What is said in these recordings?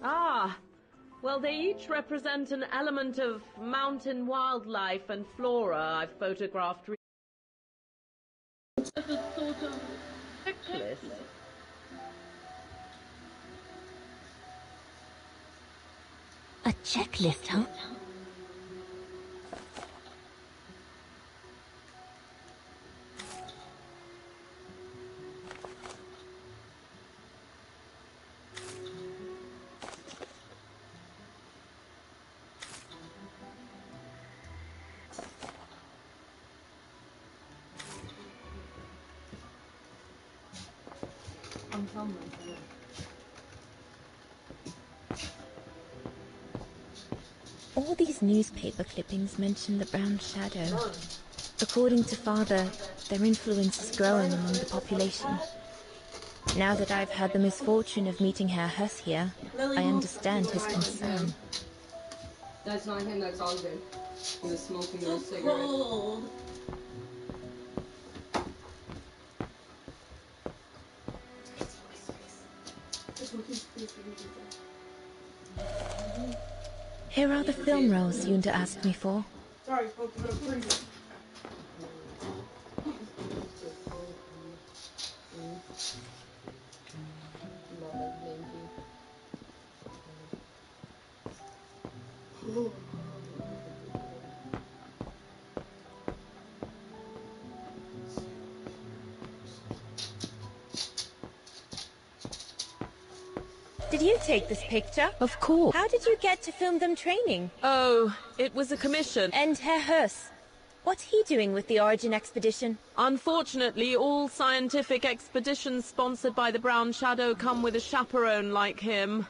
Ah, well, they each represent an element of mountain wildlife and flora I've photographed. As a sort of checklist. A checklist, huh? All these newspaper clippings mention the brown shadow. According to Father, their influence is growing among the population. Now that I've had the misfortune of meeting Herr Huss here, I understand his concern. That's not him, that's Ogden. He was smoking a cigarette. Here are the film rolls Yunta asked me for. Sorry, folks, I'm freezing. Did you take this picture? Of course. How did you get to film them training? Oh, it was a commission. And Herr Huss, what's he doing with the Origin expedition? Unfortunately, all scientific expeditions sponsored by the Brown Shadow come with a chaperone like him.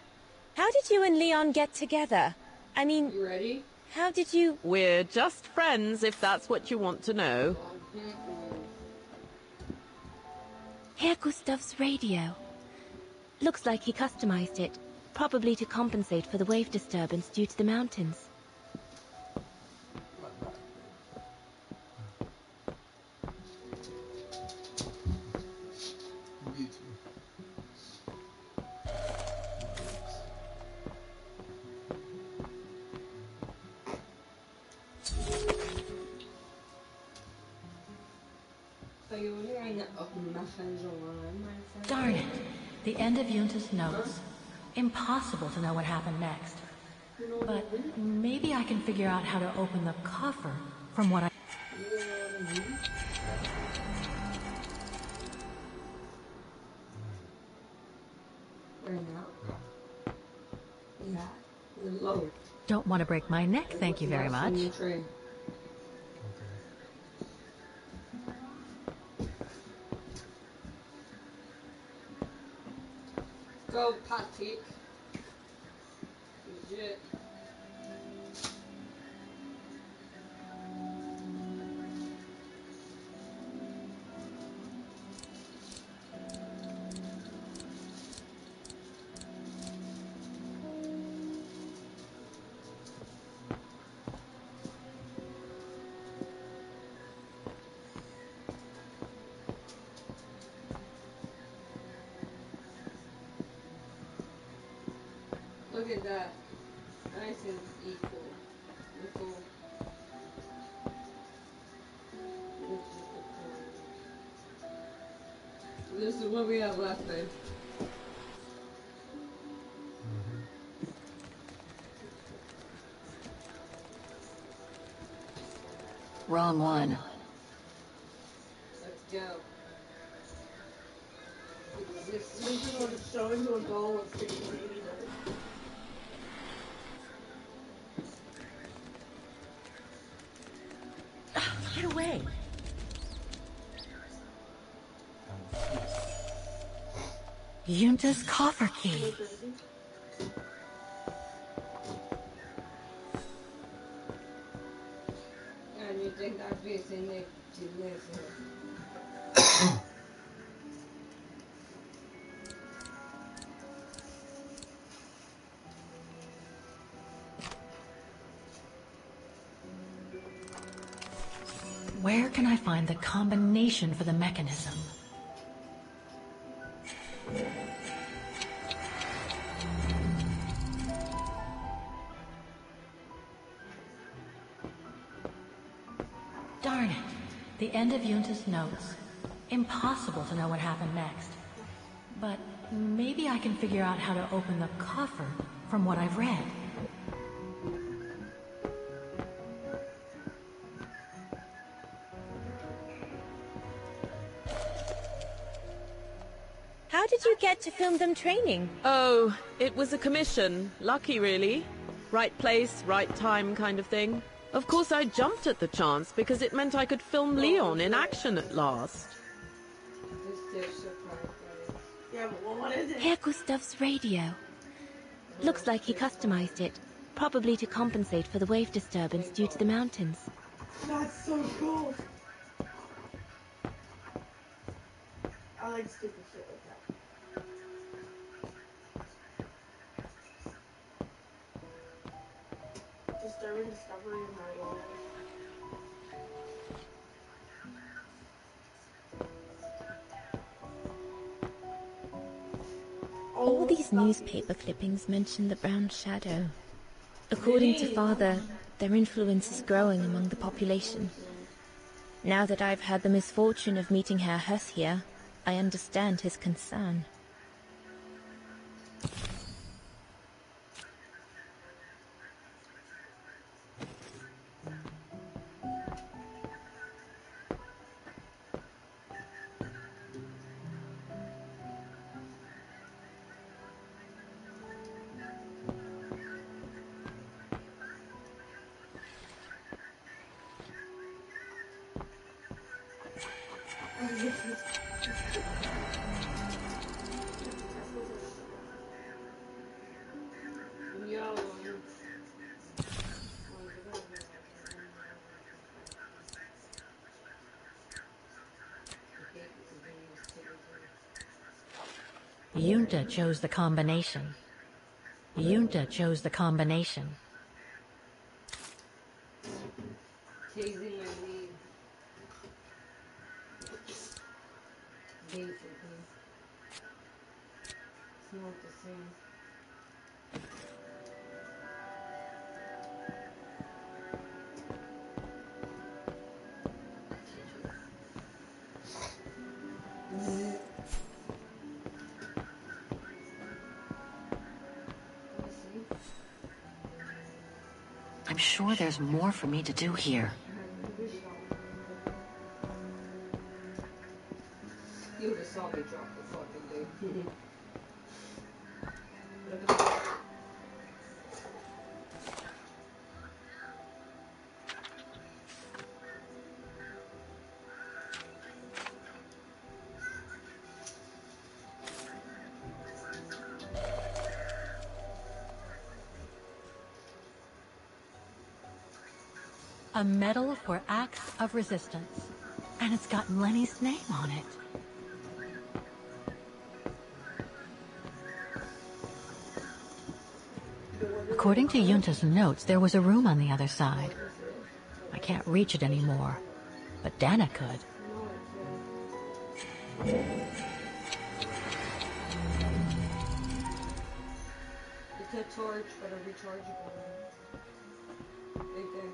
How did you and Leon get together? I mean, You ready? how did you... We're just friends, if that's what you want to know. Herr Gustav's radio. Looks like he customized it, probably to compensate for the wave disturbance due to the mountains. Darn it. The end of Yunta's notes. Impossible to know what happened next. But maybe I can figure out how to open the coffer from what I... Don't want to break my neck, thank you very much. Go, Patrick. Legit. Look at that. Nice and equal. Equal. This is what we have left, babe. Wrong one. Let's go. This is showing you a goal of 60 meters. Get away. Yunta's coffer key. And you think that bitch in there to listen. Where can I find the combination for the mechanism? Darn it. The end of Yunta's notes. Impossible to know what happened next. But maybe I can figure out how to open the coffer from what I've read. How did you get to film them training? Oh, it was a commission. Lucky, really. Right place, right time kind of thing. Of course, I jumped at the chance because it meant I could film Leon in action at last. Yeah, but what is it? Herr Gustav's radio. Looks like he customized it, probably to compensate for the wave disturbance due to the mountains. That's so cool. I like stupid shit like that. Disturbing discovery in my life. All these newspaper clippings mention the brown shadow. According to Father, their influence is growing among the population. Now that I've had the misfortune of meeting Herr Hess here, I understand his concern. Yunta chose the combination. Yunta chose the combination. Tasing my weed. Basically. It's not the same. I'm sure there's more for me to do here. You would have saw me drop the fucking thing. A medal for acts of resistance. And it's got Lenny's name on it. According to Yunta's notes, there was a room on the other side. I can't reach it anymore, but Dana could. It's a torch, but a rechargeable one. Big thing.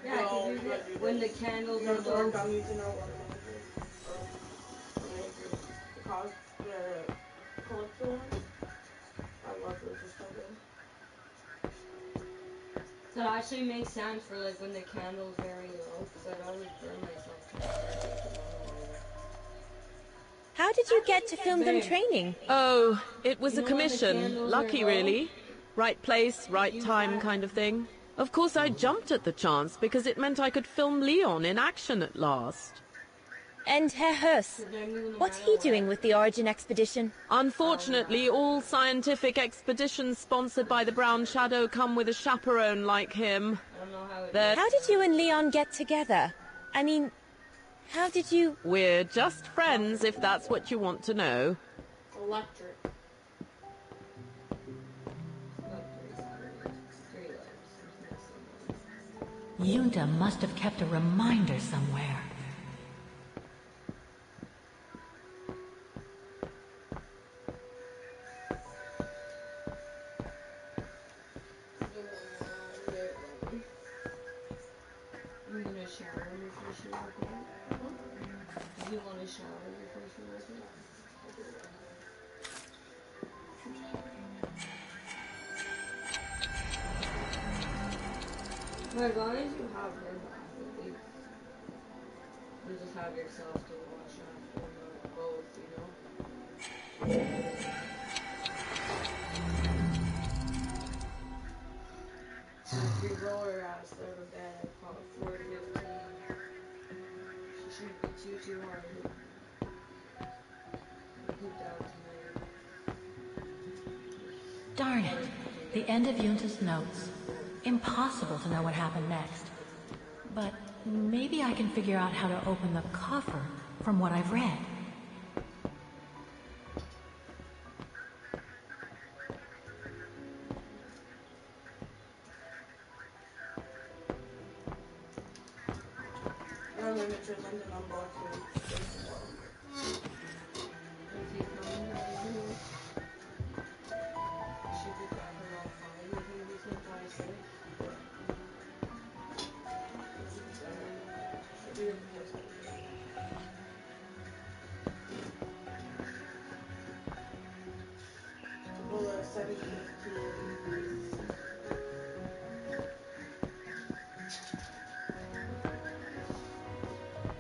Yeah, I can use it when the candles are low. I'm using our water because the collector one, I love those, are so good. So it actually makes sense for like when the candle's very low, because I'd always burn myself. How did you get to film them training? Oh, it was a commission. Lucky, really. Right place, right time kind of thing. Of course, I jumped at the chance because it meant I could film Leon in action at last. And Herr Hess, what's he doing with the Origin expedition? Unfortunately, all scientific expeditions sponsored by the Brown Shadow come with a chaperone like him. How did you and Leon get together? I mean, how did you... We're just friends, if that's what you want to know. Electric. Yunta must have kept a reminder somewhere. you want to shower before she goes in? But as long as you have her bath, at least. You just have yourself to wash after, not both, you know? So if you roll her ass out of bed at 4:15, she shouldn't be too hard to poop down tonight. Darn it. The end of Yunta's notes. Impossible to know what happened next. But maybe I can figure out how to open the coffer from what I've read. Your limit and unblocking.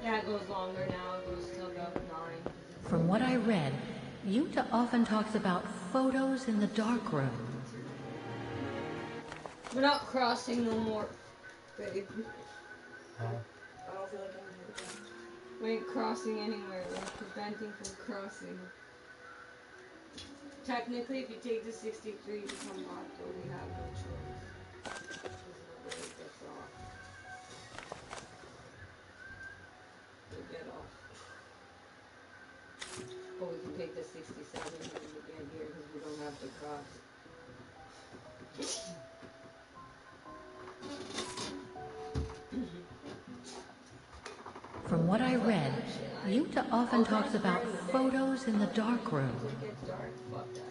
Yeah, it goes longer now. It goes till about 9. From what I read, Yunta often talks about photos in the darkroom. We're not crossing no more, babe. I don't feel like I'm We ain't crossing anywhere. We're preventing from crossing. Technically, if you take the 63 to come back, though, we have no choice. That's off. We'll get off. Or we can take the 67 when we get here because we don't have to cross. From what I read, Yunta often talks about photos in the darkroom. It gets dark. Fuck that.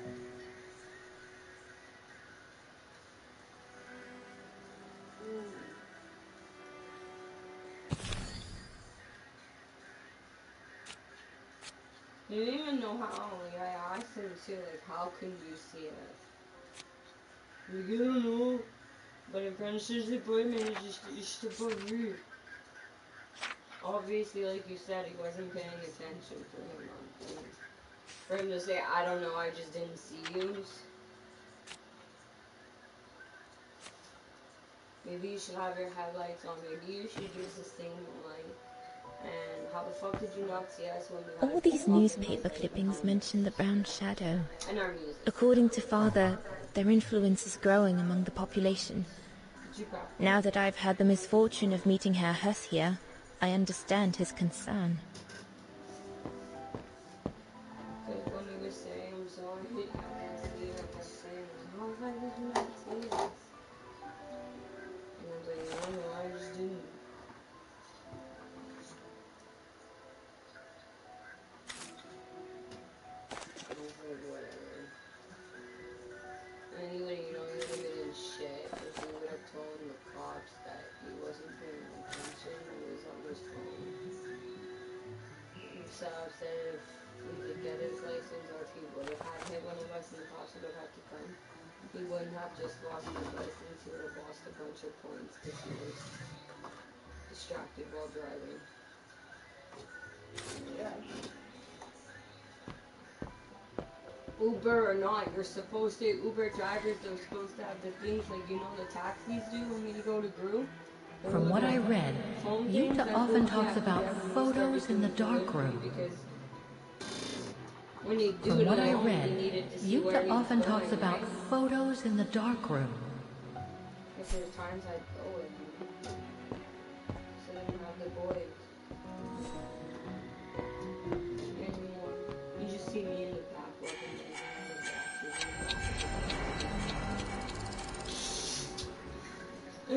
They didn't even know how. Like, I asked him too, like, how can you see it? Like, I don't know. But en français, je sais pas, mais je t'ai pas vu. Obviously, like you said, he wasn't paying attention for him on things. For him to say, I don't know, I just didn't see you. Maybe you should have your headlights on. Maybe you should use the same light. And how the fuck did you not see us when we had All these newspaper clippings mention the brown shadow. and our music? According to Father, their influence is growing among the population. Did you practice? Now that I've had the misfortune of meeting Herr Hess here, I understand his concern. Because when he was saying, I'm sorry, I didn't see it, I kept saying, how the fuck did you not see us? And I was like, I don't know, I just didn't. I was like, whatever. Anyway, you know, he would have been in shit if he would have told the cops that he wasn't paying attention, he was on his phone. So I said if we could get his license or if he would have had hit one of us and the cops would have had to come, he wouldn't have just lost his license, he would have lost a bunch of points because he was distracted while driving. Yeah. Uber or not, you're supposed to, Uber drivers, they're supposed to have the things like, you know, the taxis do when you go to Group. From what I read, Yunta often talks about photos in the darkroom. When you do From it what I alone, read, you needed to see where Yunta he was often going, talks about right? photos in the darkroom. Because there's times I'd go with him. So then you have the boys. Anymore. You just see me in the back working my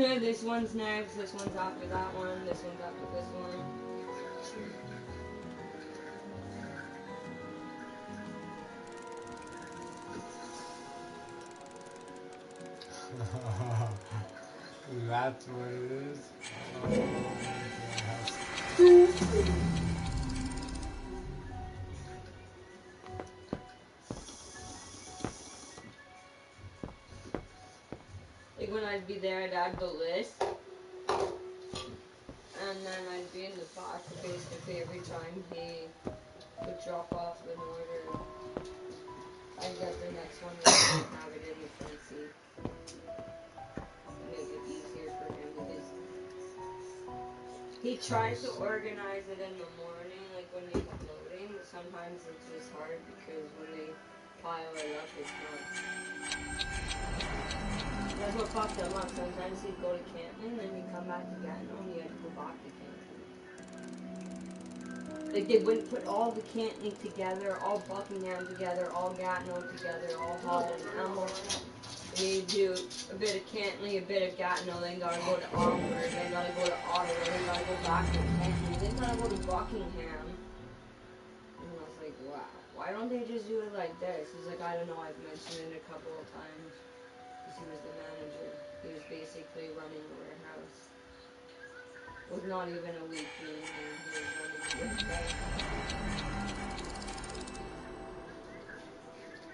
hands. This one's next, this one's after that one, this one's after this one. That's what it is. Oh, when I'd be there, I'd add the list. And then I'd be in the box basically every time he would drop off an order. I'd get the next one and have it in the front seat. Make it easier for him because he tries to organize it in the morning, like when he's loading, but sometimes it's just hard because when they pile it up, it's not. That's what fucked him up. Sometimes he'd go to Canton, then he'd come back to Gatineau, and he had to go back to Canton. Like, they wouldn't put all the Canton together, all Buckingham together, all Gatineau together, all Holland, Elmo. They do a bit of Cantley, a bit of Gatineau, then gotta go to Armor, then gotta go to Ottawa, then gotta go back to Cantley, then gotta go to Buckingham. And I was like, wow, why don't they just do it like this? He's like, I don't know, I've mentioned it a couple of times. Because he was the manager. He was basically running the warehouse. With not even a week being there, he was running the warehouse.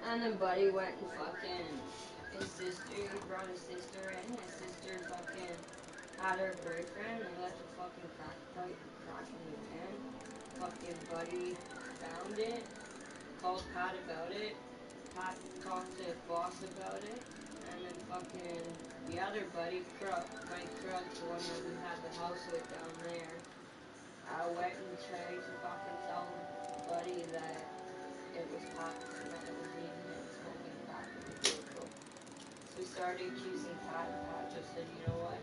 And then Buddy went and fucking, his sister, he brought his sister in, his sister fucking had her boyfriend, and left a fucking crack pipe crack in the van. Fucking Buddy found it, called Pat about it, Pat talked to his boss about it, and then fucking the other Buddy, Krug, Mike Krug, the one that we had the house with down there, I went and tried to fucking tell Buddy that it was Pat and that it was me and him smoking crack in the vehicle. So we started accusing Pat, and Pat just said, you know what,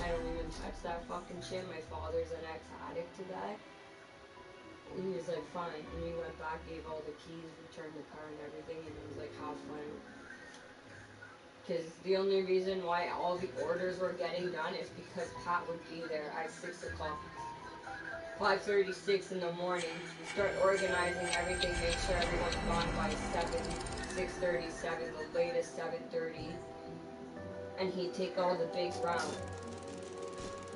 I don't even touch that fucking shit. My father's an ex-addict to that. And he was like, fine. And we went back, gave all the keys, returned the car and everything, and it was like, have fun. Because the only reason why all the orders were getting done is because Pat would be there at 6 o'clock. 5:36 in the morning, start organizing everything, make sure everyone's gone by 6:37, the latest 7:30, and he'd take all the big round,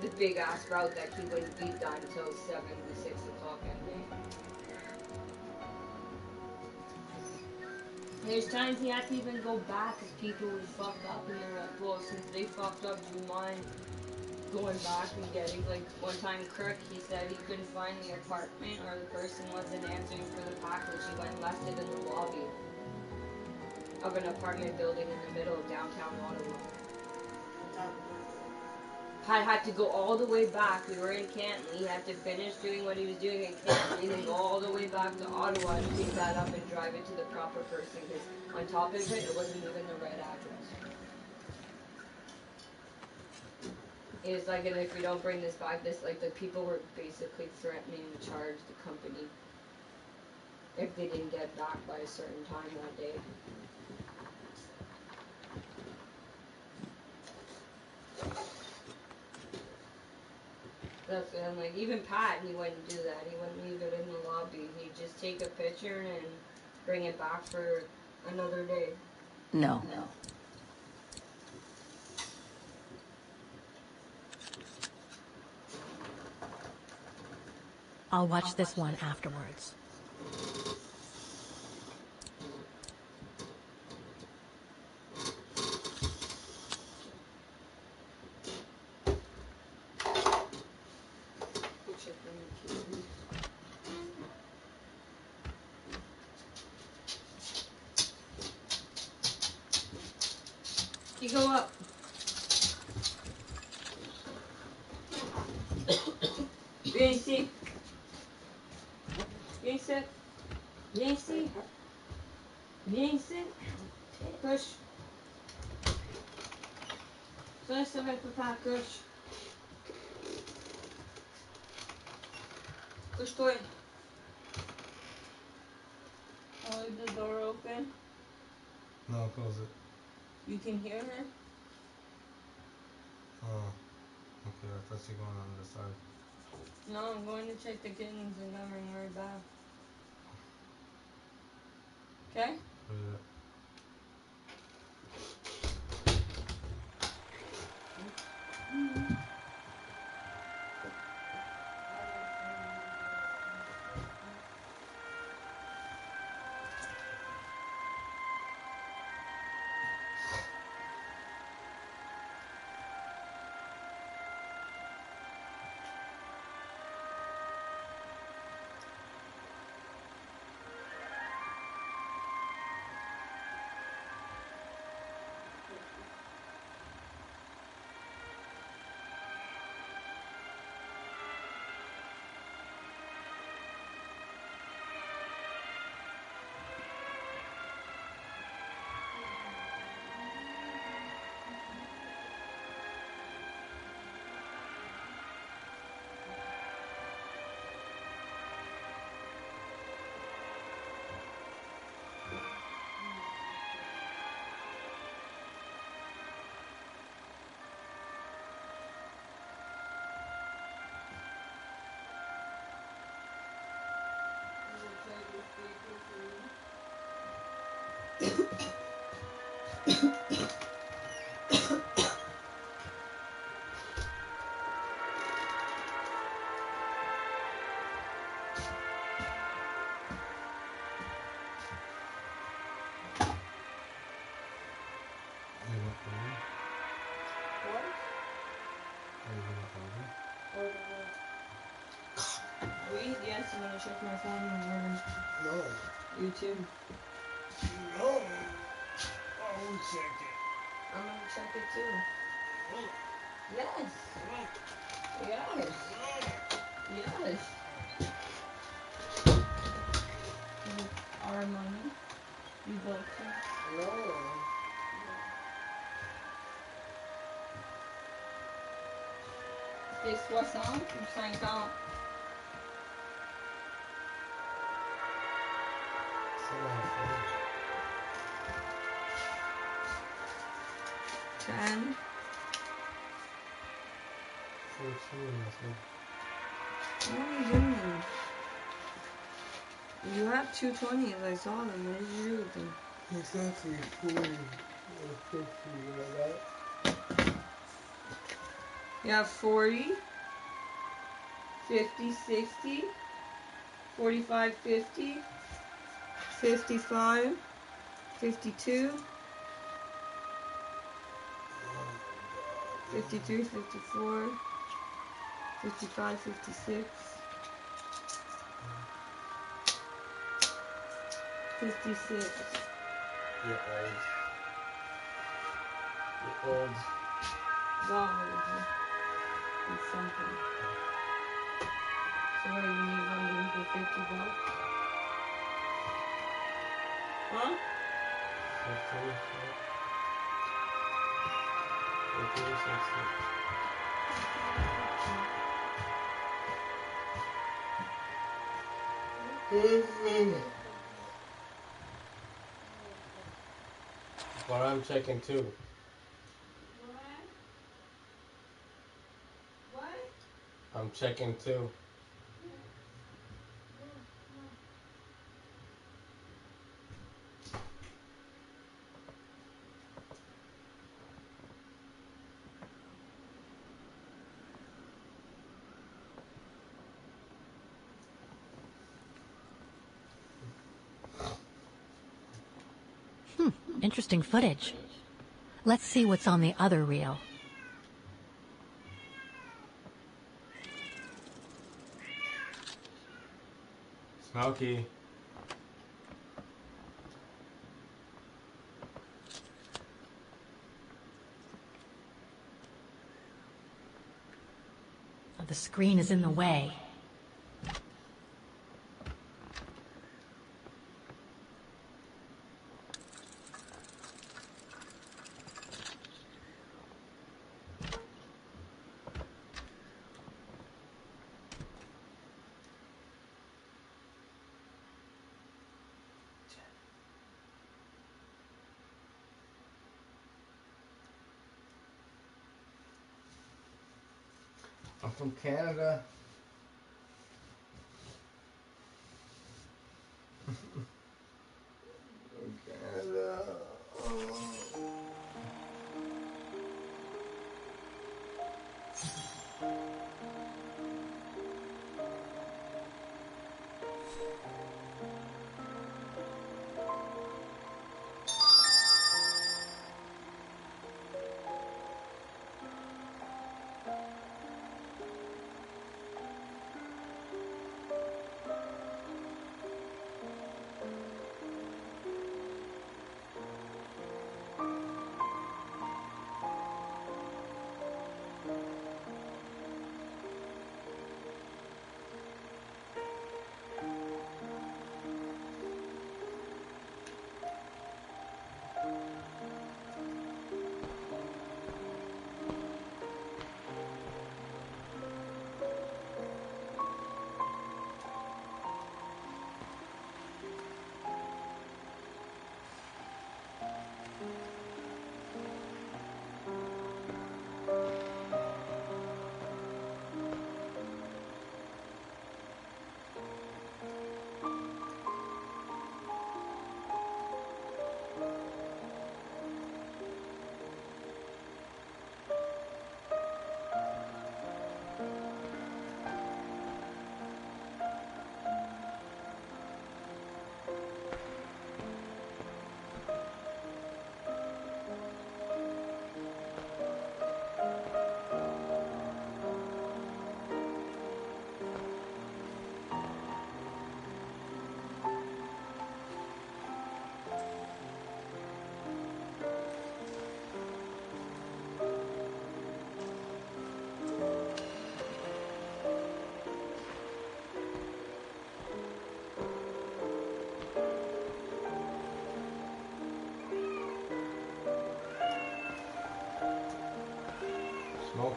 the big ass route that he wouldn't be done until 7 to 6 o'clock at night. There's times he had to even go back because people would fuck up and they're like, well, since they fucked up, do you mind going back and getting, like, one time Kirk, he said he couldn't find the apartment or the person wasn't answering for the package. He went and left it in the lobby of an apartment building in the middle of downtown Ottawa. Had to go all the way back. We were in Canton. He had to finish doing what he was doing in Canton and then go all the way back to Ottawa to pick that up and drive it to the proper person because on top of it, it wasn't even the right address. It's like, and if we don't bring this back, this, like, the people were basically threatening to charge the company if they didn't get back by a certain time that day. That's, and like, even Pat, he wouldn't do that. He wouldn't leave it in the lobby. He'd just take a picture and bring it back for another day. No. I'll watch this one afterwards. You go up. Viens ici. Viens ici. Viens ici. Viens ici. Push. Ça va être papa, couche. Couche-toi. I'll leave the door open. No, close it. You can hear her? Oh, okay, I thought you were going on the side. No, I'm going to check the kittens and coming right back. Okay? Yeah. yes, I'm gonna check my phone in the morning. No. You too. No. I won't check it. I'm gonna check it too. No. Yes. No. Yes. No. Yes. Our money. You both can. No. C'est 60 ou 50? Somehow 10. 14, I think. What are you doing? You have 220s, I saw them. What did you do with them? Exactly 40 or 50, you know that? You have 40, 50, 60, 45, 50, 55, 52, 53, 54, 55, 56, 56. You're old. You're old. Dollars and something. So what, you need 150 bucks? Huh? 15, 15, 16. But I'm checking too. What? I'm checking too. Interesting footage. Let's see what's on the other reel. Smokey. The screen is in the way. I'm from Canada. Canada.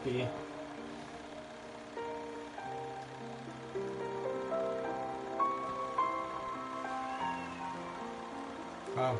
Sloppy. Oh.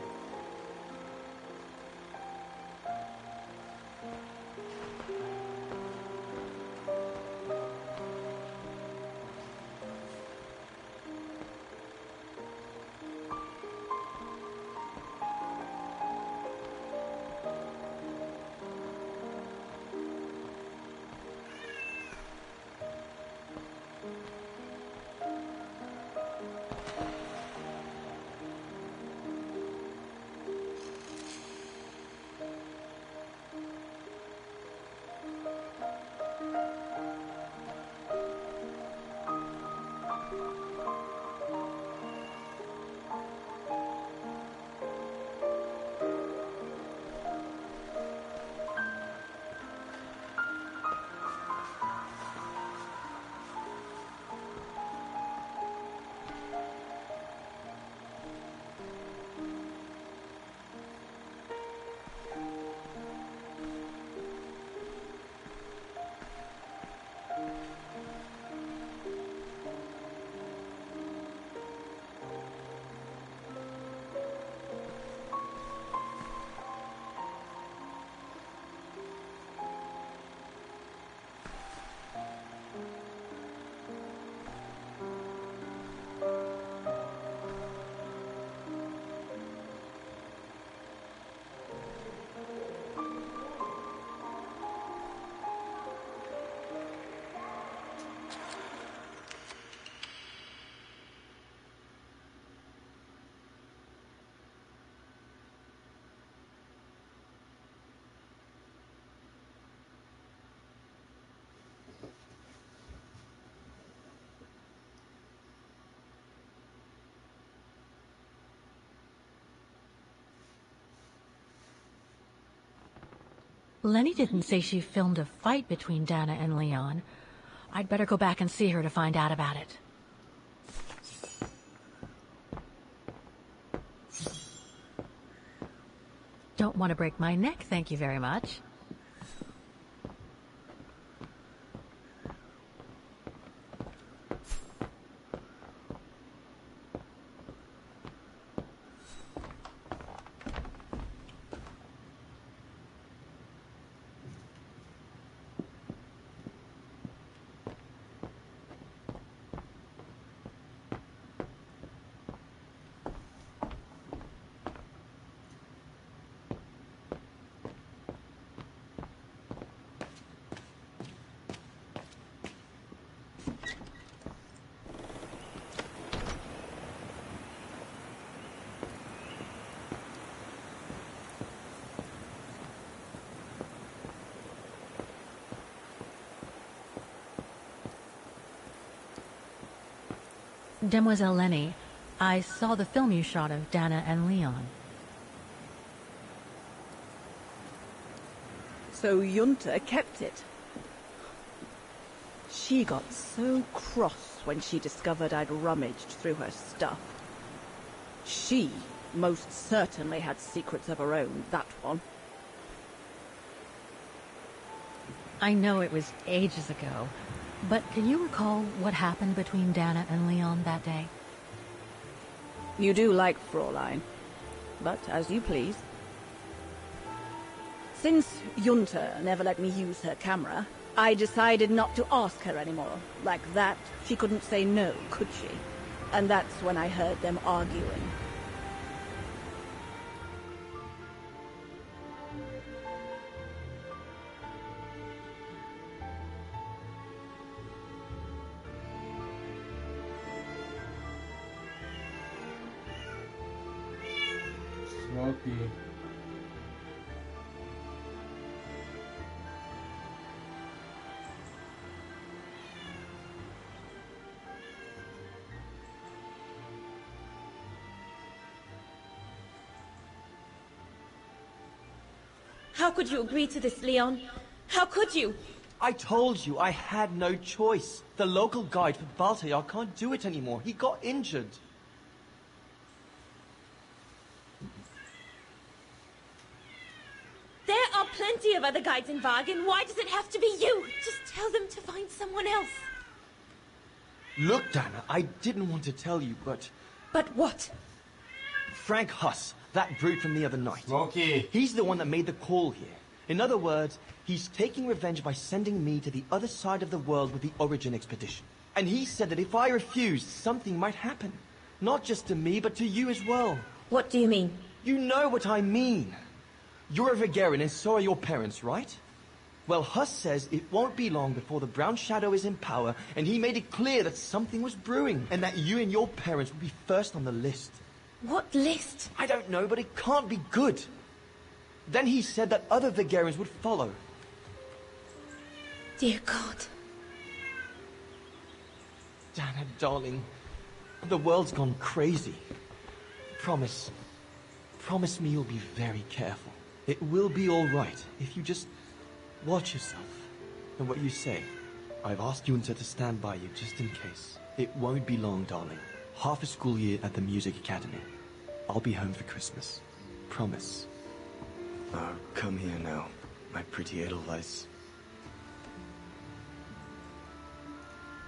Lenny didn't say she filmed a fight between Dana and Leon. I'd better go back and see her to find out about it. Don't want to break my neck, thank you very much. Demoiselle Lenny, I saw the film you shot of Dana and Leon. So Junta kept it. She got so cross when she discovered I'd rummaged through her stuff. She most certainly had secrets of her own, that one. I know it was ages ago, but can you recall what happened between Dana and Leon that day? You do like Fraulein, but as you please. Since Junta never let me use her camera, I decided not to ask her anymore. Like that, she couldn't say no, could she? And that's when I heard them arguing. Smoky. How could you agree to this, Leon? How could you? I told you I had no choice. The local guide for Baltayar can't do it anymore. He got injured. There are plenty plenty of other guides in Wagen. Why does it have to be you? Just tell them to find someone else. Look, Dana, I didn't want to tell you, but... But what? Frank Huss, that brute from the other night. Smokey. He's the one that made the call here. In other words, he's taking revenge by sending me to the other side of the world with the Origin expedition. And he said that if I refused, something might happen. Not just to me, but to you as well. What do you mean? You know what I mean. You're a Vigarian and so are your parents, right? Well, Huss says it won't be long before the Brown Shadow is in power, and he made it clear that something was brewing, and that you and your parents would be first on the list. What list? I don't know, but it can't be good. Then he said that other Vigarians would follow. Dear God. Dana, darling, the world's gone crazy. Promise me you'll be very careful. It will be all right if you just watch yourself and what you say. I've asked Junta to stand by you just in case. It won't be long, darling. Half a school year at the Music Academy. I'll be home for Christmas. Promise. Oh, come here now, my pretty Edelweiss.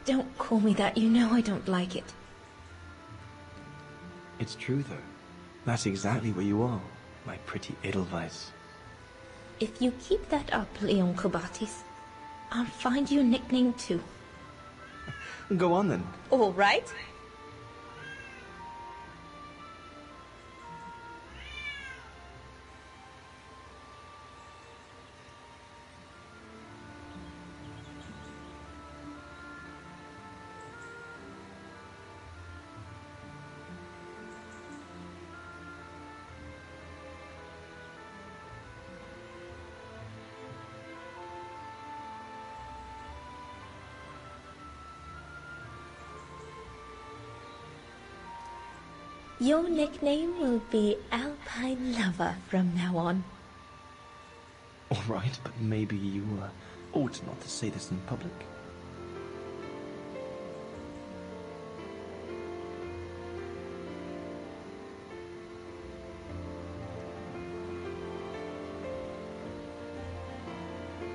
Don't call me that. You know I don't like it. It's true, though. That's exactly where you are, my pretty Edelweiss. If you keep that up, Leon Kobatis, I'll find you a nickname too. Go on, then. All right. Your nickname will be Alpine Lover from now on. All right, but maybe you ought not to say this in public.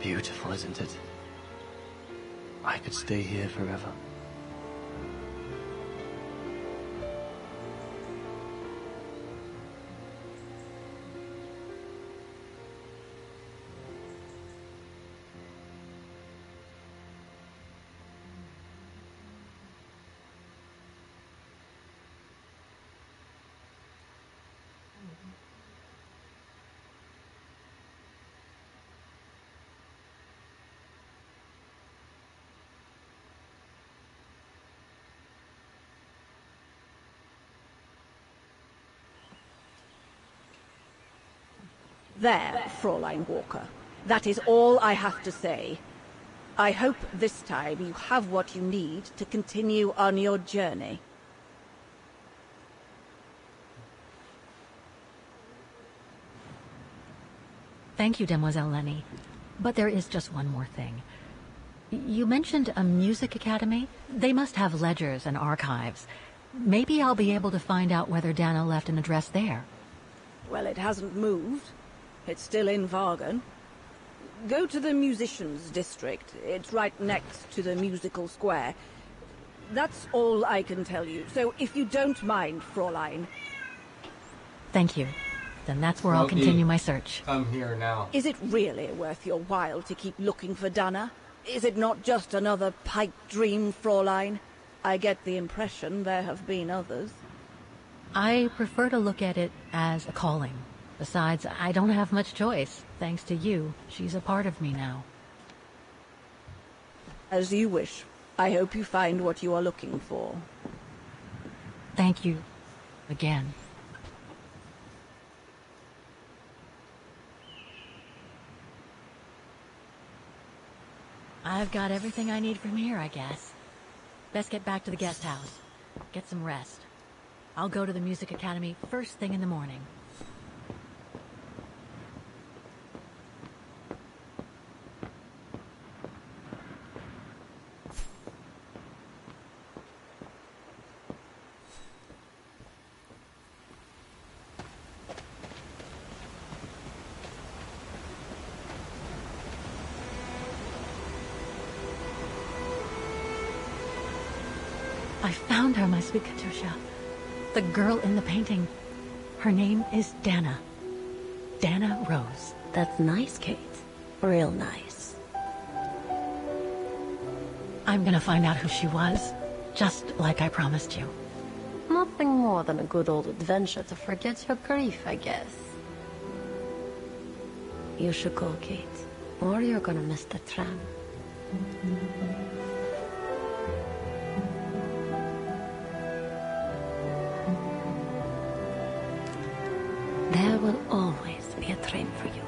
Beautiful, isn't it? I could stay here forever. There, Fräulein Walker. That is all I have to say. I hope this time you have what you need to continue on your journey. Thank you, Demoiselle Lenny. But there is just one more thing. You mentioned a music academy? They must have ledgers and archives. Maybe I'll be able to find out whether Dana left an address there. Well, it hasn't moved. It's still in Wagen. Go to the musicians' district. It's right next to the musical square. That's all I can tell you. So if you don't mind, Fräulein. Thank you. Then that's where I'll continue my search. I'm here now. Is it really worth your while to keep looking for Dana? Is it not just another pipe dream, Fräulein? I get the impression there have been others. I prefer to look at it as a calling. Besides, I don't have much choice. Thanks to you, she's a part of me now. As you wish. I hope you find what you are looking for. Thank you. Again. I've got everything I need from here, I guess. Best get back to the guest house. Get some rest. I'll go to the Music Academy first thing in the morning. I found her, my sweet Katusha. The girl in the painting. Her name is Dana. Dana Rose. That's nice, Kate. Real nice. I'm gonna find out who she was, just like I promised you. Nothing more than a good old adventure to forget your grief, I guess. You should go, Kate, or you're gonna miss the tram. There will always be a train for you.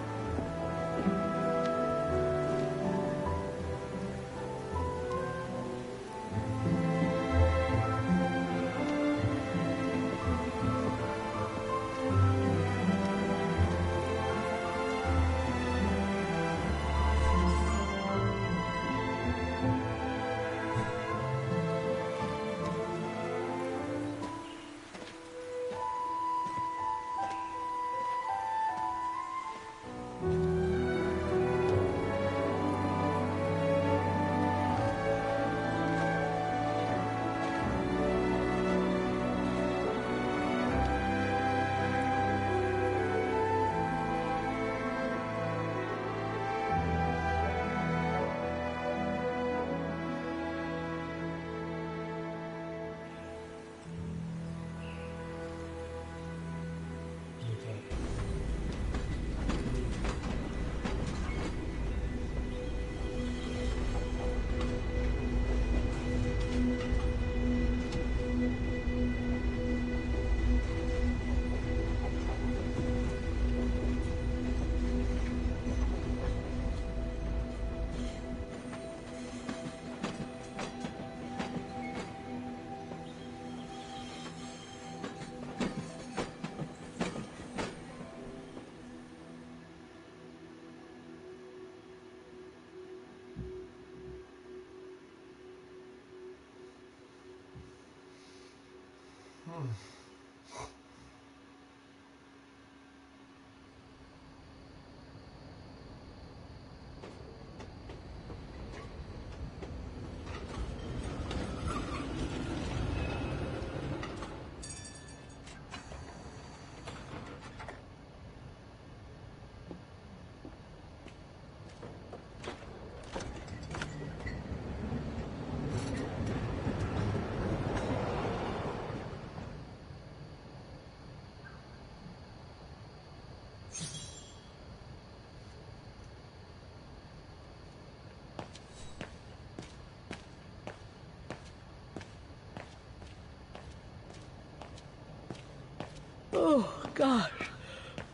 Oh, gosh.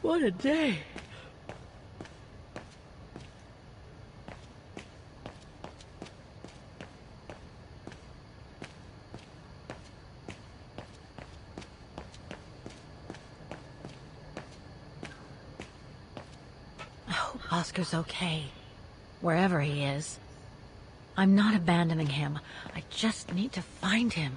What a day. I hope Oscar's okay, wherever he is. I'm not abandoning him. I just need to find him.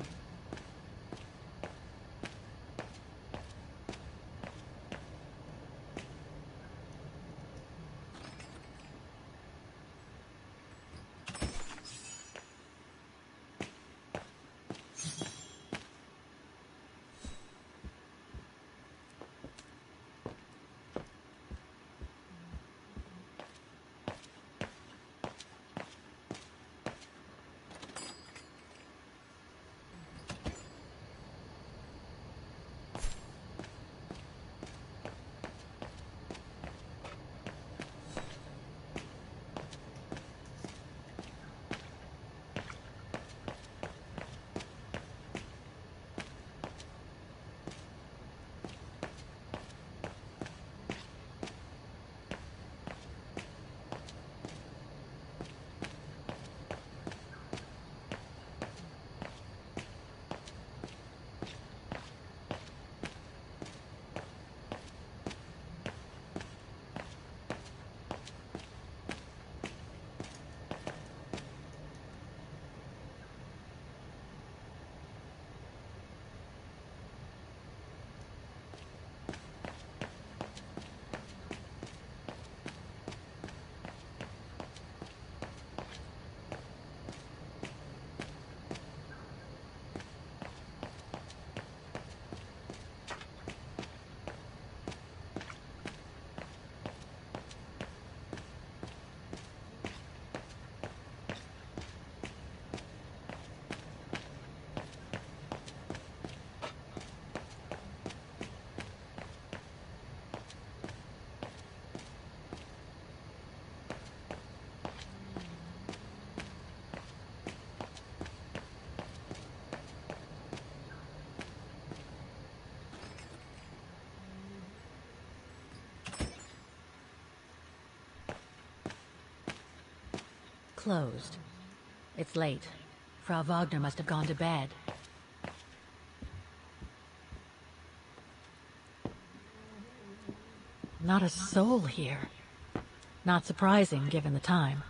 closed. It's late. Frau Wagner must have gone to bed. Not a soul here. Not surprising, given the time.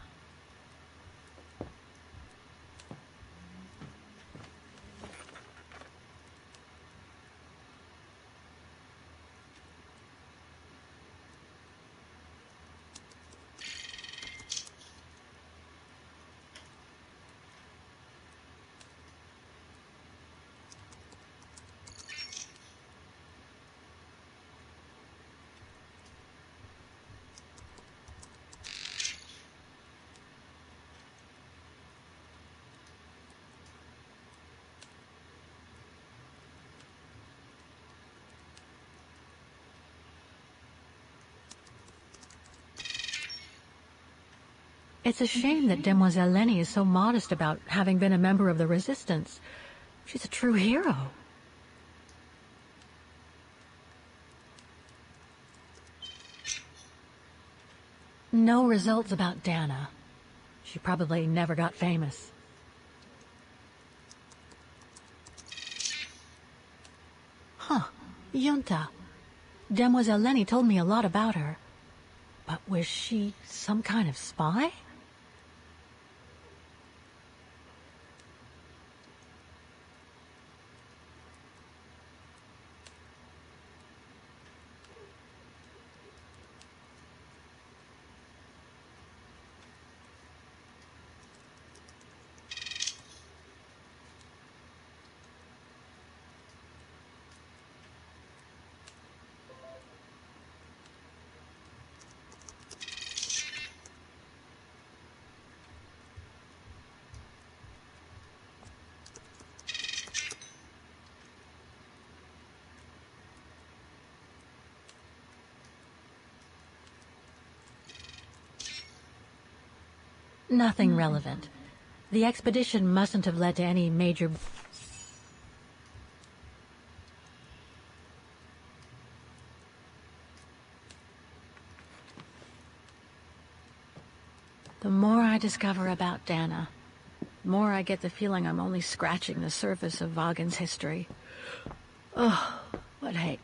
It's a shame that Demoiselle Lenny is so modest about having been a member of the Resistance. She's a true hero. No results about Dana. She probably never got famous. Huh. Junta. Demoiselle Lenny told me a lot about her. But was she some kind of spy? Nothing relevant. The expedition mustn't have led to any major... The more I discover about Dana, the more I get the feeling I'm only scratching the surface of Vaughan's history. Oh, what hate.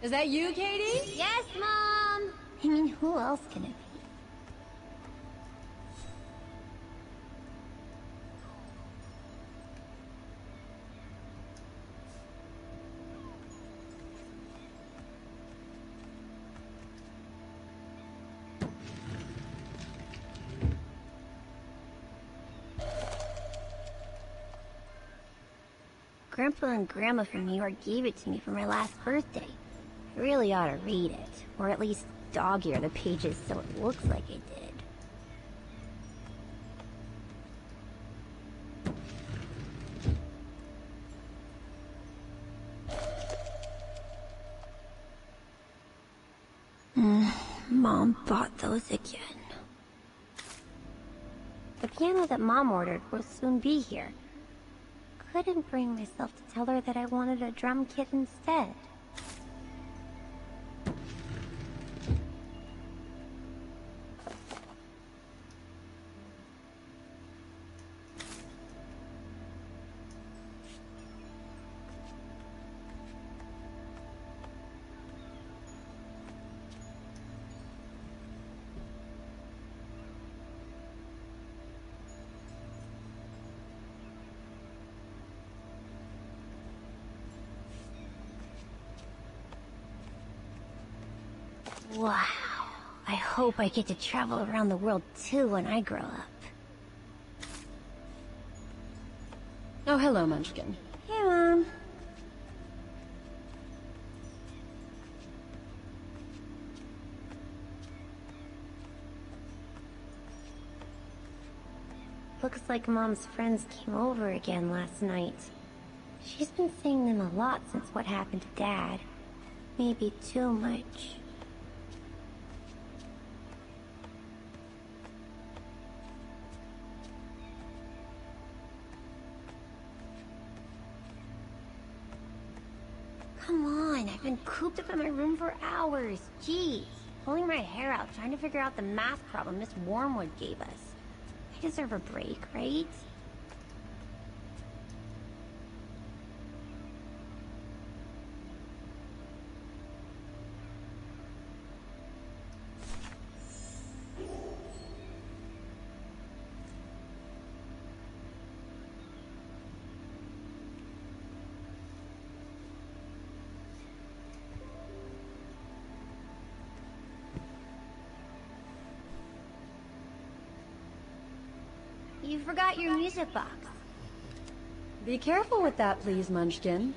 Is that you, Katie? Yes, Mom! I mean, who else can it be? Grandpa and Grandma from New York gave it to me for my last birthday. I really ought to read it, or at least dog-ear the pages so it looks like I did. Mom bought those again. The piano that Mom ordered will soon be here. Couldn't bring myself to tell her that I wanted a drum kit instead. Wow. I hope I get to travel around the world too when I grow up. Oh, hello, Munchkin. Hey, Mom. Looks like Mom's friends came over again last night. She's been seeing them a lot since what happened to Dad. Maybe too much. Come on, I've been cooped up in my room for hours. Jeez. Pulling my hair out, trying to figure out the math problem Miss Wormwood gave us. I deserve a break, right? You forgot your music box. Be careful with that, please, Munchkin.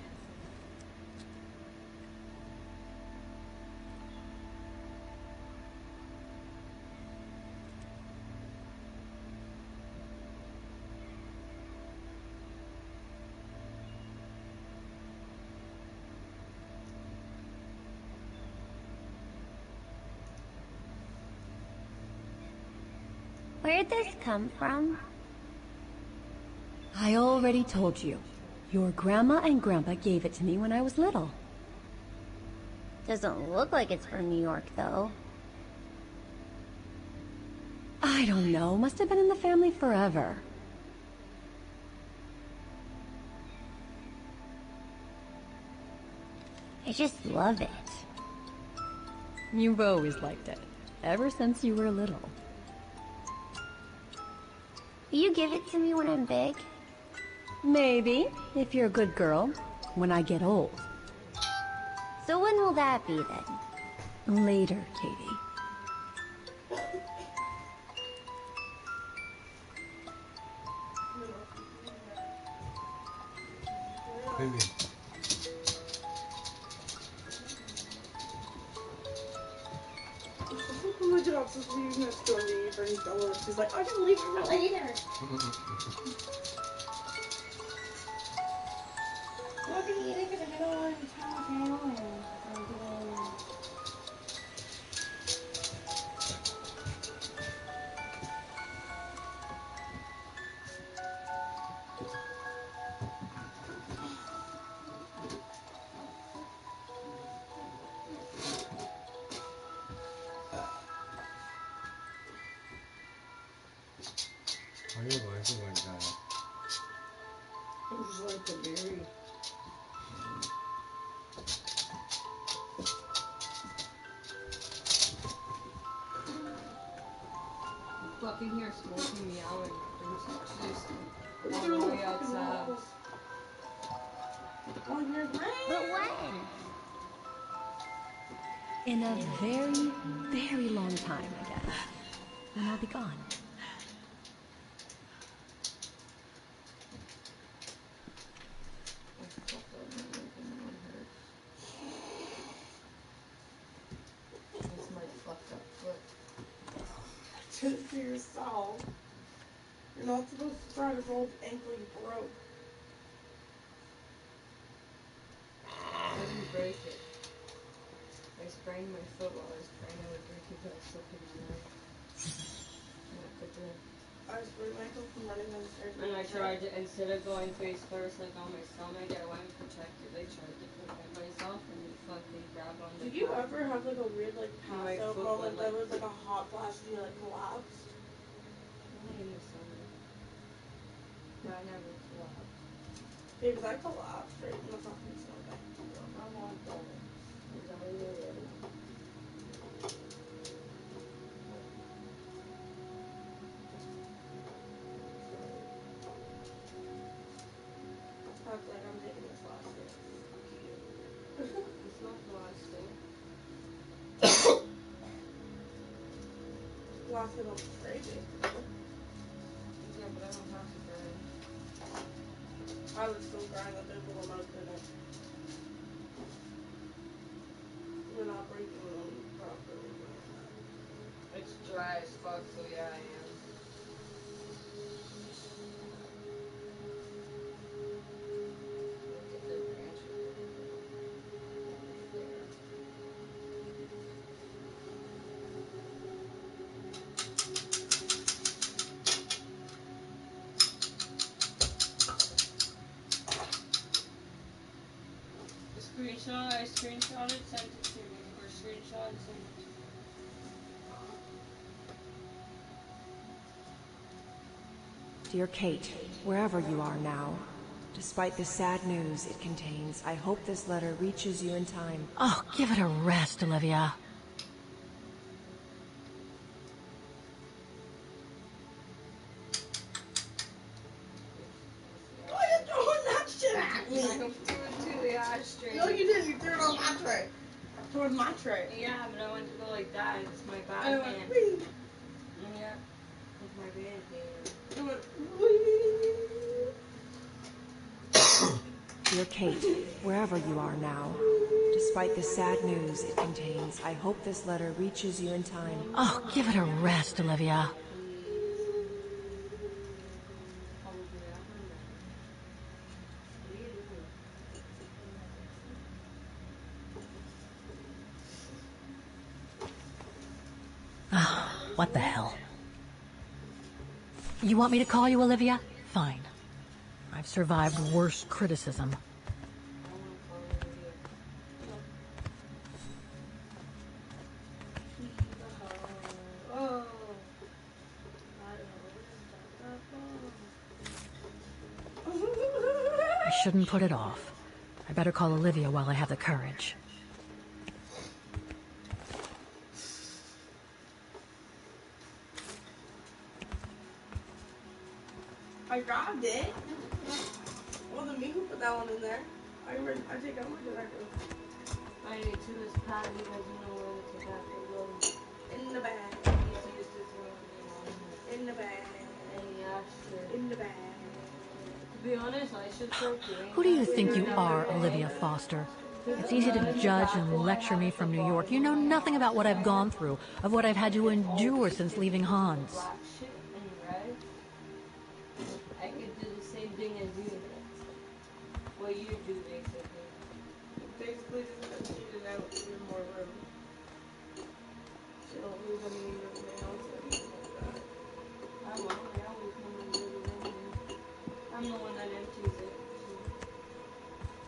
Where'd this come from? I already told you. Your grandma and grandpa gave it to me when I was little. Doesn't look like it's from New York, though. I don't know. Must have been in the family forever. I just love it. You've always liked it. Ever since you were little. Will you give it to me when I'm big? Maybe, if you're a good girl, when I get old. So when will that be, then? Later, Katie. Baby. My dog's just leaving us to leave, and she's like, I can leave her later. What do you think of the middle of the town? Why are you laughing like that? It was like a berry. fucking hear smoking meowing. Just all the way outside. Oh, here's mine. But when? In a very, very long time, I guess. When I'll be gone. That's my fucked up foot. Just for yourself. You're not supposed to try to roll the ankle you broke. I didn't break it. I sprained my foot while I was training with Ricky, but I still couldn't run. I sprained my ankle from running on the stairs. And I tried to, instead of going face first, like on my stomach, I went protected. I tried to protect myself and you fucking grabbed on the Did you ever have like a weird like pass out moment that was like a hot flash and you like collapsed? Only in the summer. But I never collapsed. Yeah, because I collapsed right in the fucking snowbank. I want that. Is that what you did? I was like, I'm taking this last day. It's not the last day. Last day was crazy. Yeah, but I don't have to grind. I would still grind that big little mouth in it. We're not breaking them properly. It's dry as fuck, so yeah, I am. Look at the branches. I screenshotted, sent it to me. Or screenshot and sent it to me. Dear Kate, wherever you are now, despite the sad news it contains, I hope this letter reaches you in time. Oh, give it a rest, Olivia. Why are you throwing that shit at me? I threw it to the ashtray. No, you didn't. You threw it on my tray. Towards my tray. Yeah, but I went to go like that. It's my bad And it hand. went, wee. Yeah. It's my bad hand. It went, wee. Dear Kate, wherever you are now, despite the sad news it contains, I hope this letter reaches you in time. Oh, give it a rest, Olivia. What the hell? You want me to call you Olivia? Fine. I've survived worse criticism. I shouldn't put it off. I better call Olivia while I have the courage. I grabbed it. Well, the me who put that one in there. I take out my tobacco. I need to this pad. You guys know where the tobacco goes. In the bag. In the bag. In the ashtray. In the bag. To be honest, I should start doing. Who do you think you are, Olivia Foster? It's easy to judge and lecture me from New York. You know nothing about what I've gone through, of what I've had to endure since leaving Hans. Black shit and red. I could do the same thing as you. What you do, basically. Basically, just cheat it out to give more room. You don't lose any of your nails or anything like that. I always want to do it anyway. I'm the one that empties it.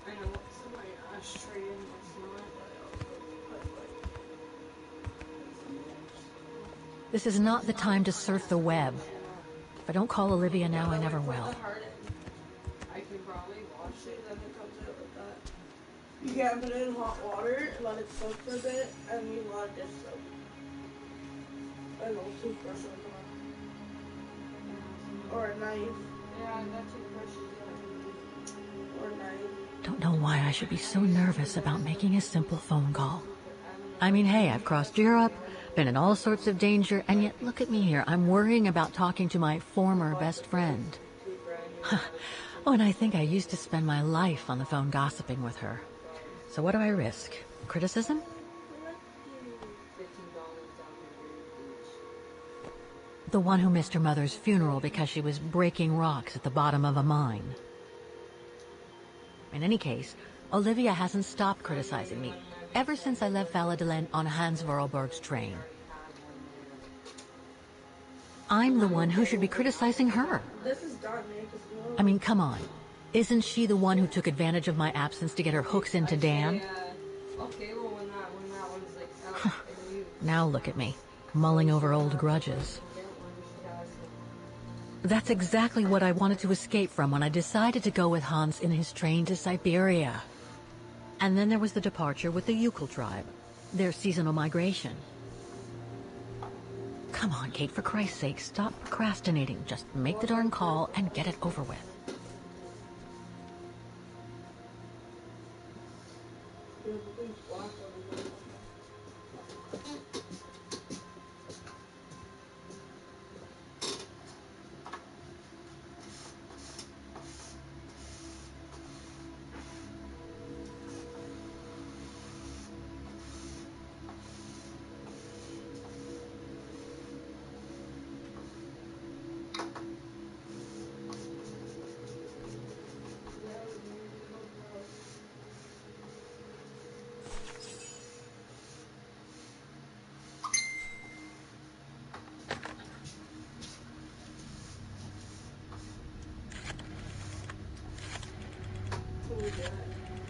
I know what's in my ashtray and what's not, but I also put like. This is not the time to surf the web. If I don't call Olivia now, I never will. I could probably wash it. Then it comes out like that. You can't put it in hot water, let it soak for a bit, and you let it soak. And also brush it on. Or a knife. Yeah, I got you precious. Or a knife. Don't know why I should be so nervous about making a simple phone call. I mean, hey, I've crossed Europe, been in all sorts of danger, and yet look at me here. I'm worrying about talking to my former best friend. Oh, and I think I used to spend my life on the phone gossiping with her. So what do I risk? Criticism? The one who missed her mother's funeral because she was breaking rocks at the bottom of a mine. In any case, Olivia hasn't stopped criticizing me ever since I left Valladolid on Hans Vorarlberg's train. I'm the one who should be criticizing her. This is done, man. I mean, come on. Isn't she the one who took advantage of my absence to get her hooks into Dan? Okay, well, when that one's like out, Now look at me, mulling over old grudges. That's exactly what I wanted to escape from when I decided to go with Hans in his train to Siberia. And then there was the departure with the Yukon tribe, their seasonal migration. Come on, Kate, for Christ's sake, stop procrastinating. Just make the darn call and get it over with.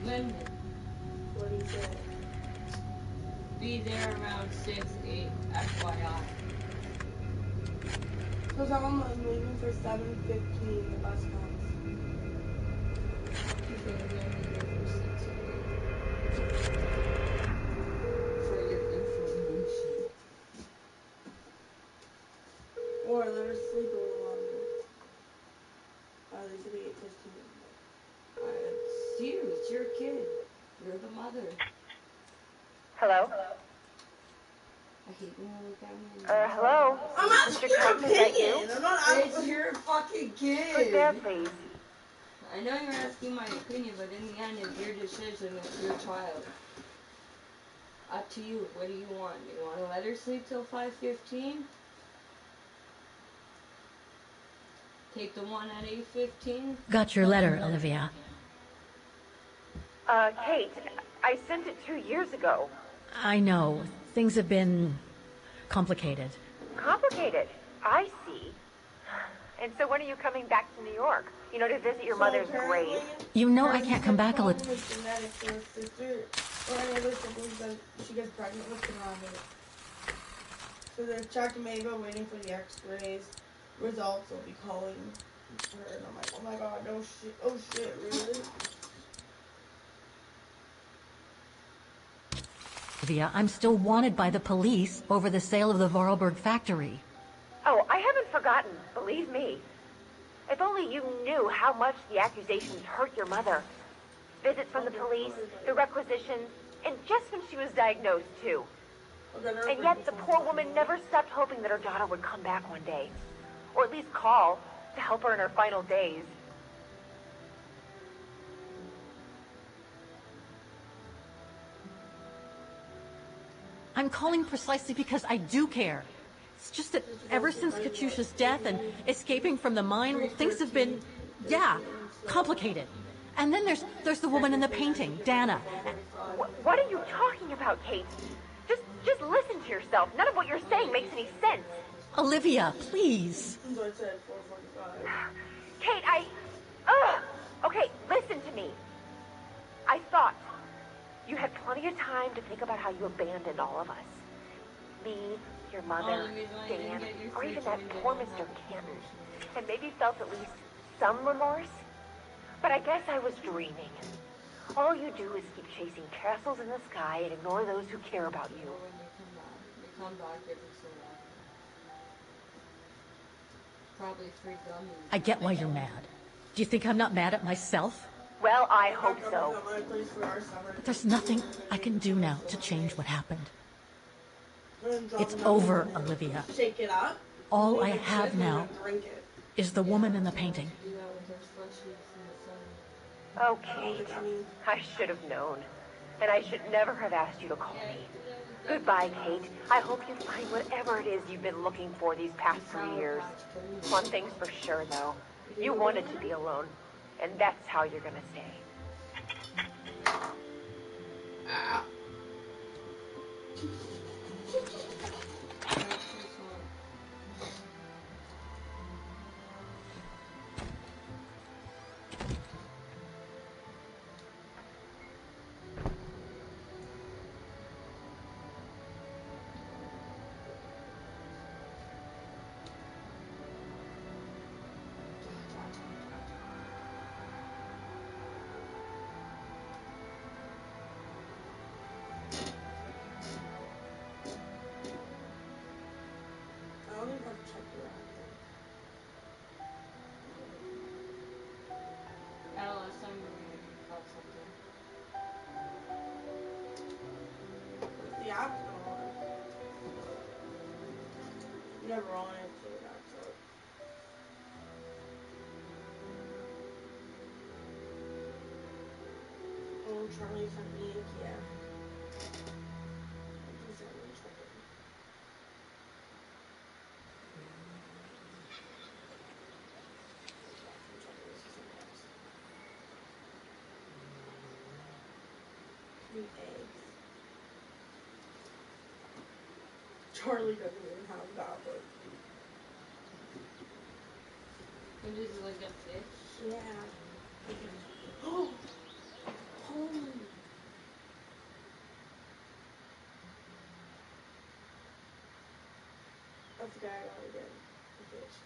When What do you say? be there around 6-8, FYI. So tell them I'm leaving for 7:15. The bus comes. For your information. Or let her sleep a little longer. At least it'll be 8:15. It's you, it's your kid. You're the mother. Hello? I hate when you look at me. Hello? I'm asking your opinion. I'm not It's your fucking kid. Who's there, please? I know you're asking my opinion, but in the end, it's your decision. It's your child. Up to you. What do you want? You want to let her sleep till 5:15? Take the one at 8:15? Got your letter, Olivia. Kate, I sent it 2 years ago. I know. Things have been complicated. Complicated? I see. And so when are you coming back to New York? You know, to visit your mother's grave? You know I can't come back, Olivia. Genetics or her sister or any other siblings that she gets pregnant with can have it. So they're checking Mega, waiting for the x-rays. Results will be calling her. And I'm like, oh my god, no shit. Oh shit, really? Olivia, I'm still wanted by the police over the sale of the Vorarlberg factory. Oh, I haven't forgotten. Believe me. If only you knew how much the accusations hurt your mother. Visits from the police, the requisitions, and just when she was diagnosed, too. And yet the poor woman never stopped hoping that her daughter would come back one day. Or at least call to help her in her final days. I'm calling precisely because I do care. It's just that ever since Katyusha's death and escaping from the mine, well, things have been, complicated. And then there's the woman in the painting, Dana. What are you talking about, Kate? Just listen to yourself. None of what you're saying makes any sense. Olivia, please. Kate, okay, listen to me. I thought you had plenty of time to think about how you abandoned all of us. Me, your mother, Dan, or even that poor Mr. Canton. And maybe felt at least some remorse. But I guess I was dreaming. All you do is keep chasing castles in the sky and ignore those who care about you. They come back every so often. Probably free gummies. I get why you're mad. Do you think I'm not mad at myself? Well, I hope so. But there's nothing I can do now to change what happened. It's over, Olivia. Shake it up. All I have now is the woman in the painting. Oh, Kate, I should have known. And I should never have asked you to call me. Goodbye, Kate. I hope you find whatever it is you've been looking for these past 3 years. One thing's for sure, though. You wanted to be alone. And that's how you're gonna stay. Ah. The app's on. Never on it, so that's up. Oh, Charlie sent me a Kiev. Eggs. Charlie doesn't even have that, but It is like a fish. yeah. Oh, holy! That's the guy I got again. The fish.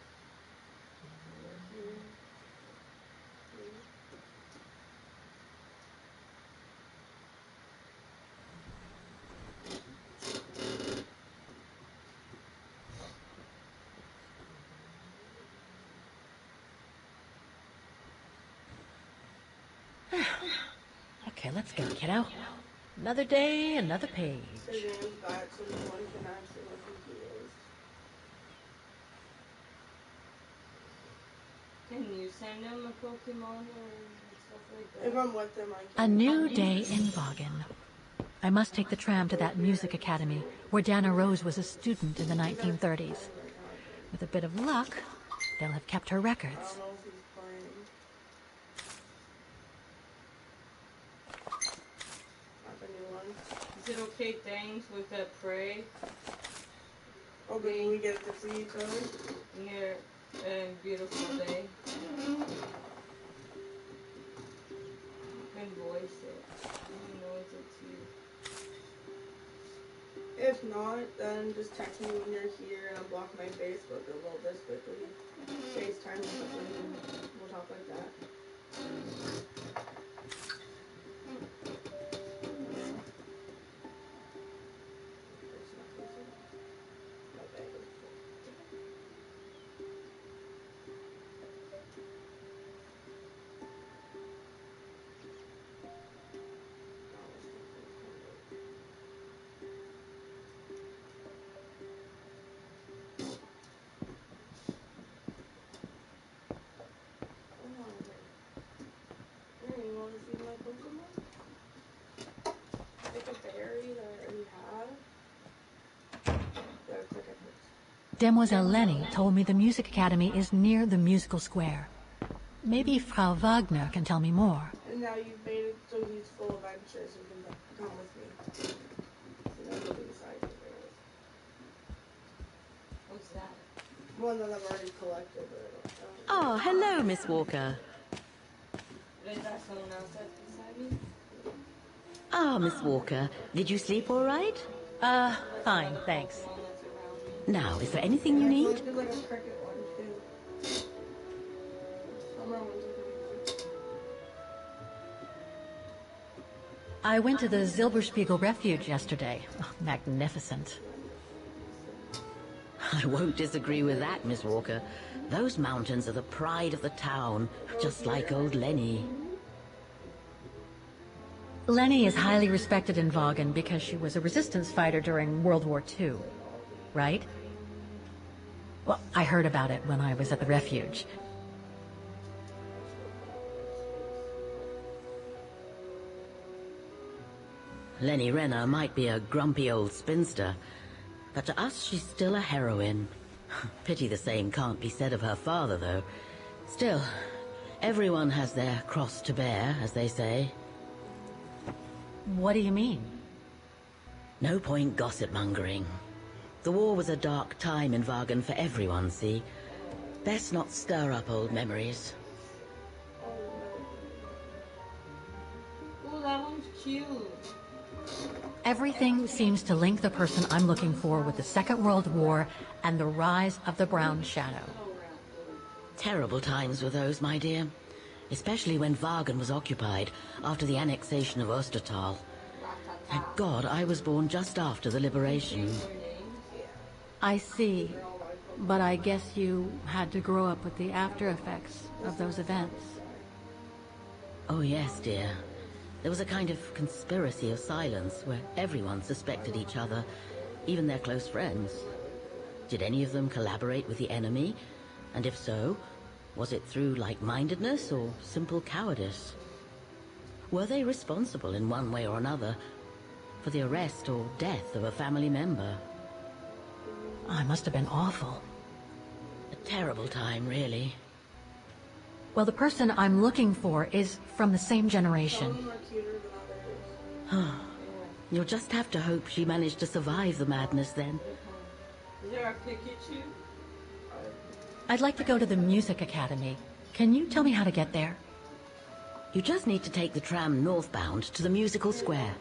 Okay, let's go, kiddo. Another day, another page. So James back so no one can actually know who he is. Can you send him a Pokemon or stuff like that? If I'm with them, I can. A new day in Vaughan. I must take the tram to that music academy where Dana Rose was a student in the 1930s. With a bit of luck, they'll have kept her records. I don't know if he's playing. Not the new one. Is it okay, thanks, with that pray? Okay, we get to see each other. Near a beautiful day. You can voice it. He knows it's you. If not, then just text me when you're here and I'll block my Facebook a little bit quickly. FaceTime or something. We'll talk like that. Demoiselle Lenny told me the music academy is near the musical square. Maybe Frau Wagner can tell me more. And now you've made it so he's full of adventures. You can come with me. So that's what we decided to do. What's that? One that I've already collected, but I Oh, hello, Miss Walker. Is that someone else that's beside me? Ah, Miss Walker, did you sleep all right? Fine, thanks. Now, is there anything you need? There's like a cricket one, too. Summer one's a good one. I went to the Zilberspiegel Refuge yesterday. Oh, magnificent. I won't disagree with that, Miss Walker. Those mountains are the pride of the town, just like old Lenny. Lenny is highly respected in Vaughan because she was a resistance fighter during World War II, right? Well, I heard about it when I was at the refuge. Lenny Renner might be a grumpy old spinster, but to us she's still a heroine. Pity the same can't be said of her father, though. Still, everyone has their cross to bear, as they say. What do you mean? No point gossip-mongering. The war was a dark time in Vaughan for everyone, see? Best not stir up old memories. Oh, that one's cute. Everything seems to link the person I'm looking for with the Second World War and the rise of the Brown Shadow. Terrible times were those, my dear. Especially when Vaughan was occupied after the annexation of Ostertal. Thank God I was born just after the liberation. I see. But I guess you had to grow up with the after effects of those events. Oh yes, dear. There was a kind of conspiracy of silence where everyone suspected each other, even their close friends. Did any of them collaborate with the enemy? And if so, was it through like-mindedness or simple cowardice? Were they responsible in one way or another for the arrest or death of a family member? I must have been awful. A terrible time, really. Well, the person I'm looking for is from the same generation. You'll just have to hope she managed to survive the madness then. Is there a Pikachu? I'd like to go to the Music Academy. Can you tell me how to get there? You just need to take the tram northbound to the musical square.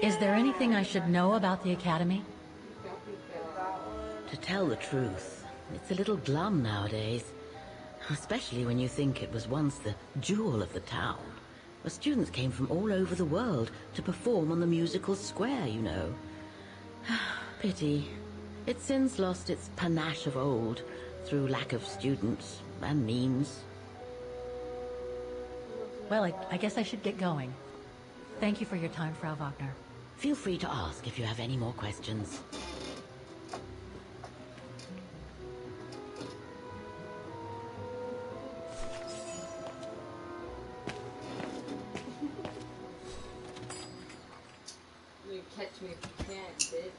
Is there anything I should know about the Academy? To tell the truth, it's a little glum nowadays. Especially when you think it was once the jewel of the town, where students came from all over the world to perform on the musical square, you know. Pity. It's since lost its panache of old through lack of students and means. Well, I guess I should get going. Thank you for your time, Frau Wagner. Feel free to ask if you have any more questions. You catch me if you can't, bitch.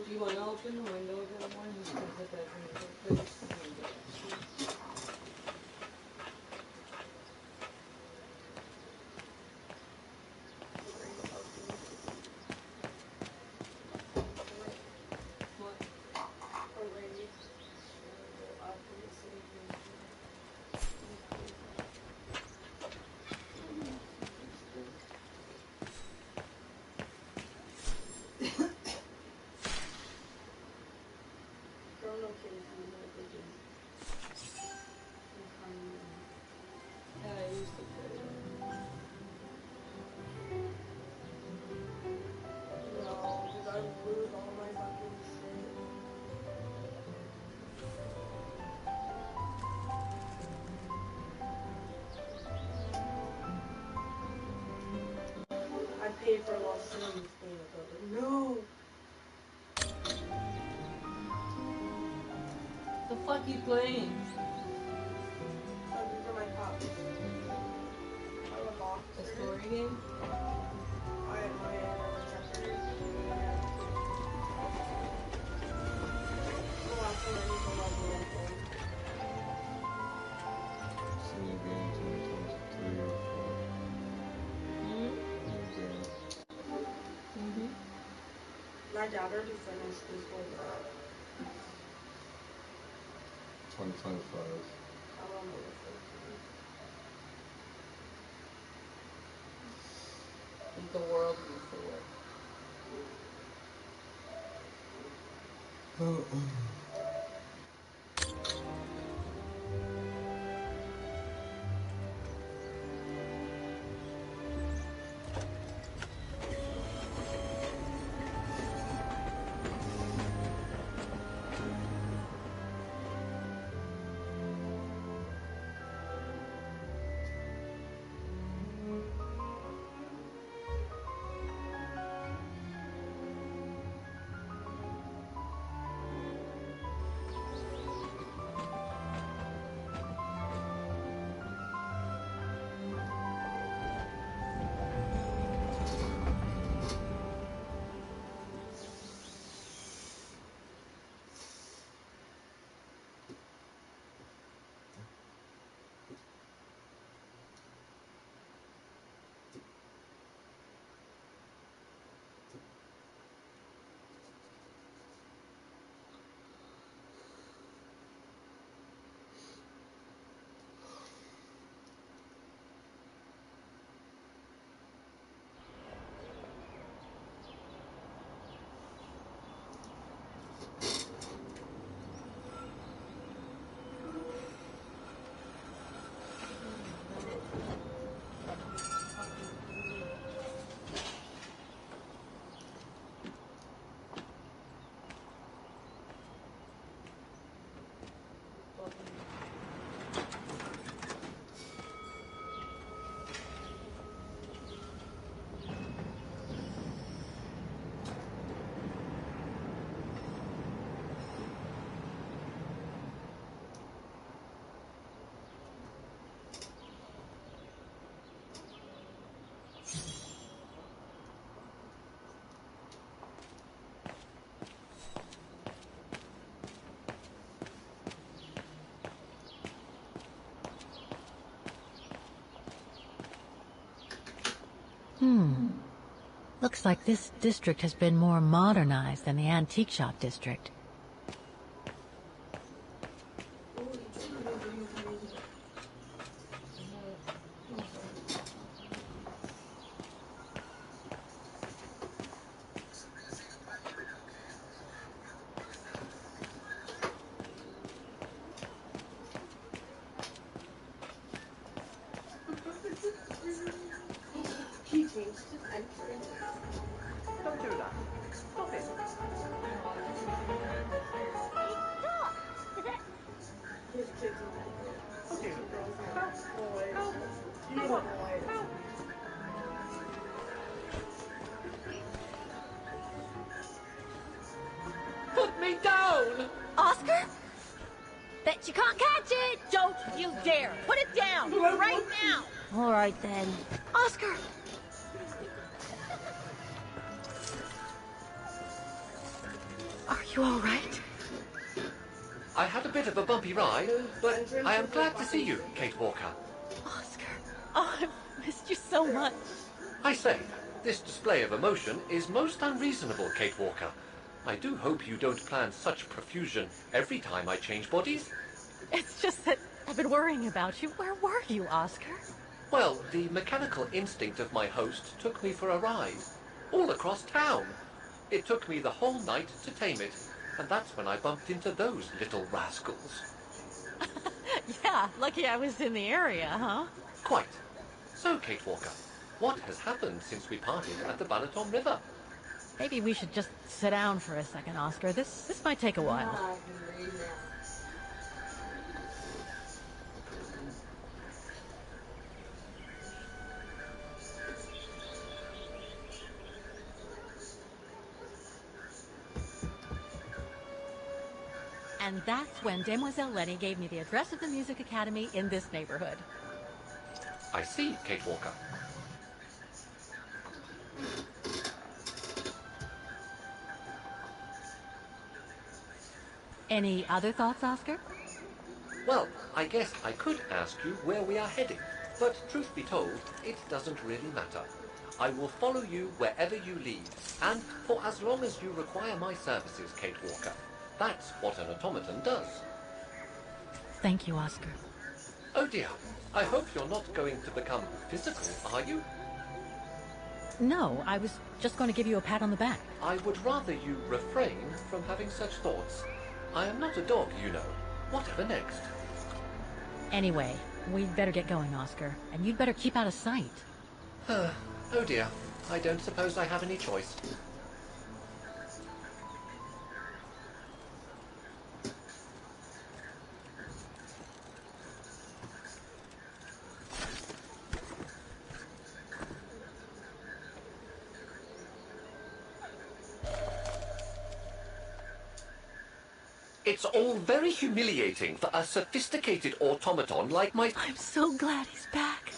Do you want to open the window to the one who's going to put that in the place? I paid for Lost Cities game. No! The fuck you playing? These are my copies. I have a box. A story game? I have my checkers. The last one I need to log in. New game 2023 or 4. New game. My dad already finished this one. 2025. The world before. Looks like this district has been more modernized than the antique shop district. He changed his entrance. Don't do that. Stop it. His kids are okay. Boys. You boys. Put me down! Oscar? Bet you can't catch it! Don't you dare! Put it down! Right now! All right, then. Oscar! Are you all right? I had a bit of a bumpy ride, but I am glad to see you, Kate Walker. Oscar. Oh, I've missed you so much. I say, this display of emotion is most unreasonable, Kate Walker. I do hope you don't plan such profusion every time I change bodies. It's just that I've been worrying about you. Where were you, Oscar? Well, the mechanical instinct of my host took me for a ride, all across town. It took me the whole night to tame it, and that's when I bumped into those little rascals. Yeah, lucky I was in the area, huh? Quite. So, Kate Walker, what has happened since we parted at the Balaton River? Maybe we should just sit down for a second, Oscar. This might take a while. And that's when Demoiselle Lenny gave me the address of the Music Academy in this neighborhood. I see, Kate Walker. Any other thoughts, Oscar? Well, I guess I could ask you where we are heading, but truth be told, it doesn't really matter. I will follow you wherever you lead, and for as long as you require my services, Kate Walker. That's what an automaton does. Thank you, Oscar. Oh dear, I hope you're not going to become physical, are you? No, I was just going to give you a pat on the back. I would rather you refrain from having such thoughts. I am not a dog, you know. Whatever next? Anyway, we'd better get going, Oscar. And you'd better keep out of sight. Oh dear, I don't suppose I have any choice. It's all very humiliating for a sophisticated automaton like my... I'm so glad he's back.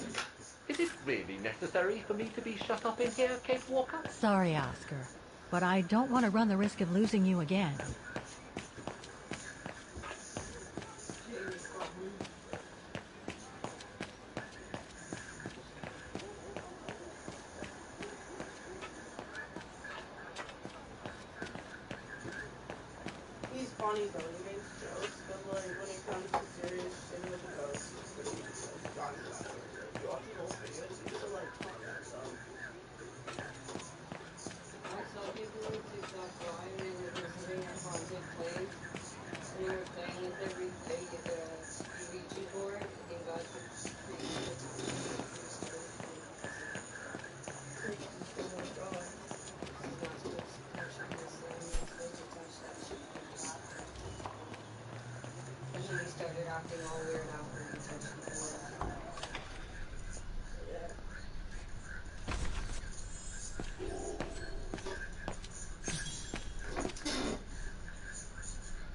Is it really necessary for me to be shut up in here, Kate Walker? Sorry, Oscar, but I don't want to run the risk of losing you again. He's funny though, he makes jokes, but like when it comes to serious shit with the ghosts, it's pretty like Johnny Depp. You watch the whole videos, he's still like talking about stuff. I saw people on TikTok live and they were visiting a haunted place and they were playing with their replay with a Ouija board and got to create the and then he started acting all weird after he touched the board.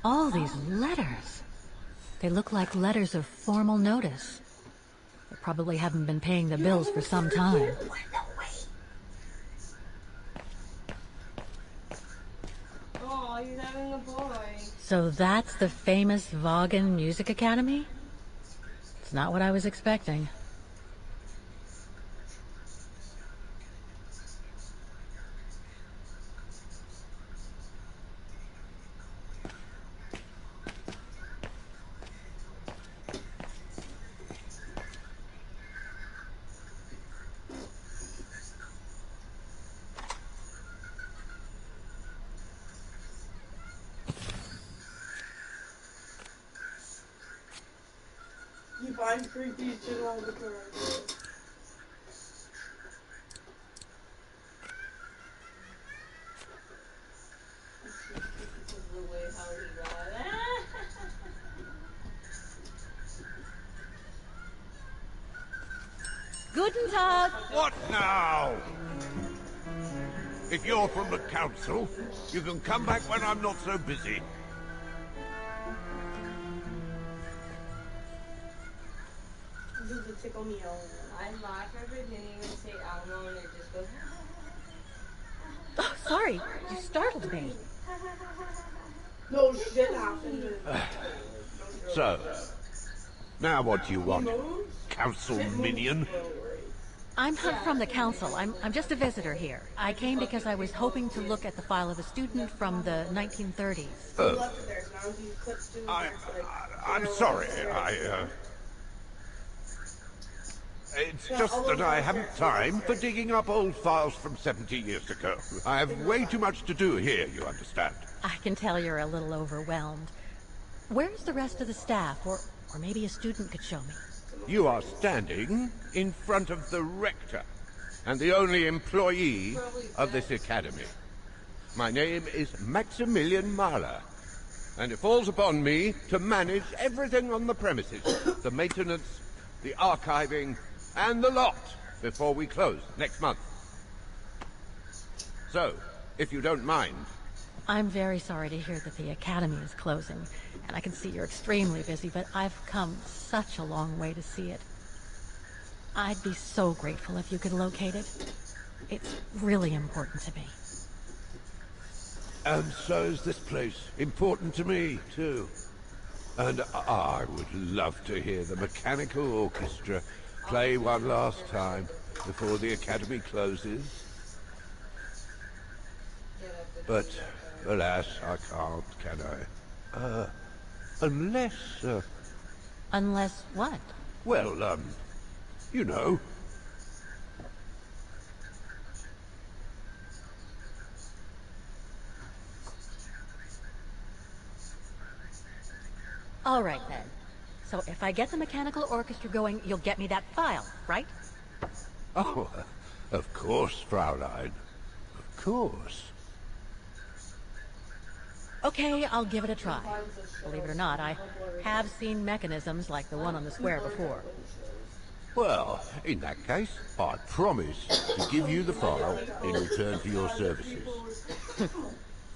All these letters. They look like letters of formal notice. They probably haven't been paying the bills for some time. Oh, he's having a boy. So that's the famous Vaughan Music Academy? It's not what I was expecting. You find creepy shit all the time. This is the way how he got. Guten Tag! What now? If you're from the council, you can come back when I'm not so busy. This is the tickle me out. I laugh every day and even say Alamo and it just goes. Oh, sorry. You startled me. No shit happened. So, now what do you want, council minion? I'm not from the council. I'm just a visitor here. I came because I was hoping to look at the file of a student from the 1930s. I'm sorry, It's just that I haven't time for digging up old files from 70 years ago. I have way too much to do here, you understand. I can tell you're a little overwhelmed. Where's the rest of the staff? Or maybe a student could show me. You are standing in front of the rector and the only employee of this academy. My name is Maximilian Mahler, and it falls upon me to manage everything on the premises, the maintenance, the archiving, and the lot before we close next month. So, if you don't mind... I'm very sorry to hear that the academy is closing, and I can see you're extremely busy, but I've come such a long way to see it. I'd be so grateful if you could locate it. It's really important to me. And so is this place important to me, too. And I would love to hear the mechanical orchestra play one last time before the academy closes. But, alas, I can't, can I? Unless... Unless what? Well, you know. All right, then. So if I get the mechanical orchestra going, you'll get me that file, right? Oh, of course, Fraulein. Of course. Okay, I'll give it a try. Believe it or not, I have seen mechanisms like the one on the square before. Well, in that case, I promise to give you the file in return for your services.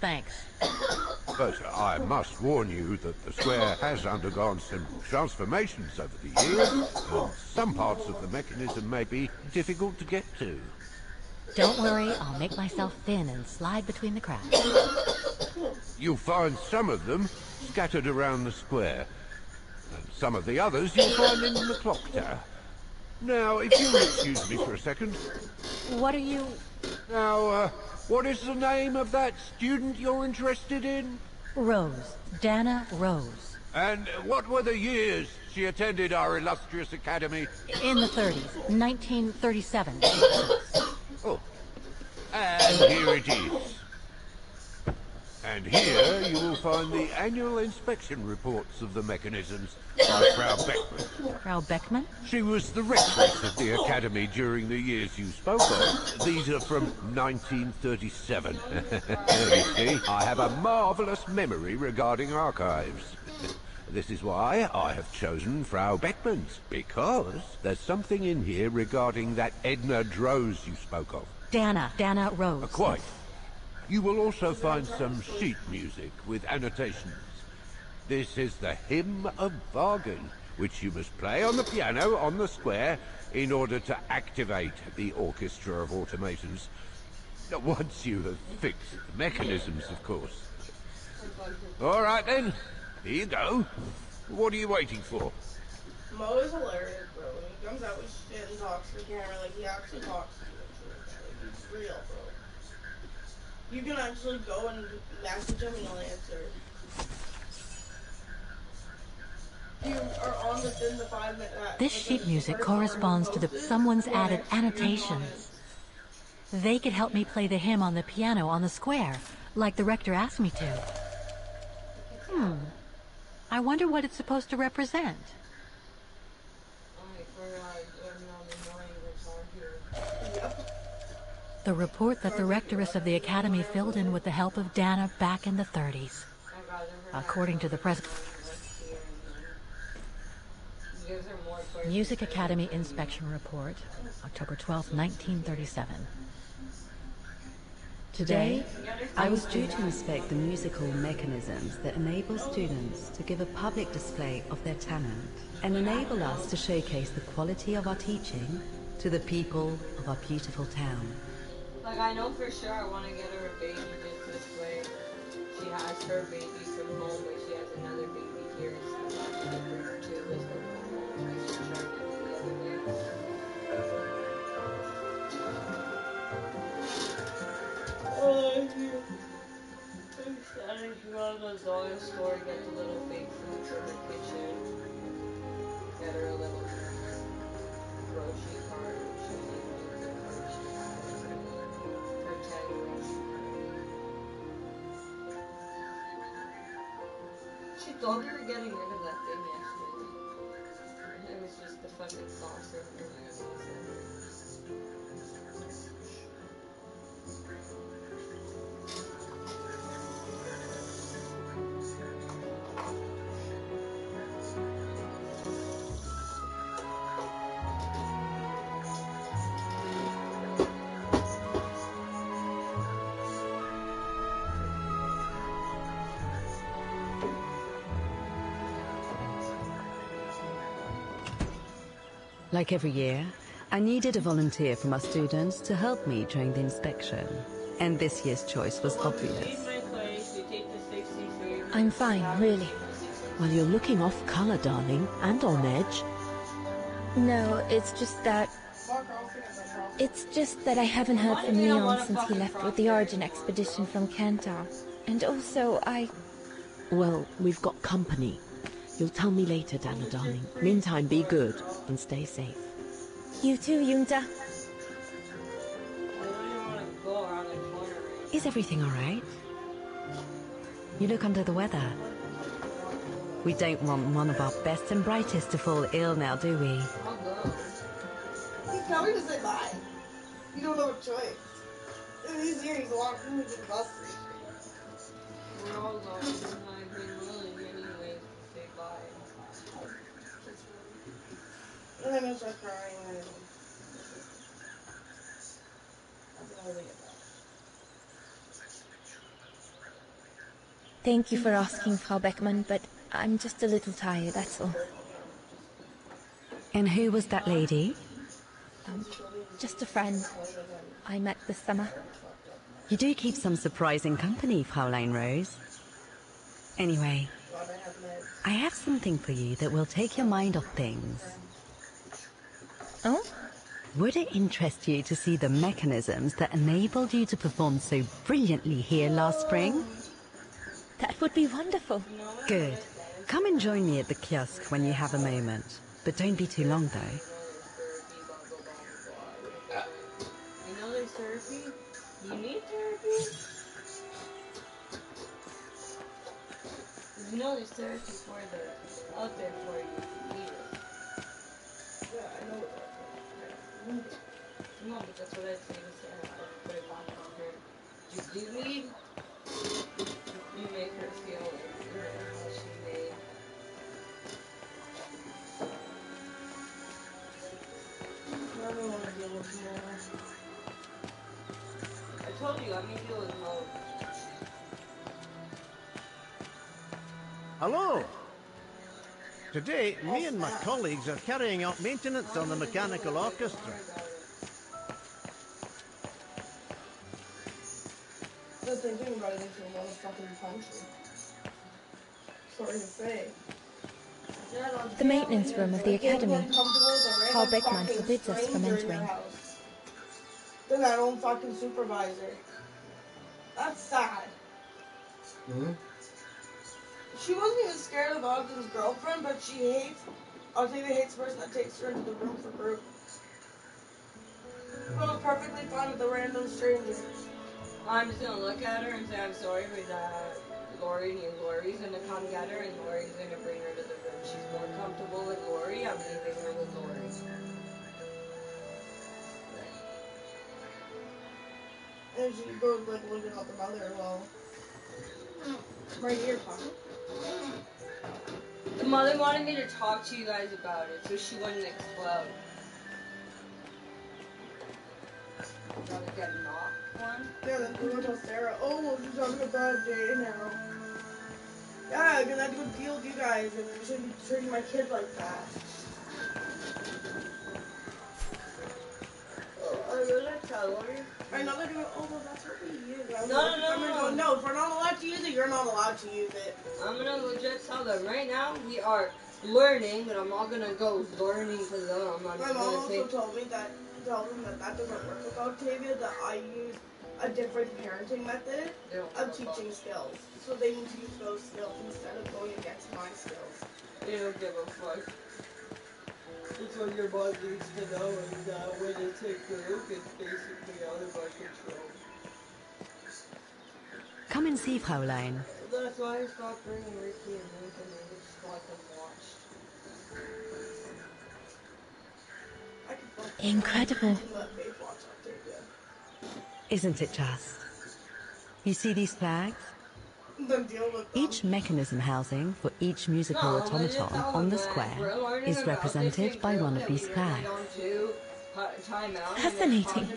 Thanks. But I must warn you that the square has undergone some transformations over the years, and some parts of the mechanism may be difficult to get to. Don't worry, I'll make myself thin and slide between the cracks. You'll find some of them scattered around the square, and some of the others you'll find in the clock tower. Now, if you'll excuse me for a second. What are you... Now, what is the name of that student you're interested in? Rose. Dana Rose. And what were the years she attended our illustrious academy? In the 30s. 1937. Oh. And here it is. And here you will find the annual inspection reports of the mechanisms by Frau Beckman. Frau Beckman? She was the rectress of the academy during the years you spoke of. These are from 1937. You see, I have a marvellous memory regarding archives. This is why I have chosen Frau Beckman's, because there's something in here regarding that Edna Droz you spoke of. Dana Rose. Quite. You will also find some sheet music with annotations. This is the Hymn of Bargain, which you must play on the piano on the square in order to activate the Orchestra of Automations. Once you have fixed the mechanisms, of course. All right then, here you go. What are you waiting for? Mo is hilarious, bro. When he comes out with shit and talks to the camera, like he actually talks to you. Like, it's real, bro. You can actually go and message him and he'll answer. You are on within the 5 minutes. This sheet music corresponds to someone's added annotations. They could help me play the hymn on the piano on the square, like the rector asked me to. I wonder what it's supposed to represent. The report that the rectoress of the academy filled in with the help of Dana back in the 30s. According to the president. Music Academy Inspection Report, October 12, 1937. Today, I was due to inspect the musical mechanisms that enable students to give a public display of their talent and enable us to showcase the quality of our teaching to the people of our beautiful town. Like, I know for sure I want to get her a baby just this way. She has her baby from home, but she has another baby here, so I have to bring her to this one. Like, she tried to do the other day. I'm excited to go to the dollar store and get the little fake food for her kitchen. Get her a little grocery cart. She thought we were getting rid of that thing yesterday. It was just the fucking saucer. Like every year, I needed a volunteer from our students to help me during the inspection. And this year's choice was obvious. I'm fine, really. Well, you're looking off color, darling, and on edge. No, it's just that I haven't heard from Leon since he left with the Origin expedition from Kantar. And also, Well, we've got company. You'll tell me later, Dana, darling. Meantime, be good and stay safe. You too, Yunta. Is everything all right? You look under the weather. We don't want one of our best and brightest to fall ill now, do we? I'll go. He's coming to say bye. You don't know a choice. He's here, he's walking with the bus station. We're all going. I've been willing anyways to say bye. And then I start crying and I've been holding it back. Thank you for asking, Frau Beckmann, but I'm just a little tired, that's all. And who was that lady? Just a friend I met this summer. You do keep some surprising company, Fraulein Rose. Anyway, I have something for you that will take your mind off things. Oh? Would it interest you to see the mechanisms that enabled you to perform so brilliantly here last spring? That would be wonderful. Good. Come and join me at the kiosk when you have a moment. But don't be too long, though. You know there's therapy? You need therapy? You know there's therapy for out there for you. Need it. Yeah, I know what No, but that's what I'd say to Sarah. I'd put it back on her. You do need. You make her feel like how she made. I don't want to deal with more. I told you, let me deal with Mo. Hello. Today, me and my colleagues are carrying out maintenance on the mechanical orchestra. The thinking about it makes me want to fucking punch him. Sorry to say. The maintenance room of the academy. Frau Beckmann forbids us from entering. Than our own fucking supervisor. That's sad. Hmm? She wasn't even scared of Ogden's girlfriend, but she hates. Octavia hates the person that takes her into the room for group. It was perfectly fine with a random stranger. I'm just gonna look at her and say I'm sorry, but Lori's gonna come get her, and Lori's gonna bring her to the room. She's more comfortable with Lori. I'm leaving her with Lori. And she goes like looking at the mother. Well, right here, Papa. The mother wanted me to talk to you guys about it, so she wouldn't explode. Gotta get knocked one. Yeah, then we're gonna tell Sarah, oh, well, she's having a bad day now. Yeah, because I have to go deal with you guys, and you shouldn't be treating my kid like that. Are you gonna tell her? I know they're gonna, oh, well, that's what we use. No. No, if we're not allowed to use it, you're not allowed to use it. I'm gonna legit tell them right now. We are learning, but I'm not gonna go learning to them. My mom also told them that doesn't work with Octavia, that I use a different parenting method of teaching skills. So they need to use those skills instead of going against my skills. They don't give a fuck. That's what your mom needs to know, is that when it's a group, it's basically out of our control. Come and see, Fraulein. That's why I stopped bringing Ricky and Lincoln, and they just got them watched. Incredible. Isn't it just? You see these flags? Each mechanism housing for each musical automaton on the square is represented by one of these flags. Fascinating.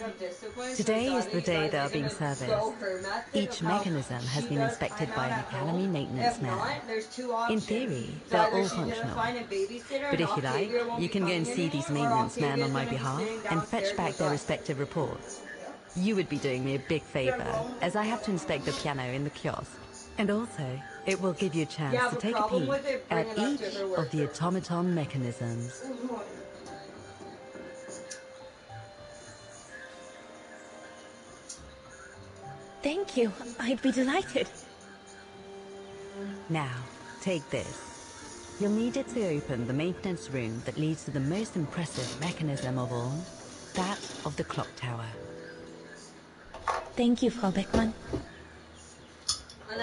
Today is the day they are being serviced. Each mechanism has been inspected by an academy maintenance man. In theory, they're all functional. But if you like, you can go and see these maintenance men on my behalf and fetch back their respective reports. You would be doing me a big favor, as I have to inspect the piano in the kiosk. And also, it will give you a chance to take a peek at each of the automaton mechanisms. Thank you. I'd be delighted. Now, take this. You'll need it to open the maintenance room that leads to the most impressive mechanism of all, that of the clock tower. Thank you, Frau Beckmann.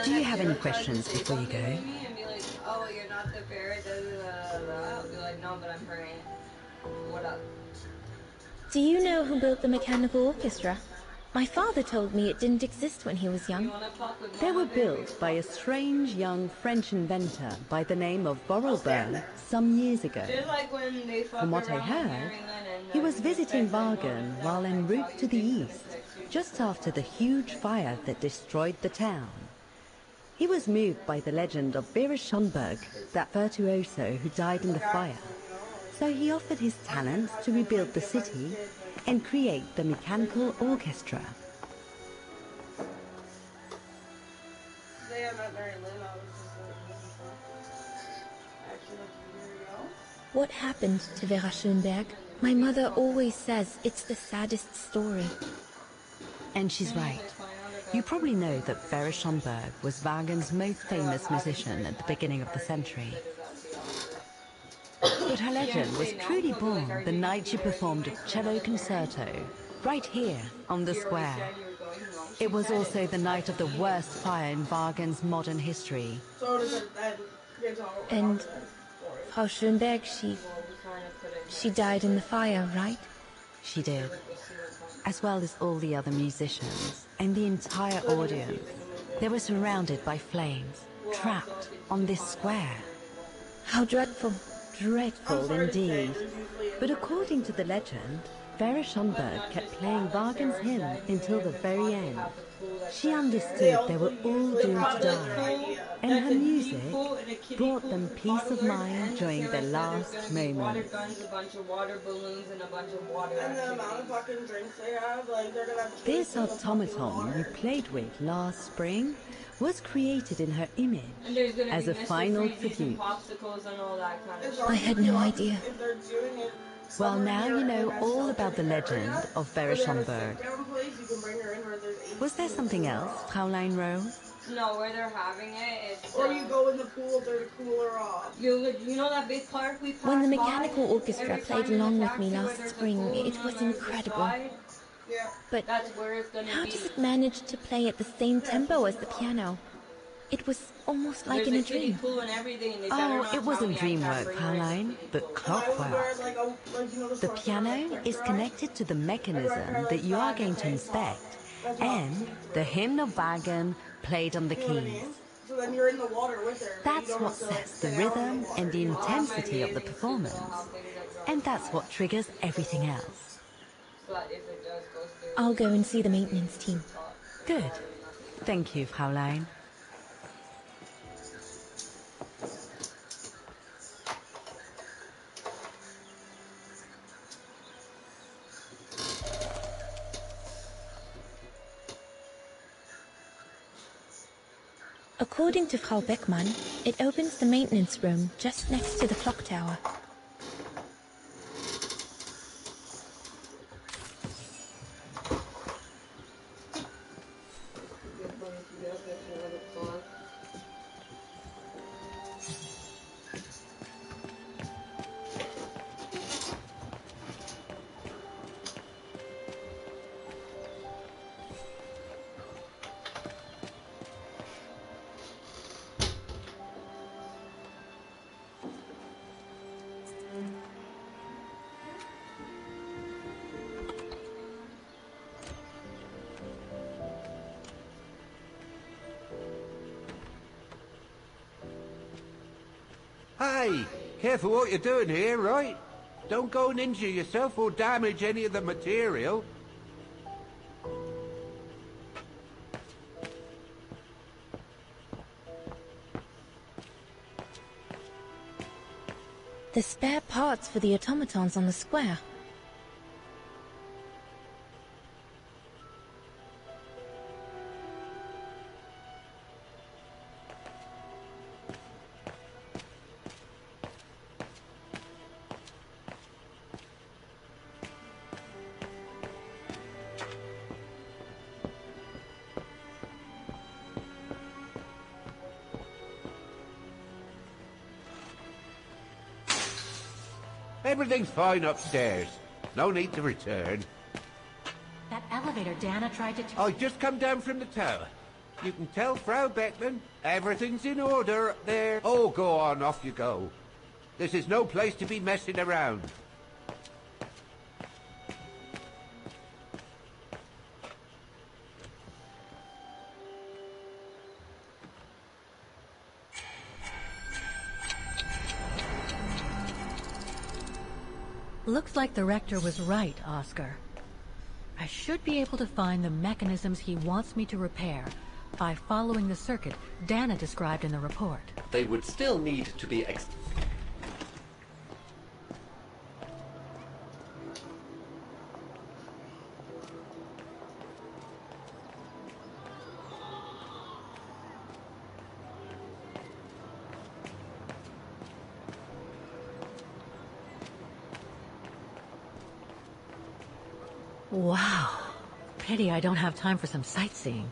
Do you have any questions before you go? And be like, oh, you're not the parrot, I'll be like, no, but I'm her aunt. What up? Do you know who built the mechanical orchestra? My father told me it didn't exist when he was young. They were built by a strange young French inventor by the name of Borrelburn some years ago. From what I heard, he was visiting Wagen while en route to the east, just after the huge fire that destroyed the town. He was moved by the legend of Vera Schönberg, that virtuoso who died in the fire. So he offered his talents to rebuild the city and create the mechanical orchestra. What happened to Vera Schönberg? My mother always says it's the saddest story. And she's right. You probably know that Vera Schönberg was Wagen's most famous musician at the beginning of the century. But her legend was truly born the night she performed a cello concerto, right here on the square. It was also the night of the worst fire in Wagen's modern history. And Frau Schönberg, she died in the fire, right? She did, as well as all the other musicians and the entire audience. They were surrounded by flames, trapped on this square. How dreadful. Dreadful indeed. But according to the legend, Vera Schönberg kept playing Wagen's hymn until the very end. She understood they were all doomed to die, and her music brought them peace of mind during their last moments. This automaton you played with last spring was created in her image as a final tribute. I had no idea. Well, now you know all about the legend of Vera Schönberg. Was there something else, Fraulein Rose? No, where they're having it, it's... Or you go in the pool if there's a cooler off. You know that big park we passed When the mechanical orchestra played along with me last spring, it was incredible. But how does it manage to play at the same tempo as the piano? It was almost like in a dream. Oh, it wasn't dream work, Fraulein, but clockwork. The piano is connected to the mechanism that you are going to inspect, and the hymn of Wagen played on the keys. That's what sets the rhythm and the intensity of the performance, and that's what triggers everything else. I'll go and see the maintenance team. Good. Thank you, Fraulein. According to Frau Beckmann, it opens the maintenance room just next to the clock tower. Hey, careful what you're doing here, right? Don't go and injure yourself or damage any of the material. The spare parts for the automatons on the square. Everything's fine upstairs. No need to return. That elevator Dana tried to... I just come down from the tower. You can tell Frau Beckman everything's in order up there. Oh, go on, off you go. This is no place to be messing around. Looks like the Rector was right, Oscar. I should be able to find the mechanisms he wants me to repair by following the circuit Dana described in the report. They would still need to be Wow. Pity I don't have time for some sightseeing.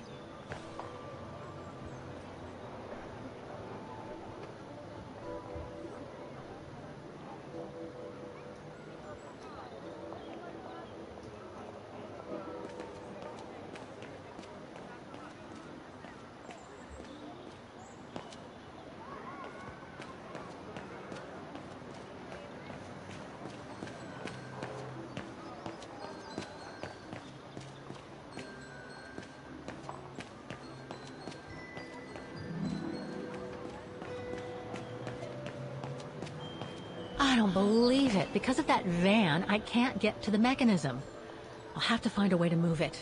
I don't believe it. Because of that van, I can't get to the mechanism. I'll have to find a way to move it.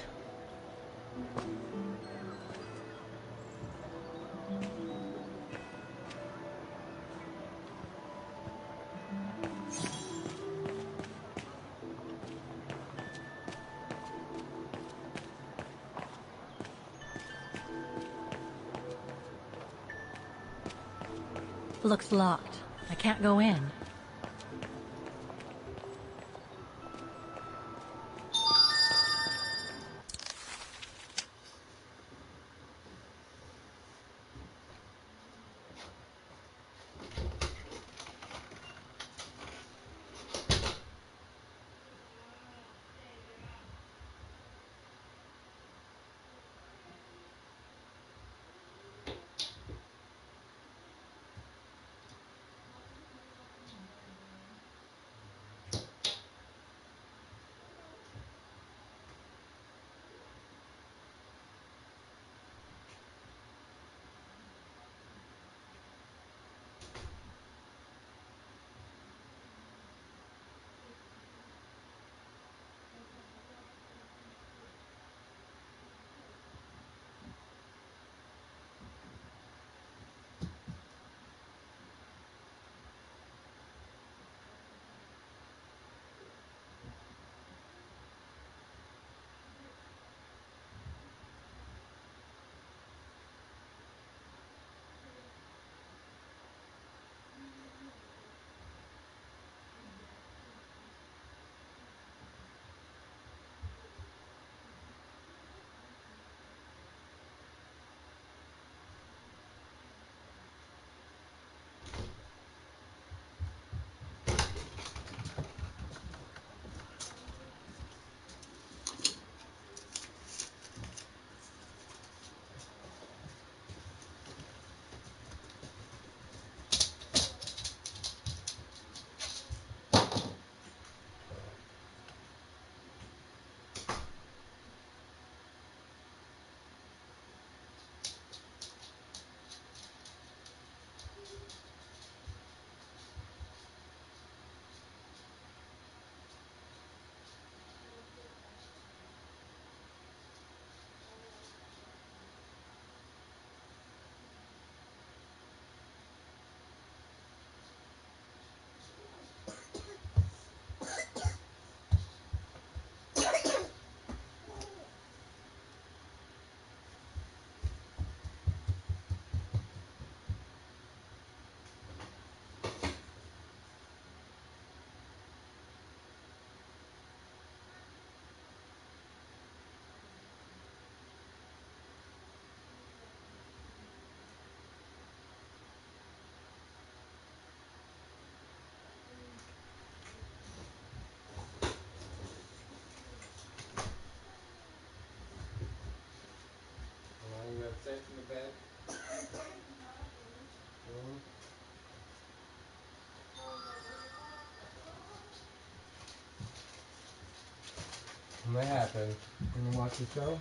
Looks locked. I can't go in. What happened? You gonna watch the show?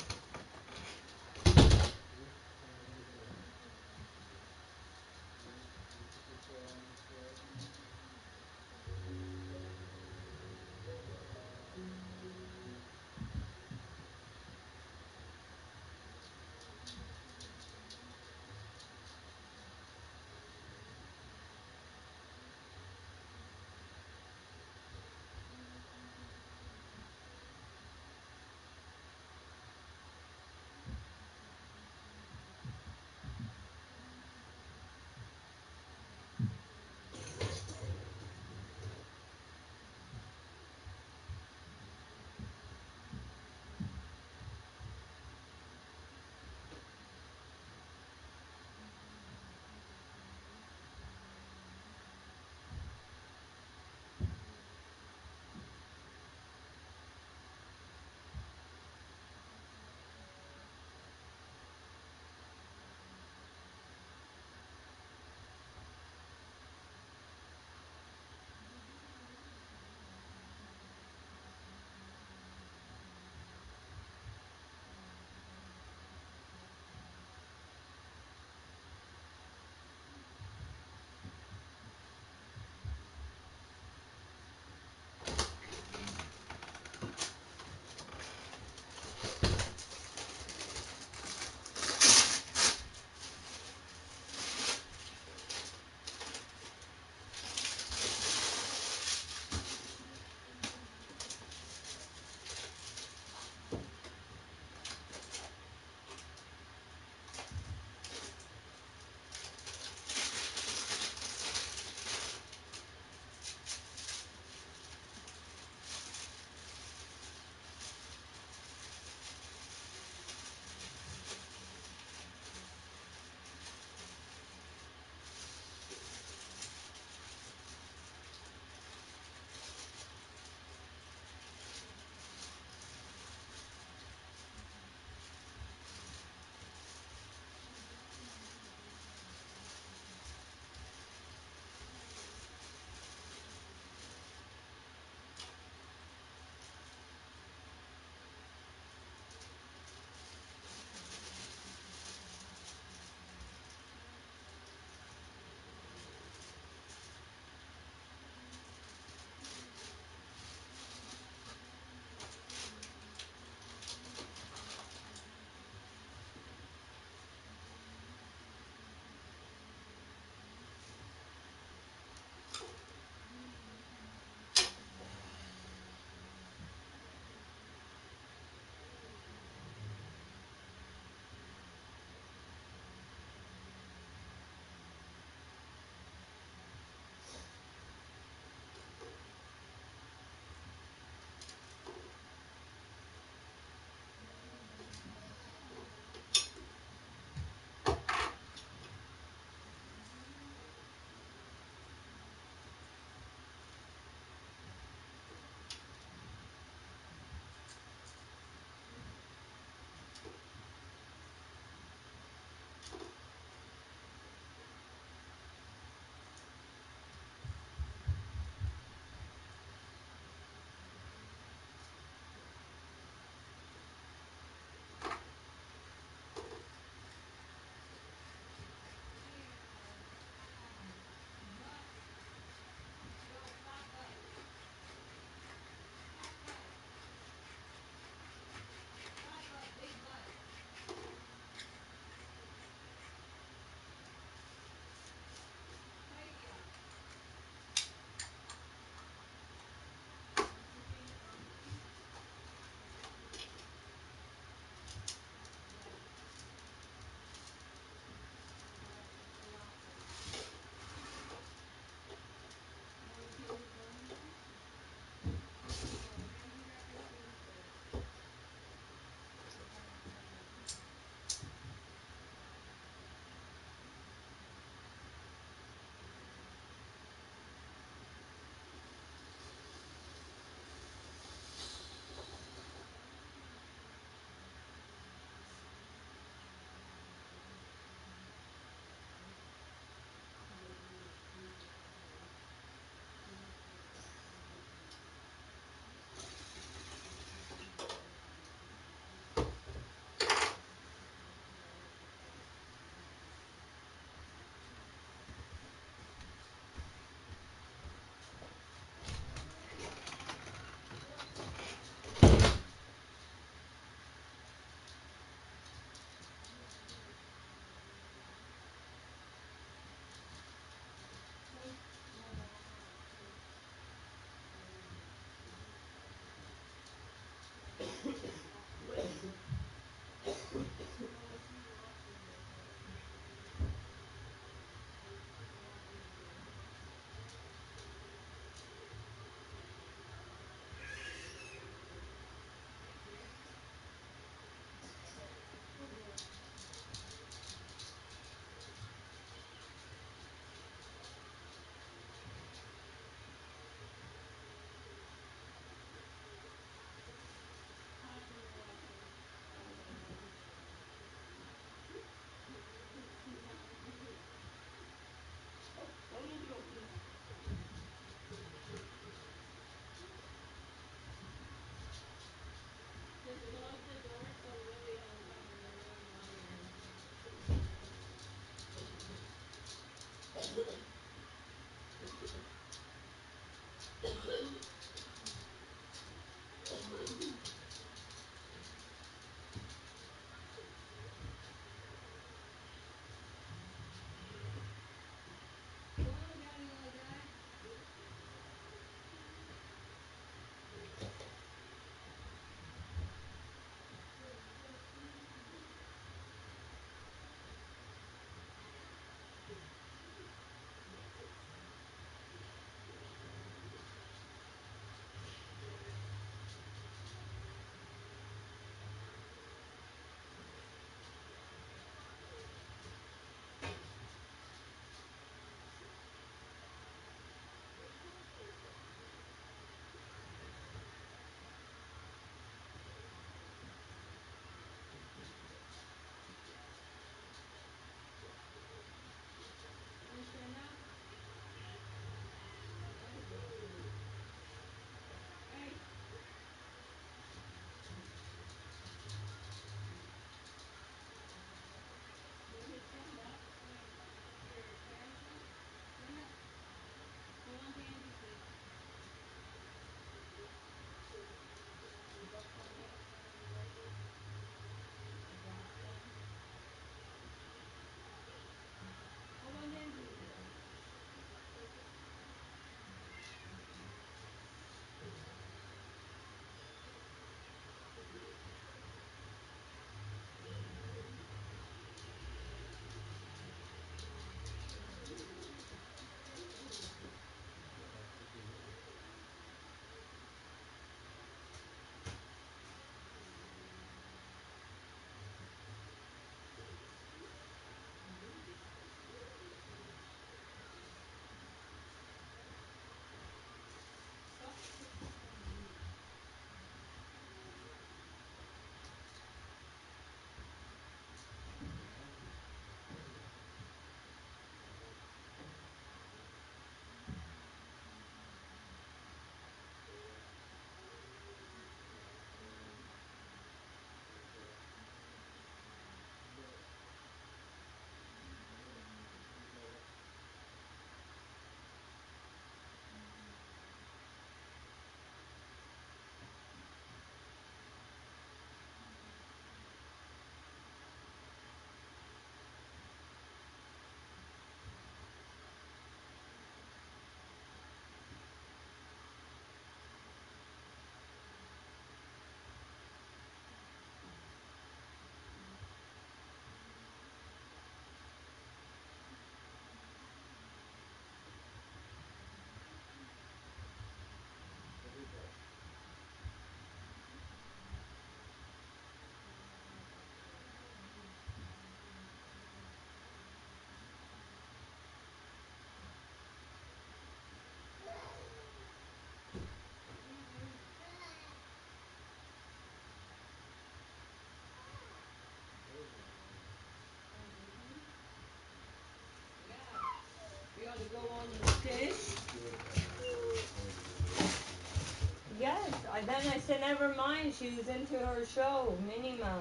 And then I said, never mind, she was into her show, Minnie Mouse.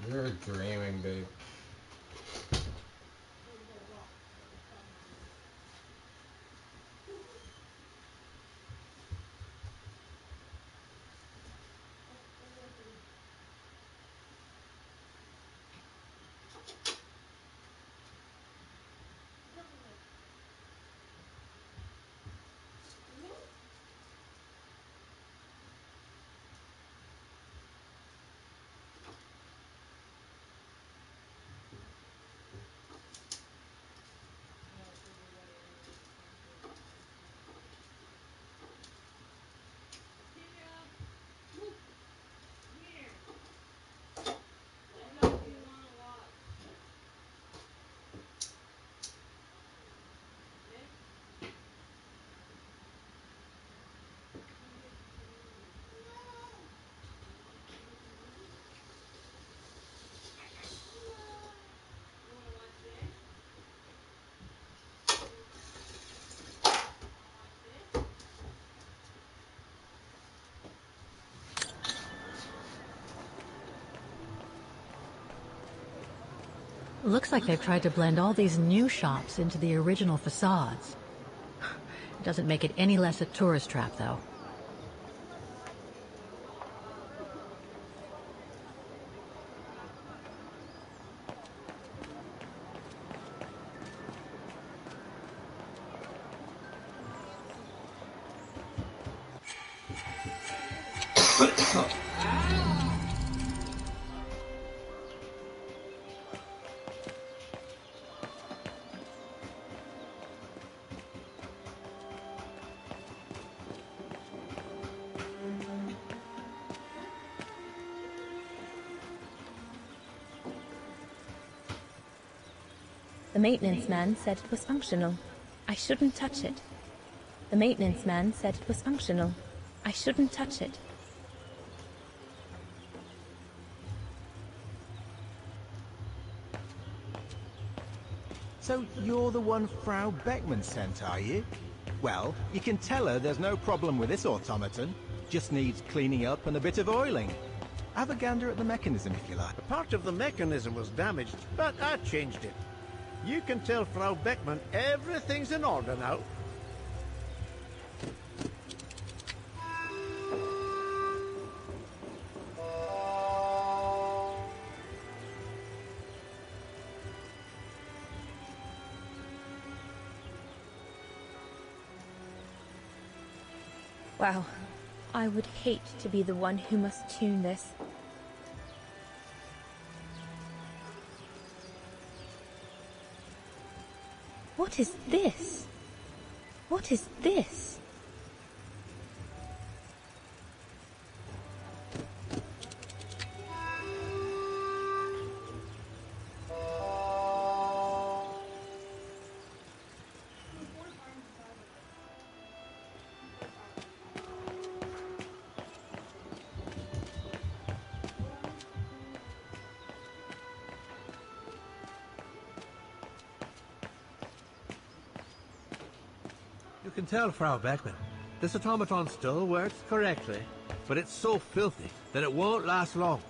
You're dreaming, babe. Looks like they've tried to blend all these new shops into the original facades. It doesn't make it any less a tourist trap, though. The maintenance man said it was functional. I shouldn't touch it. The maintenance man said it was functional. I shouldn't touch it. So you're the one Frau Beckman sent, are you? Well, you can tell her there's no problem with this automaton. Just needs cleaning up and a bit of oiling. Have a gander at the mechanism if you like. A part of the mechanism was damaged, but I changed it. You can tell Frau Beckman everything's in order now. Wow, I would hate to be the one who must tune this. What is this? What is this? You can tell, Frau Beckman, this automaton still works correctly, but it's so filthy that it won't last long.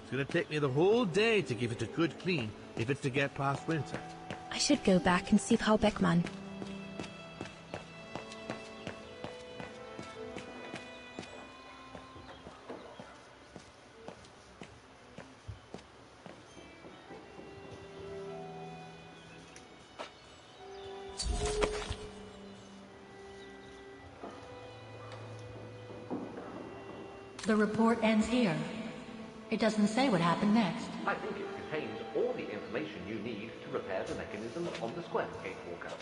It's going to take me the whole day to give it a good clean if it's to get past winter. I should go back and see Frau Beckman. The report ends here. It doesn't say what happened next. I think it contains all the information you need to repair the mechanisms on the square, Gatewalker.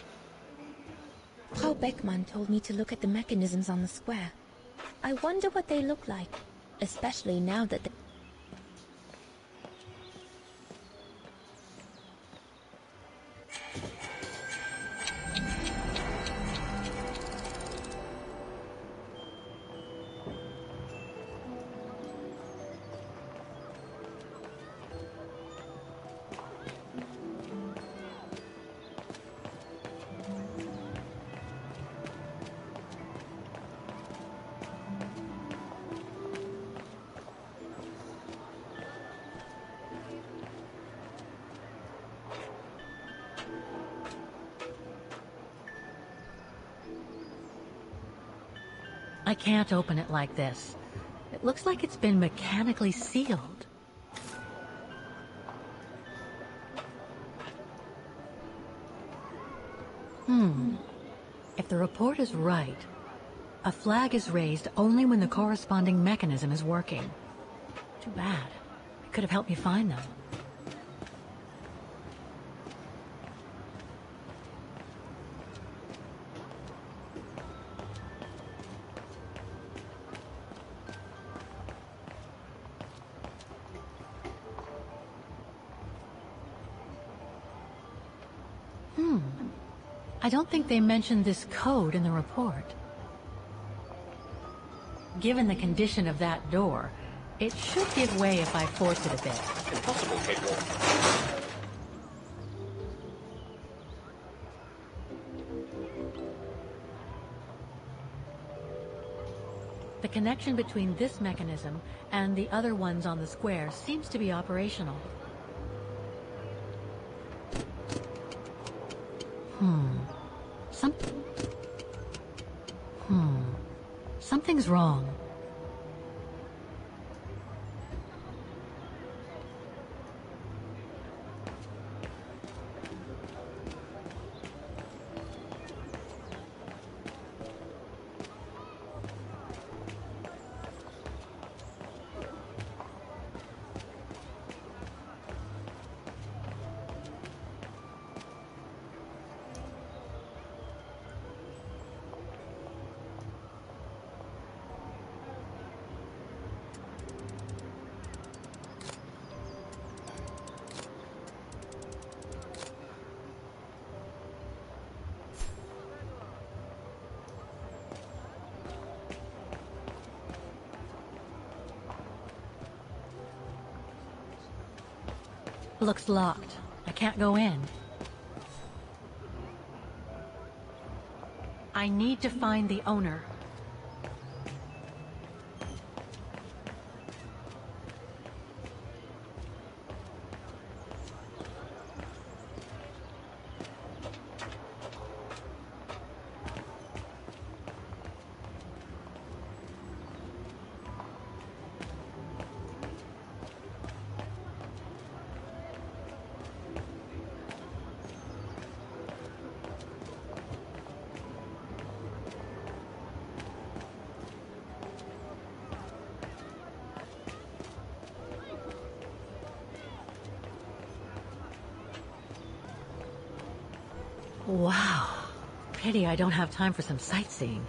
Frau Beckmann told me to look at the mechanisms on the square. I wonder what they look like, especially now that I can't open it like this. It looks like it's been mechanically sealed. If the report is right, a flag is raised only when the corresponding mechanism is working. Too bad. It could have helped me find them. I don't think they mentioned this code in the report. Given the condition of that door, it should give way if I force it a bit. Impossible, Gatewalker. The connection between this mechanism and the other ones on the square seems to be operational. Something's wrong. Looks locked. I can't go in. I need to find the owner. Wow. Pity I don't have time for some sightseeing.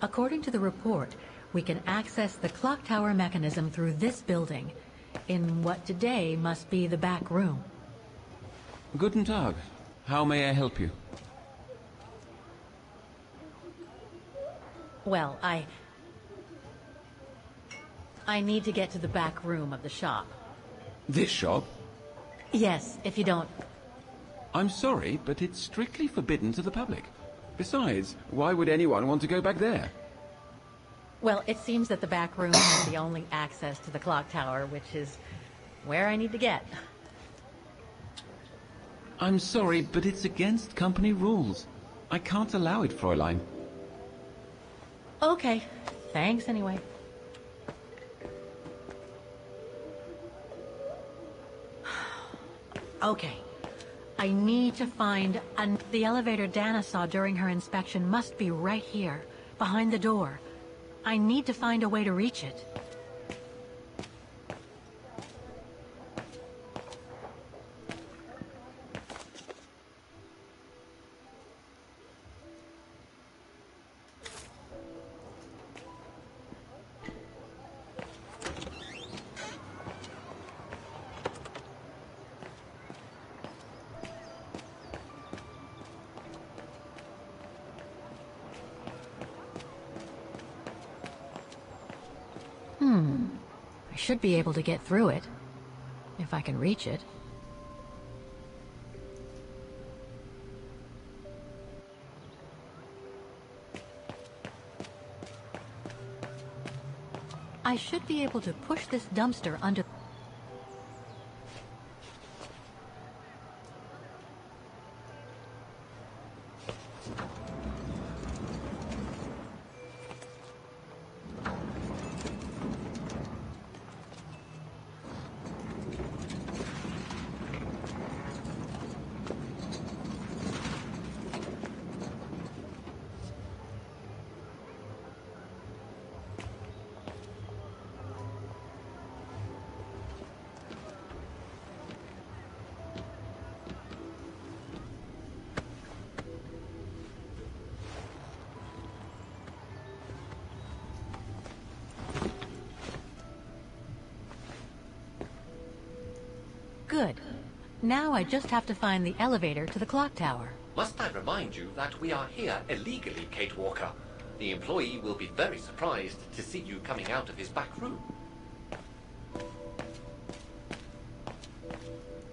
According to the report, we can access the clock tower mechanism through this building, in what today must be the back room. Guten Tag. How may I help you? Well, I need to get to the back room of the shop. This shop? Yes, if you don't... I'm sorry, but it's strictly forbidden to the public. Besides, why would anyone want to go back there? Well, it seems that the back room has the only access to the clock tower, which is where I need to get. I'm sorry, but it's against company rules. I can't allow it, Fräulein. Okay, thanks anyway. Okay, I need to find... The elevator Dana saw during her inspection must be right here, behind the door. I need to find a way to reach it. I should be able to get through it, if I can reach it. I should be able to push this dumpster under... Good. Now I just have to find the elevator to the clock tower. Must I remind you that we are here illegally, Kate Walker? The employee will be very surprised to see you coming out of his back room.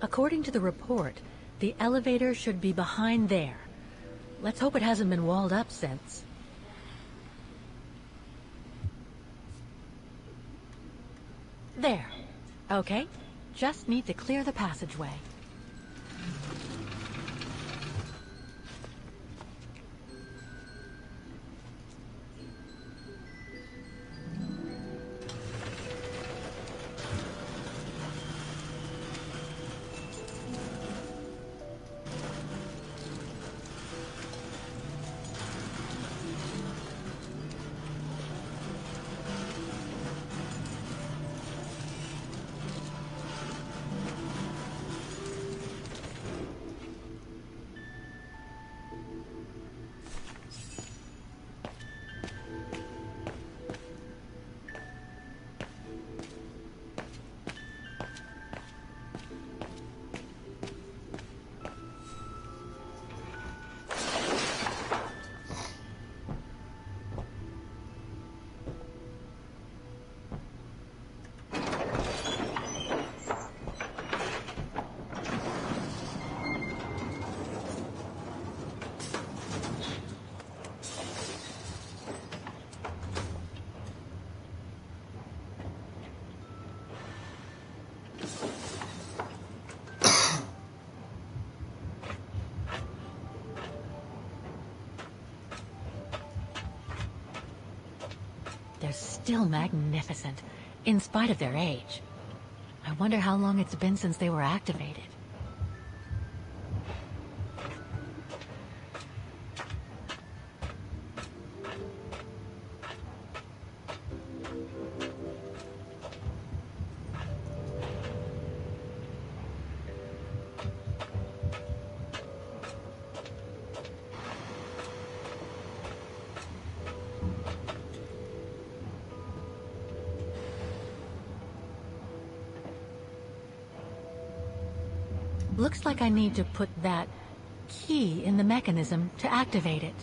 According to the report, the elevator should be behind there. Let's hope it hasn't been walled up since. There. Okay. Just need to clear the passageway. They're still magnificent, in spite of their age. I wonder how long it's been since they were activated. Looks like I need to put that key in the mechanism to activate it.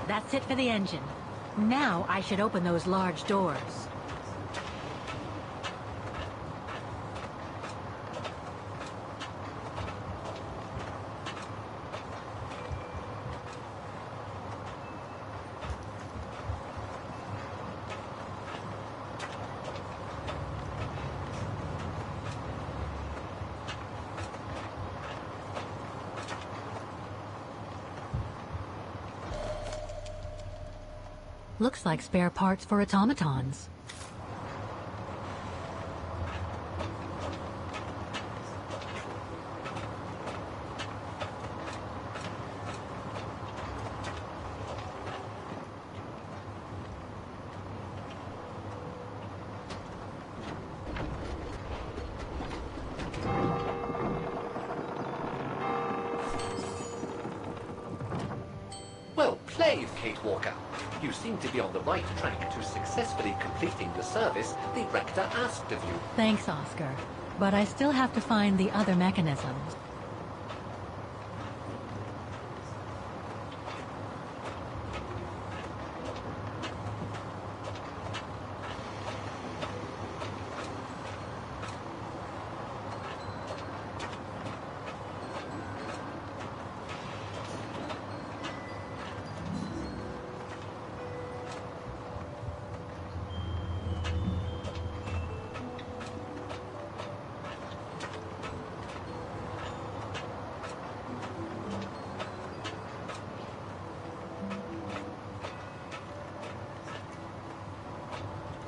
That's it for the engine. Now I should open those large doors. Looks like spare parts for automatons. Well played, Kate Walker. You seem to be on the right track to successfully completing the service the Rector asked of you. Thanks, Oscar. But I still have to find the other mechanisms.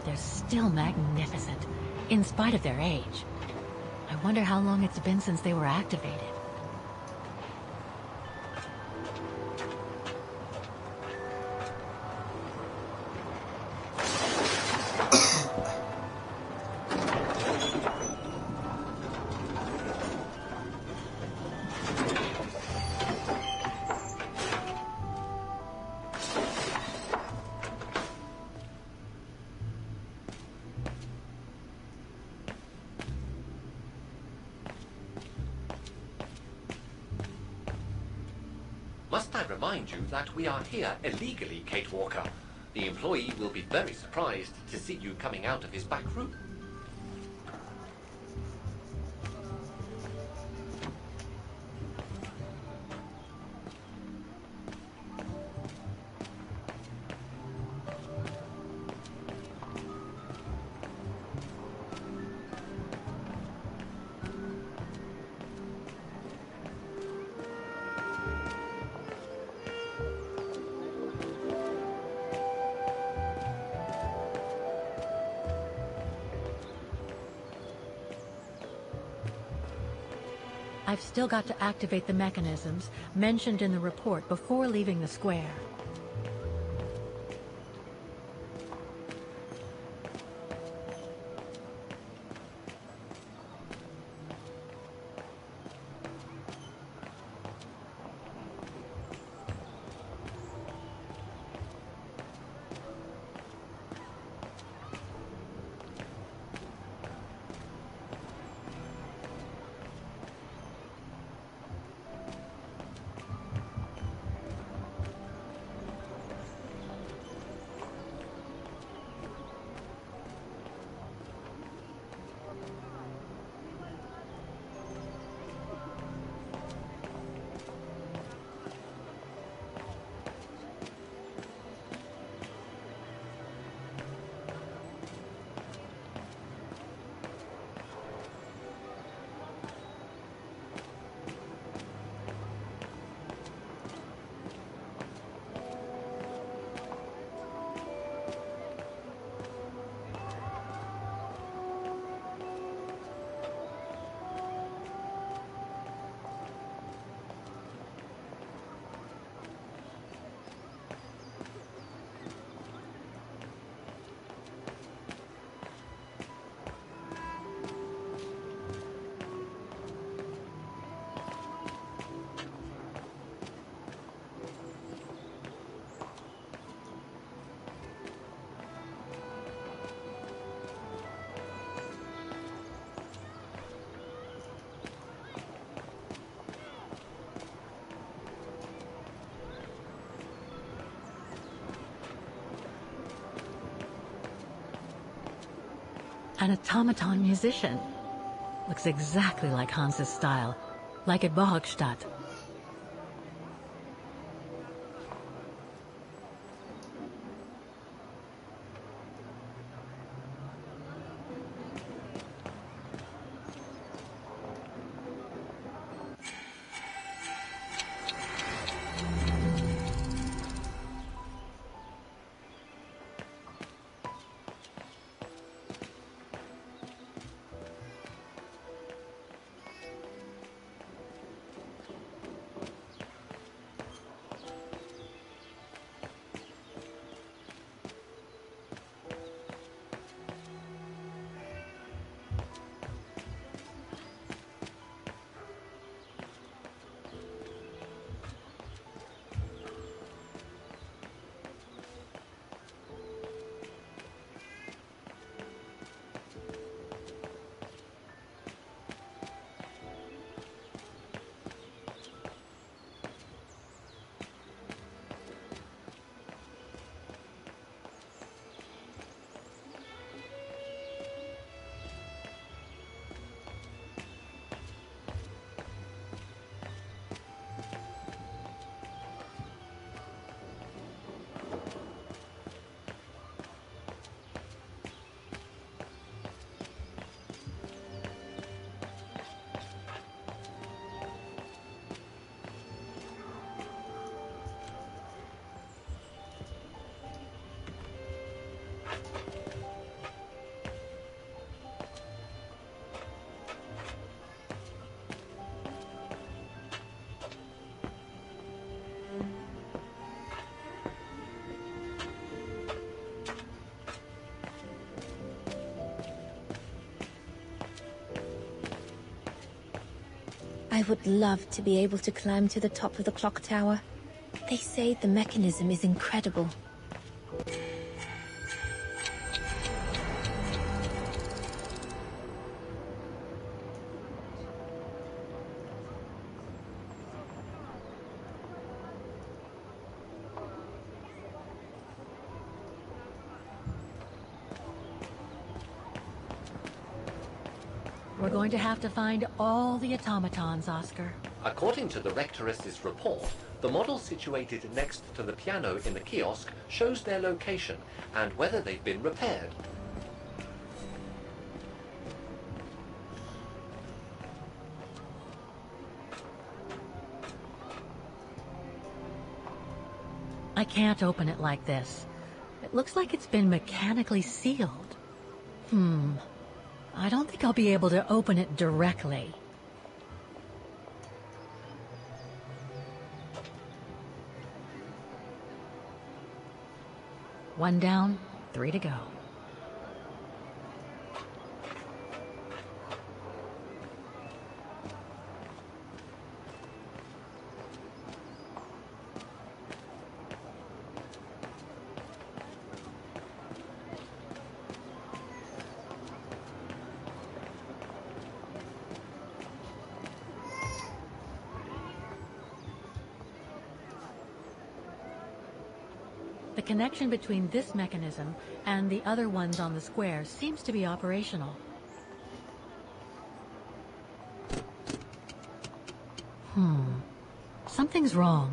They're still magnificent, in spite of their age. I wonder how long it's been since they were activated. Must I remind you that we are here illegally, Kate Walker? The employee will be very surprised to see you coming out of his back room. I've still got to activate the mechanisms mentioned in the report before leaving the square. An automaton musician. Looks exactly like Hans's style, like at Bohogstadt. I would love to be able to climb to the top of the clock tower. They say the mechanism is incredible. We're going to have to find all the automatons, Oscar. According to the Rectoress's report, the model situated next to the piano in the kiosk shows their location and whether they've been repaired. I can't open it like this. It looks like it's been mechanically sealed. I don't think I'll be able to open it directly. One down, 3 to go. The connection between this mechanism and the other ones on the square seems to be operational. Something's wrong.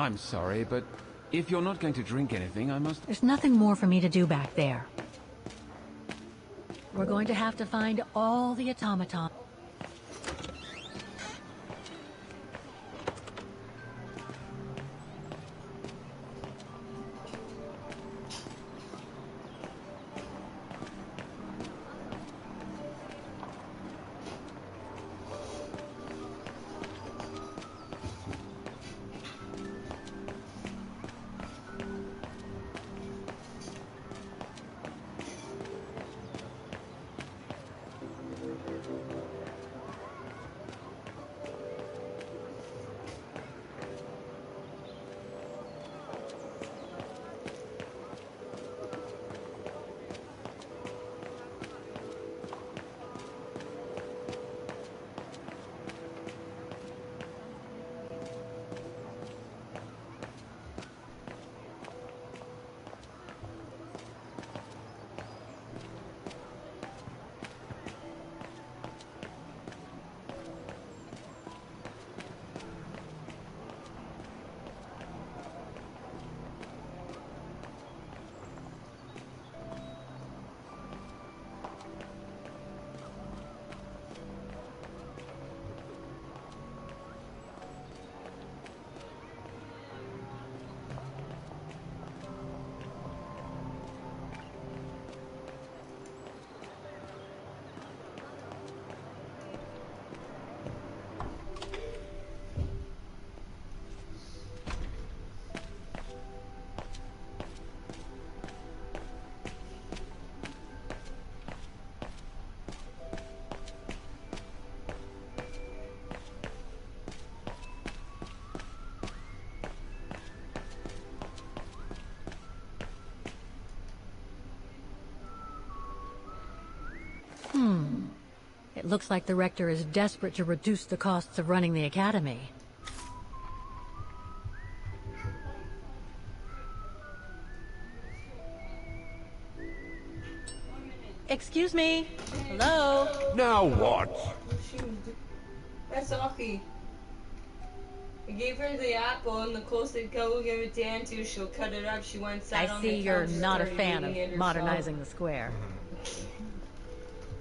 I'm sorry, but if you're not going to drink anything, I must... There's nothing more for me to do back there. We're going to have to find all the automatons. It looks like the Rector is desperate to reduce the costs of running the Academy. Excuse me? Hello? Now what? That's Aki. I gave her the apple, and the closer it go, give it to Auntie, she'll cut it up. She went sat I on see the you're couch, not a started fan eating it of herself. modernizing the square.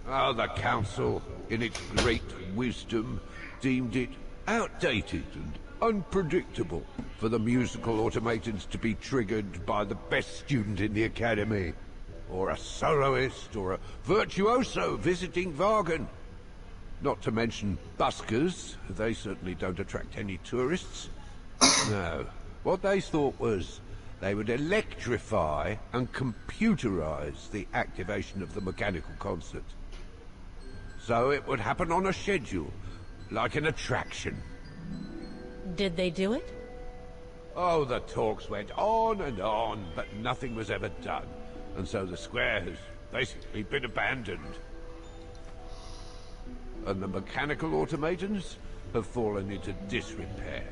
Oh, the Council, in its great wisdom, deemed it outdated and unpredictable for the musical automatons to be triggered by the best student in the Academy, or a soloist, or a virtuoso visiting Vargan. Not to mention buskers, they certainly don't attract any tourists. No, what they thought was they would electrify and computerize the activation of the mechanical concert. So it would happen on a schedule, like an attraction. Did they do it? Oh, the talks went on, but nothing was ever done. And so the square has basically been abandoned. And the mechanical automatons have fallen into disrepair.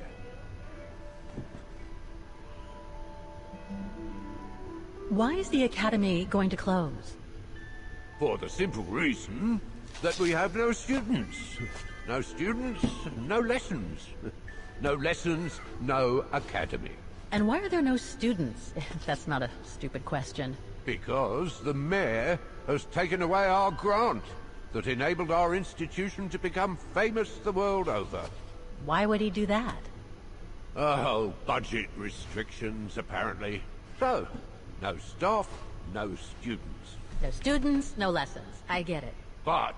Why is the Academy going to close? For the simple reason that we have no students. No students, no lessons. No lessons, no academy. And why are there no students? That's not a stupid question. Because the mayor has taken away our grant that enabled our institution to become famous the world over. Why would he do that? Oh, budget restrictions, apparently. So, no staff, no students. No students, no lessons. I get it. But,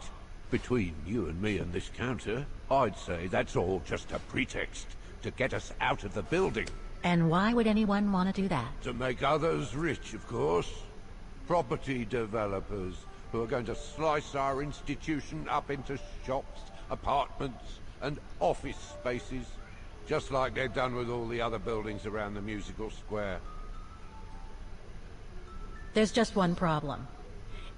between you and me and this counter, I'd say that's all just a pretext to get us out of the building. And why would anyone want to do that? To make others rich, of course. Property developers who are going to slice our institution up into shops, apartments, and office spaces, just like they've done with all the other buildings around the musical square. There's just one problem.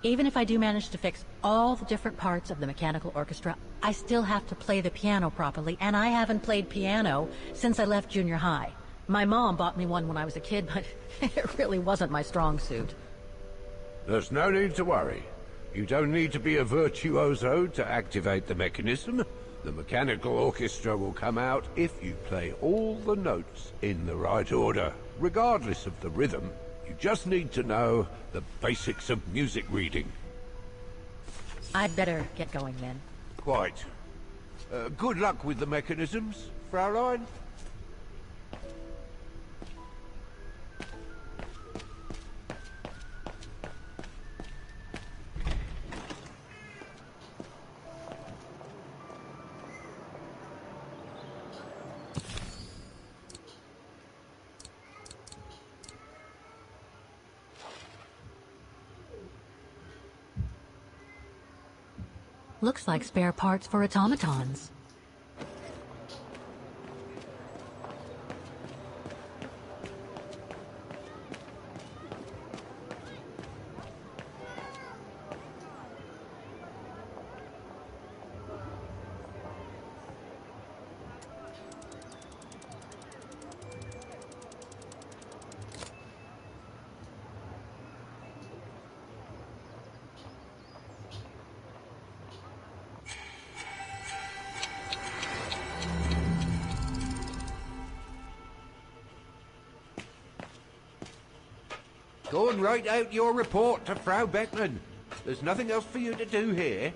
Even if I do manage to fix all the different parts of the mechanical orchestra, I still have to play the piano properly, and I haven't played piano since I left junior high. My mom bought me one when I was a kid, but it really wasn't my strong suit. There's no need to worry. You don't need to be a virtuoso to activate the mechanism. The mechanical orchestra will come out if you play all the notes in the right order. Regardless of the rhythm, you just need to know the basics of music reading. I'd better get going then. Quite. Good luck with the mechanisms, Fraulein. Looks like spare parts for automatons. Go and write out your report to Frau Beckman. There's nothing else for you to do here.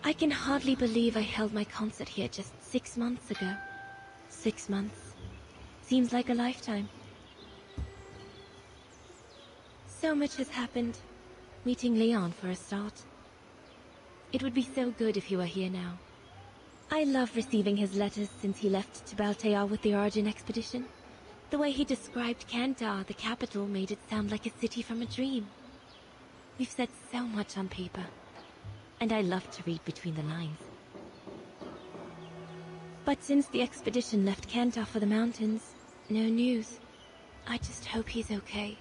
I can hardly believe I held my concert here just 6 months ago. 6 months. Seems like a lifetime. So much has happened. Meeting Leon for a start. It would be so good if he were here now. I love receiving his letters since he left to Baltear with the Origin expedition. The way he described Kantar, the capital, made it sound like a city from a dream. We've said so much on paper. And I love to read between the lines. But since the expedition left Kantar for the mountains, no news. I just hope he's okay.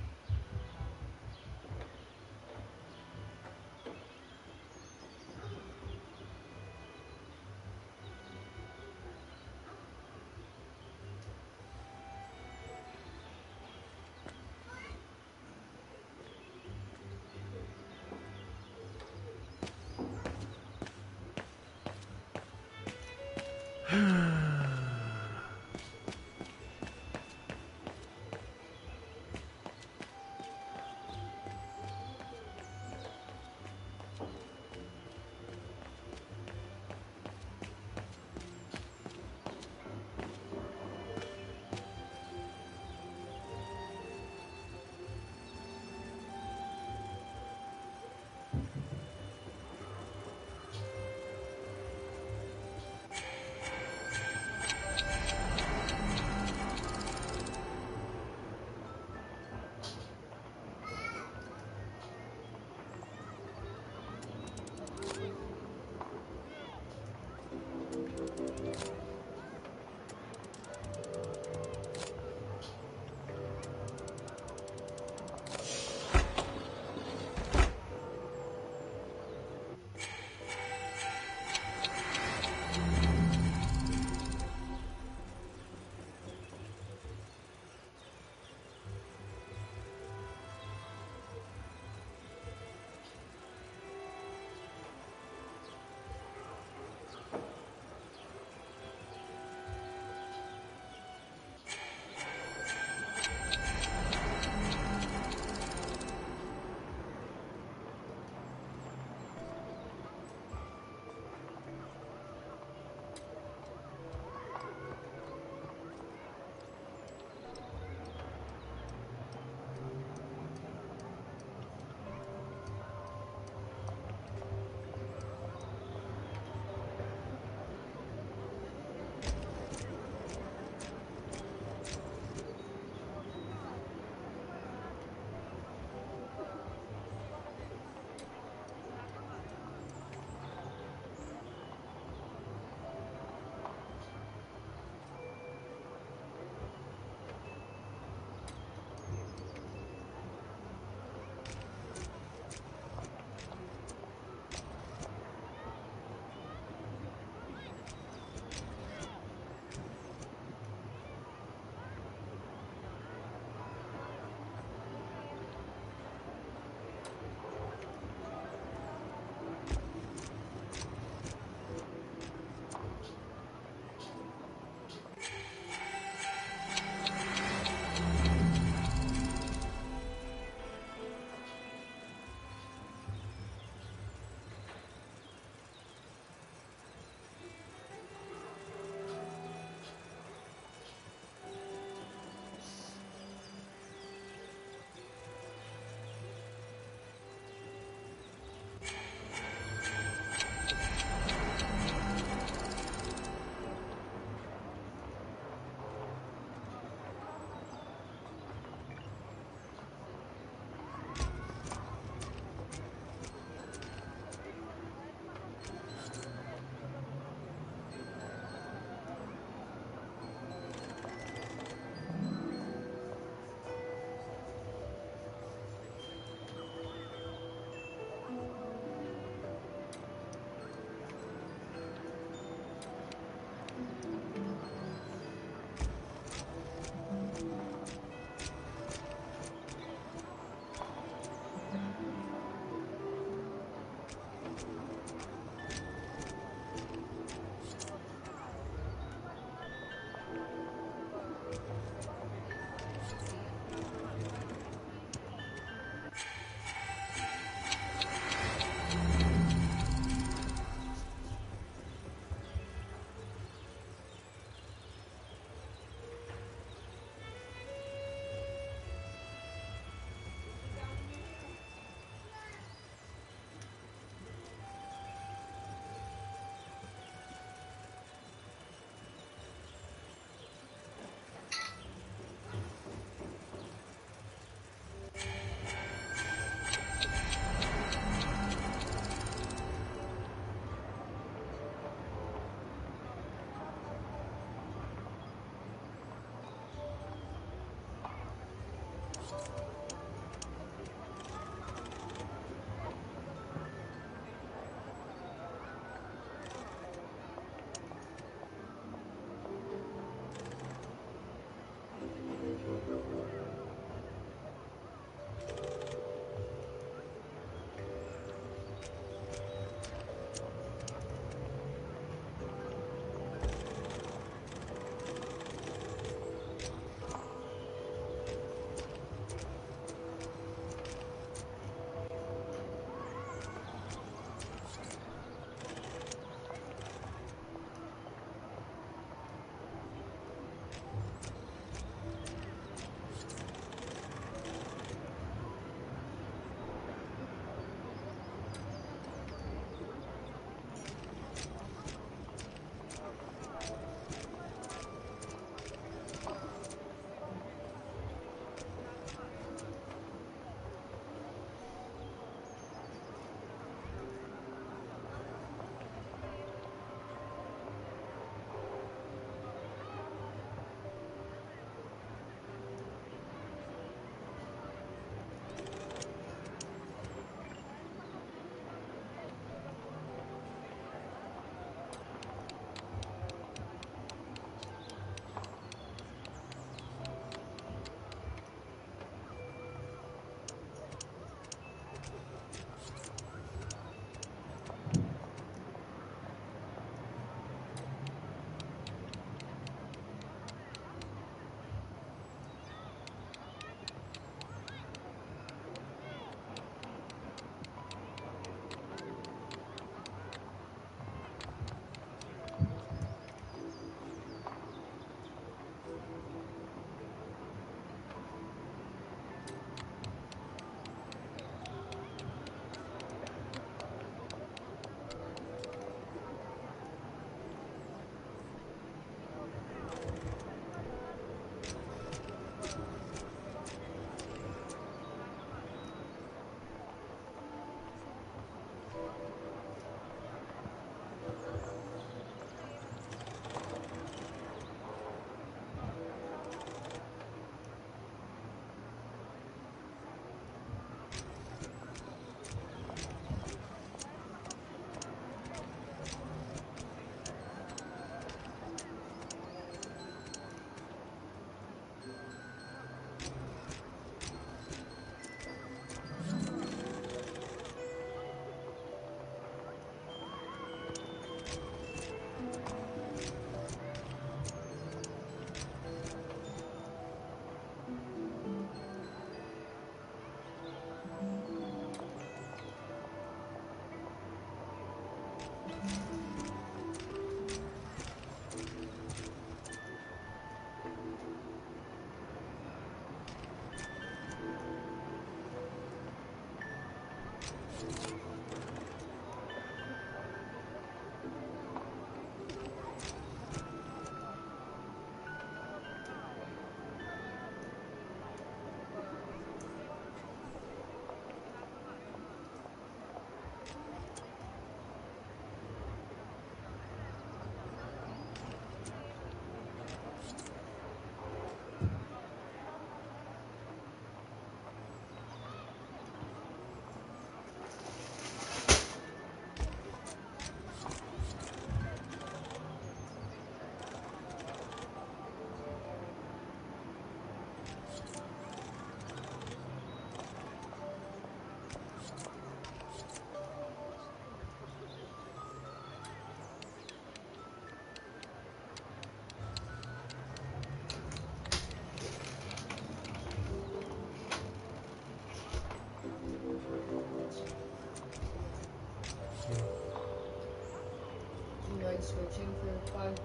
Like switching for 5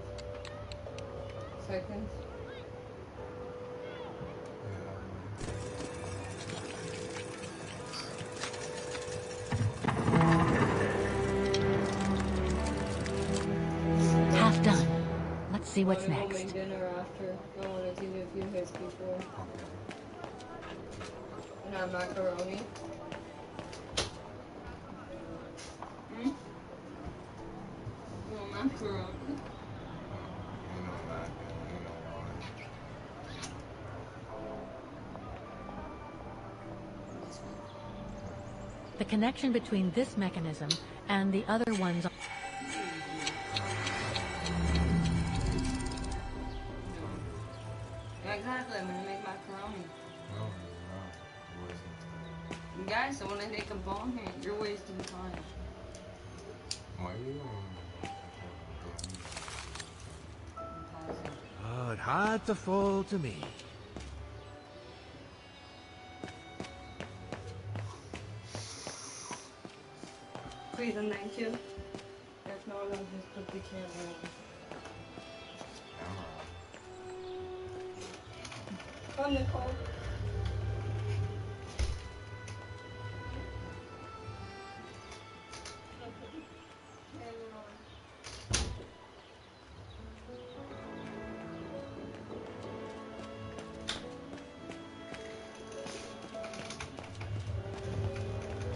seconds. Half done. Let's see what's Wanna go next. make dinner after. I want to do a few hits before. And have macaroni. No macaroni. The connection between this mechanism and the other ones. Yeah, exactly. I'm gonna make macaroni. Guys, so when I take a bomb here, you're wasting time. Why are you Oh, it had to fall to me. Please and thank you. If not, I'll just put the camera on. On Nicole.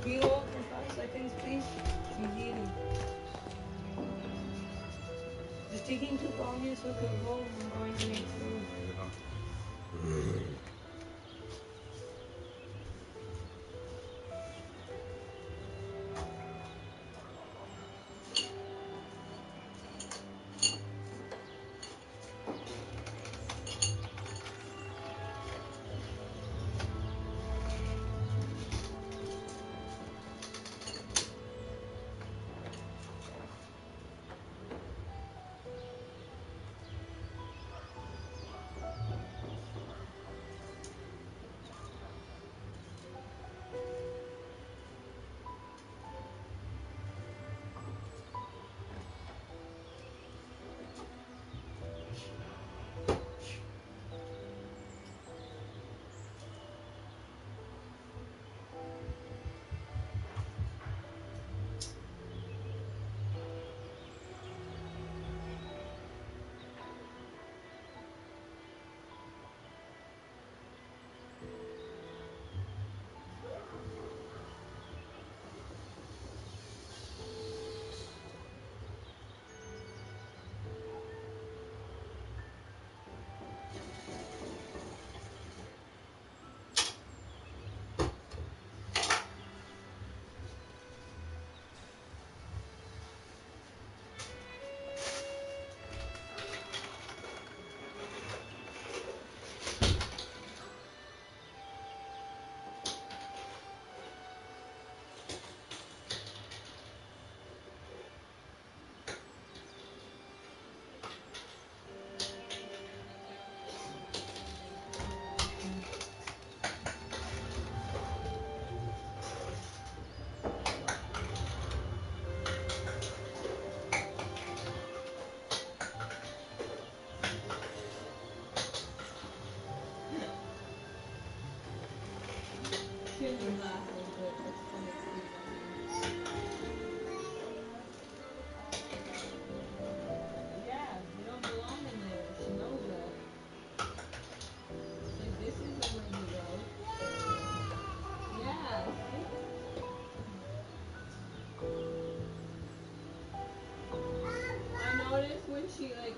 Can you hold for 5 seconds, please? She's eating. It's taking too long here, so I can go. I'm going to make food.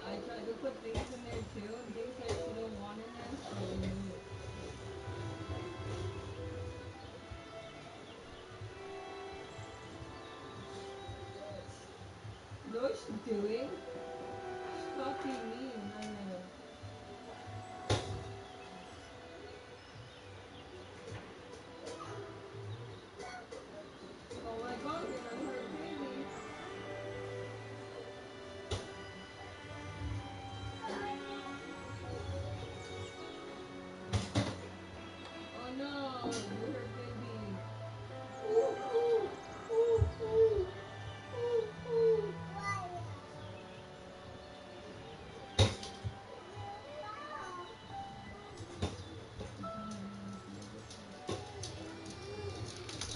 I tried to put things in there too, and things that you don't want in there, so remove it. You know what she's doing? She's copying me and I'm gonna... Oh my god, you're not her baby. Oh no, you're her baby. Ooh, ooh, ooh, ooh, ooh, ooh.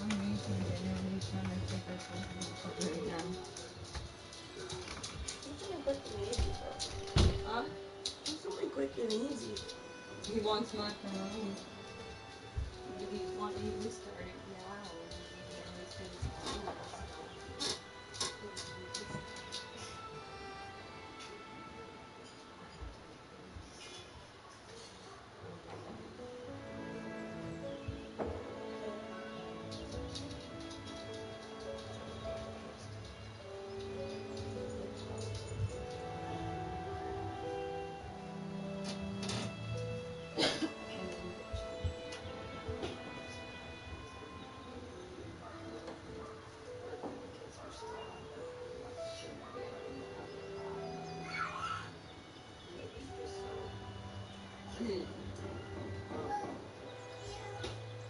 I'm racing again, everybody's trying to figure something right now. It's something quick and easy, bro. Huh? It's something quick and easy. He wants macaroni. But he wanted you to start it now. And it's been so.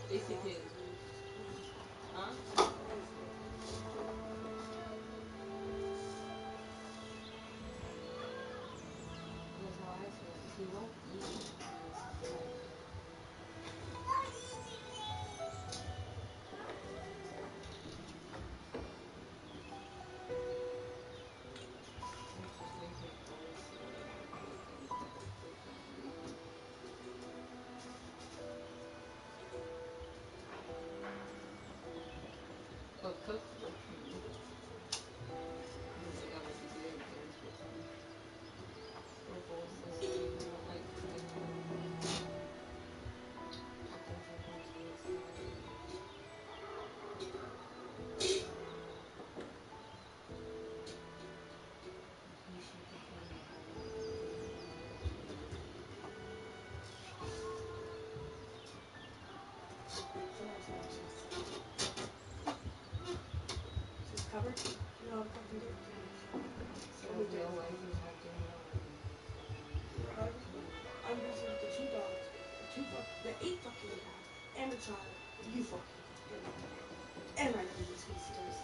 Basically, huh? That's how I feel. He won't eat. But cook for him. Because I obviously do things with him. Or bowls this way, I don't like cooking. She's covered? No, fucking did. So real life is acting I'm busy with the 2 dogs, the 8 fucking cats, and the child. You fucking. And my previous sisters.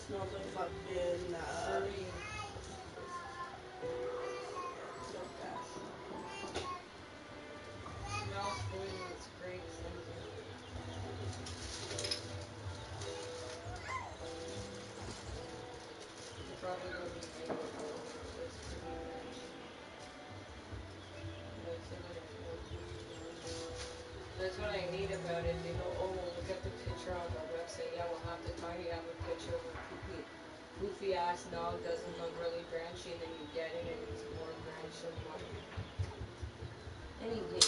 Smells like fucking Smells fruity, it's great something. You probably wouldn't like it though. It's pretty ranch. That's a little funky. That's what I hate about it. They go, oh, we'll get the picture on the website. Yeah, we'll have to tiny have a picture of a poofy ass nog doesn't look really branchy, and then you get it and it's more branchy and more. Anyway.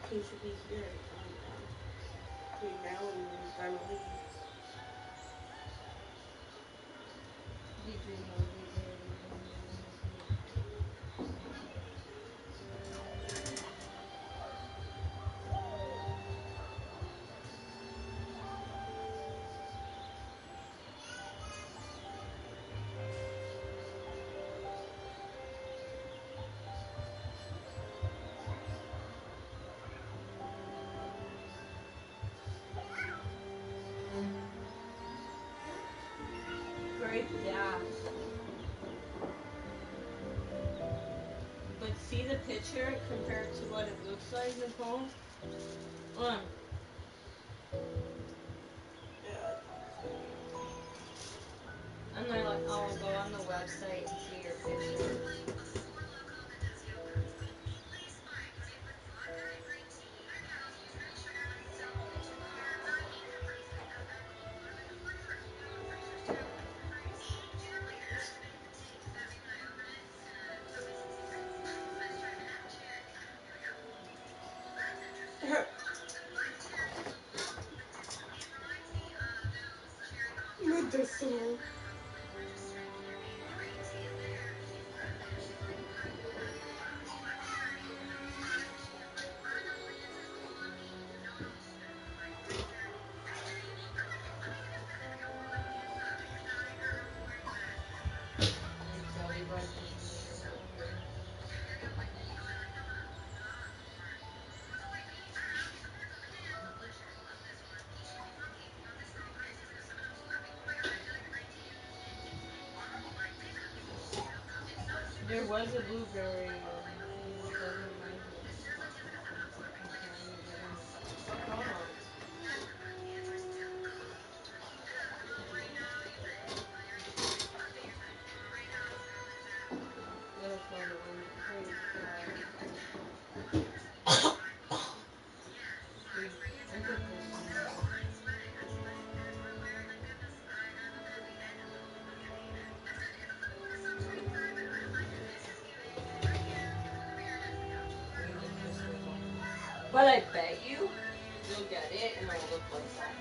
He should be here at time now. Between now and when it's time to leave. Great gas. But see the picture compared to what it looks like, Nicole? And they're like, oh, go on the website and see your pictures. Medicinal. There was a blueberry, it doesn't like it. Oh. But I bet you'll get it and it'll look like that.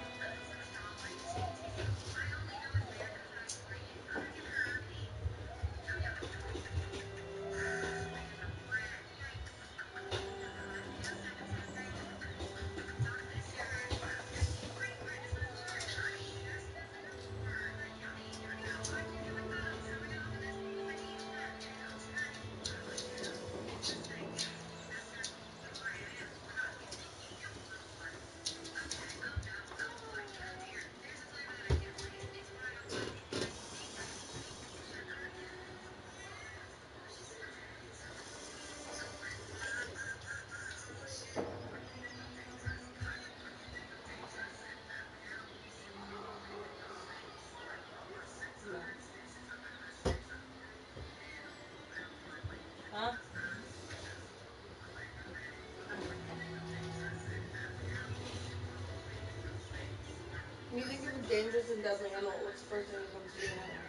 You think if it's dangerous and deadly animal, what's the first thing that comes to your head?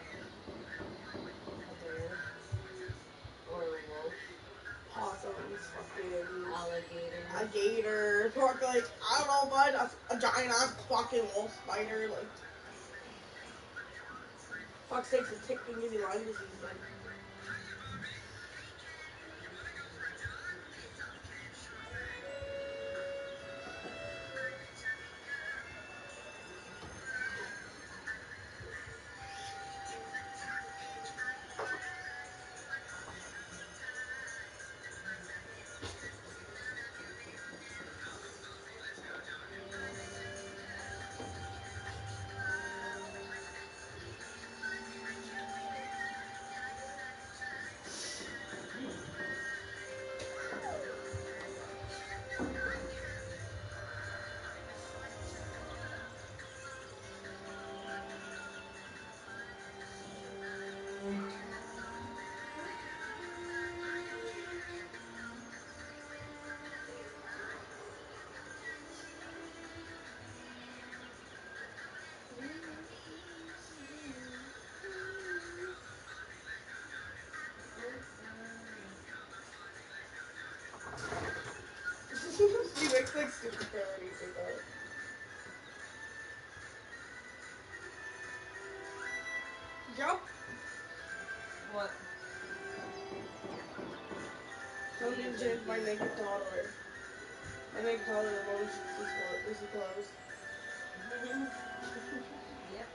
A bear. Or a wolf. Possums, fucking alligators. A gator, fuck, like, I don't know, bud, a giant ass fucking wolf spider, like, fuck's sakes, a tick can give you Lyme disease, bud. She makes like stupid parodies of that. Yup. What? Something changed my naked toddler. My naked toddler, the moment she sees clothes. Yep.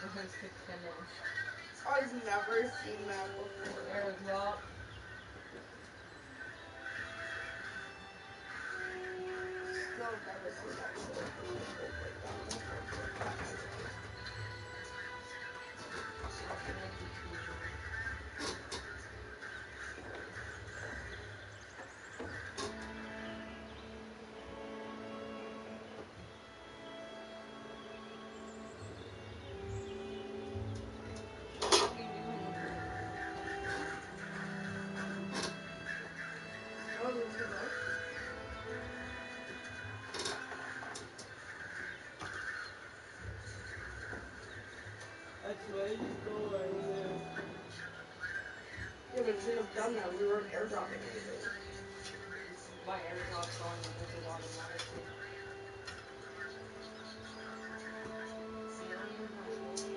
Sometimes to finish. I've never seen that before. Airdrop. Still have never seen that shit. Like that before. That's way cool. Yeah, but we shouldn't have done that. We weren't airdropping anything. My airdrop's on the wizard automatically. See, I don't even have one.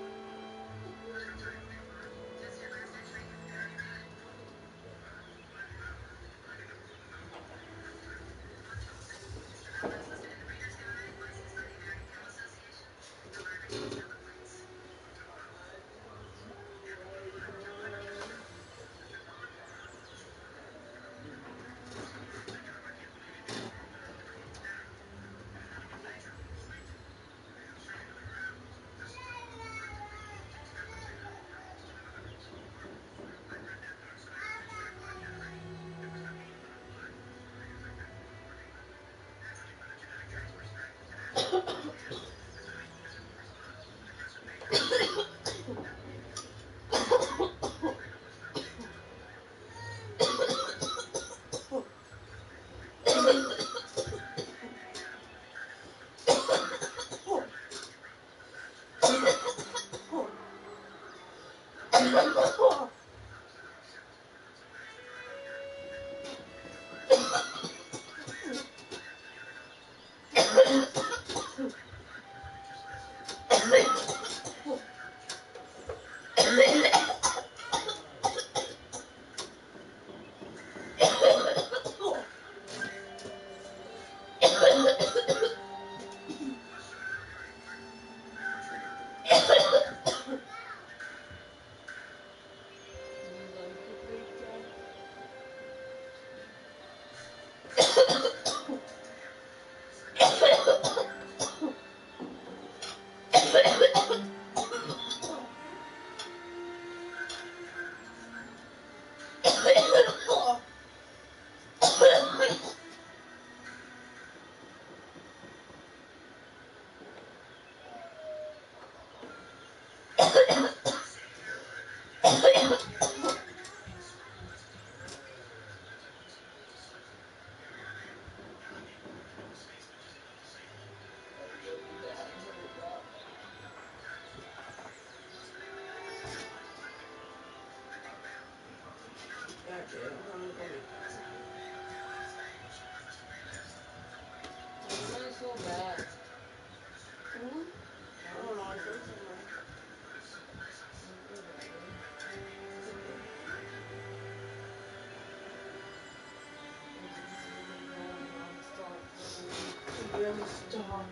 Stop.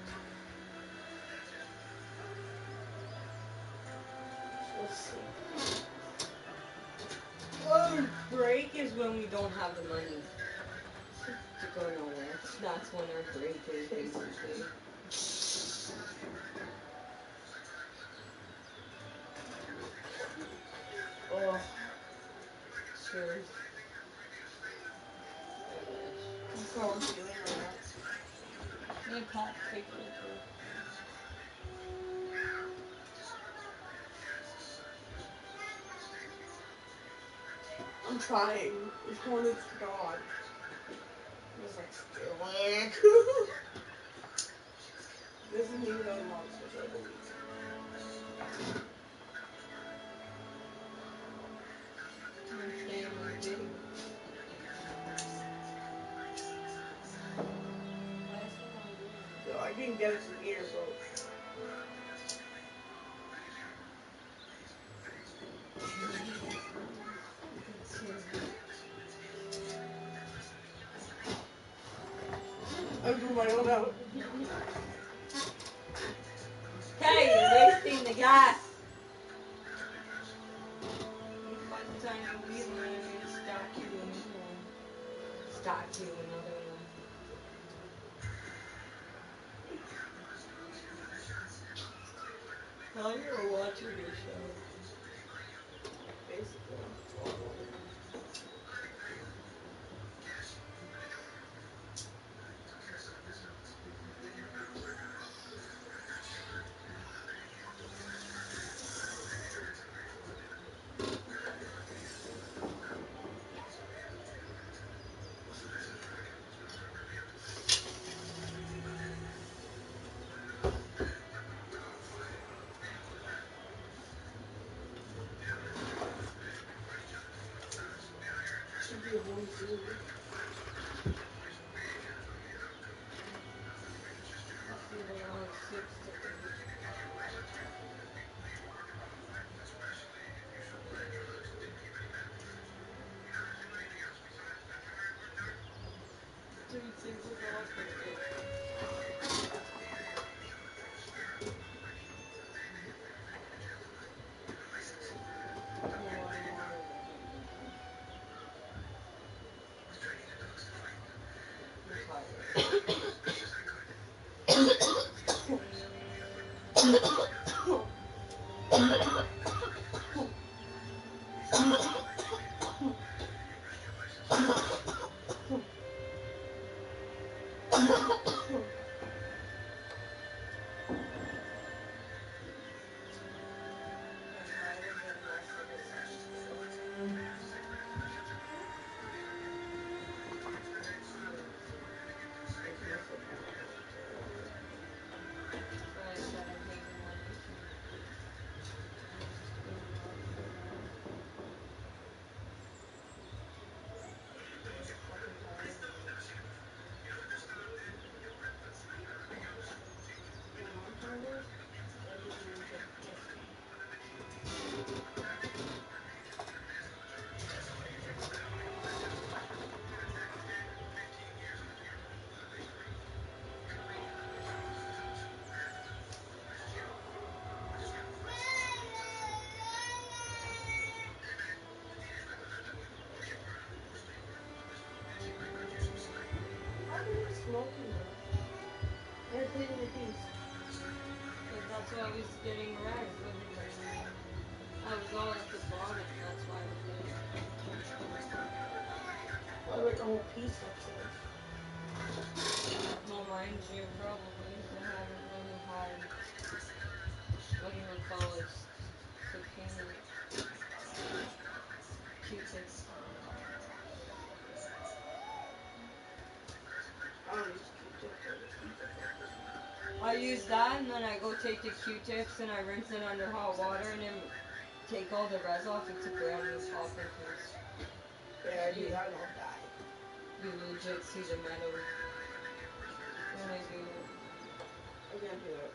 Let's see. Oh, break is when we don't have the money to go nowhere. That's when our break is basically. Oh, cheers. That's how I'm feeling right now. Need a pot, take it. I'm trying. This one is gone. It's like, stay awake. This is new though, monsters, I believe. So I didn't get it from here, so. I blew my own out. Hey, you're wasting the gas. By the time you leave, I'm going to stack you another one. Stack you another one. How you're watching your show. Basically. Should be a one food. smoking though. They're cleaning the piece. But that's why I was getting wrecked with the person. I was all at the bottom, that's why I was getting Well, like a whole piece upstairs. well, mind you, probably. I haven't really had, what do you call it, cocaine, Q-tips. I don't use Q-tips, I just use it. I use that and then I go take the Q-tips and I rinse it under hot water and then take all the res off. It's a brand new popper piece. Yeah, I do that and I'll die. You legit see the metal when I do it. I can't do that.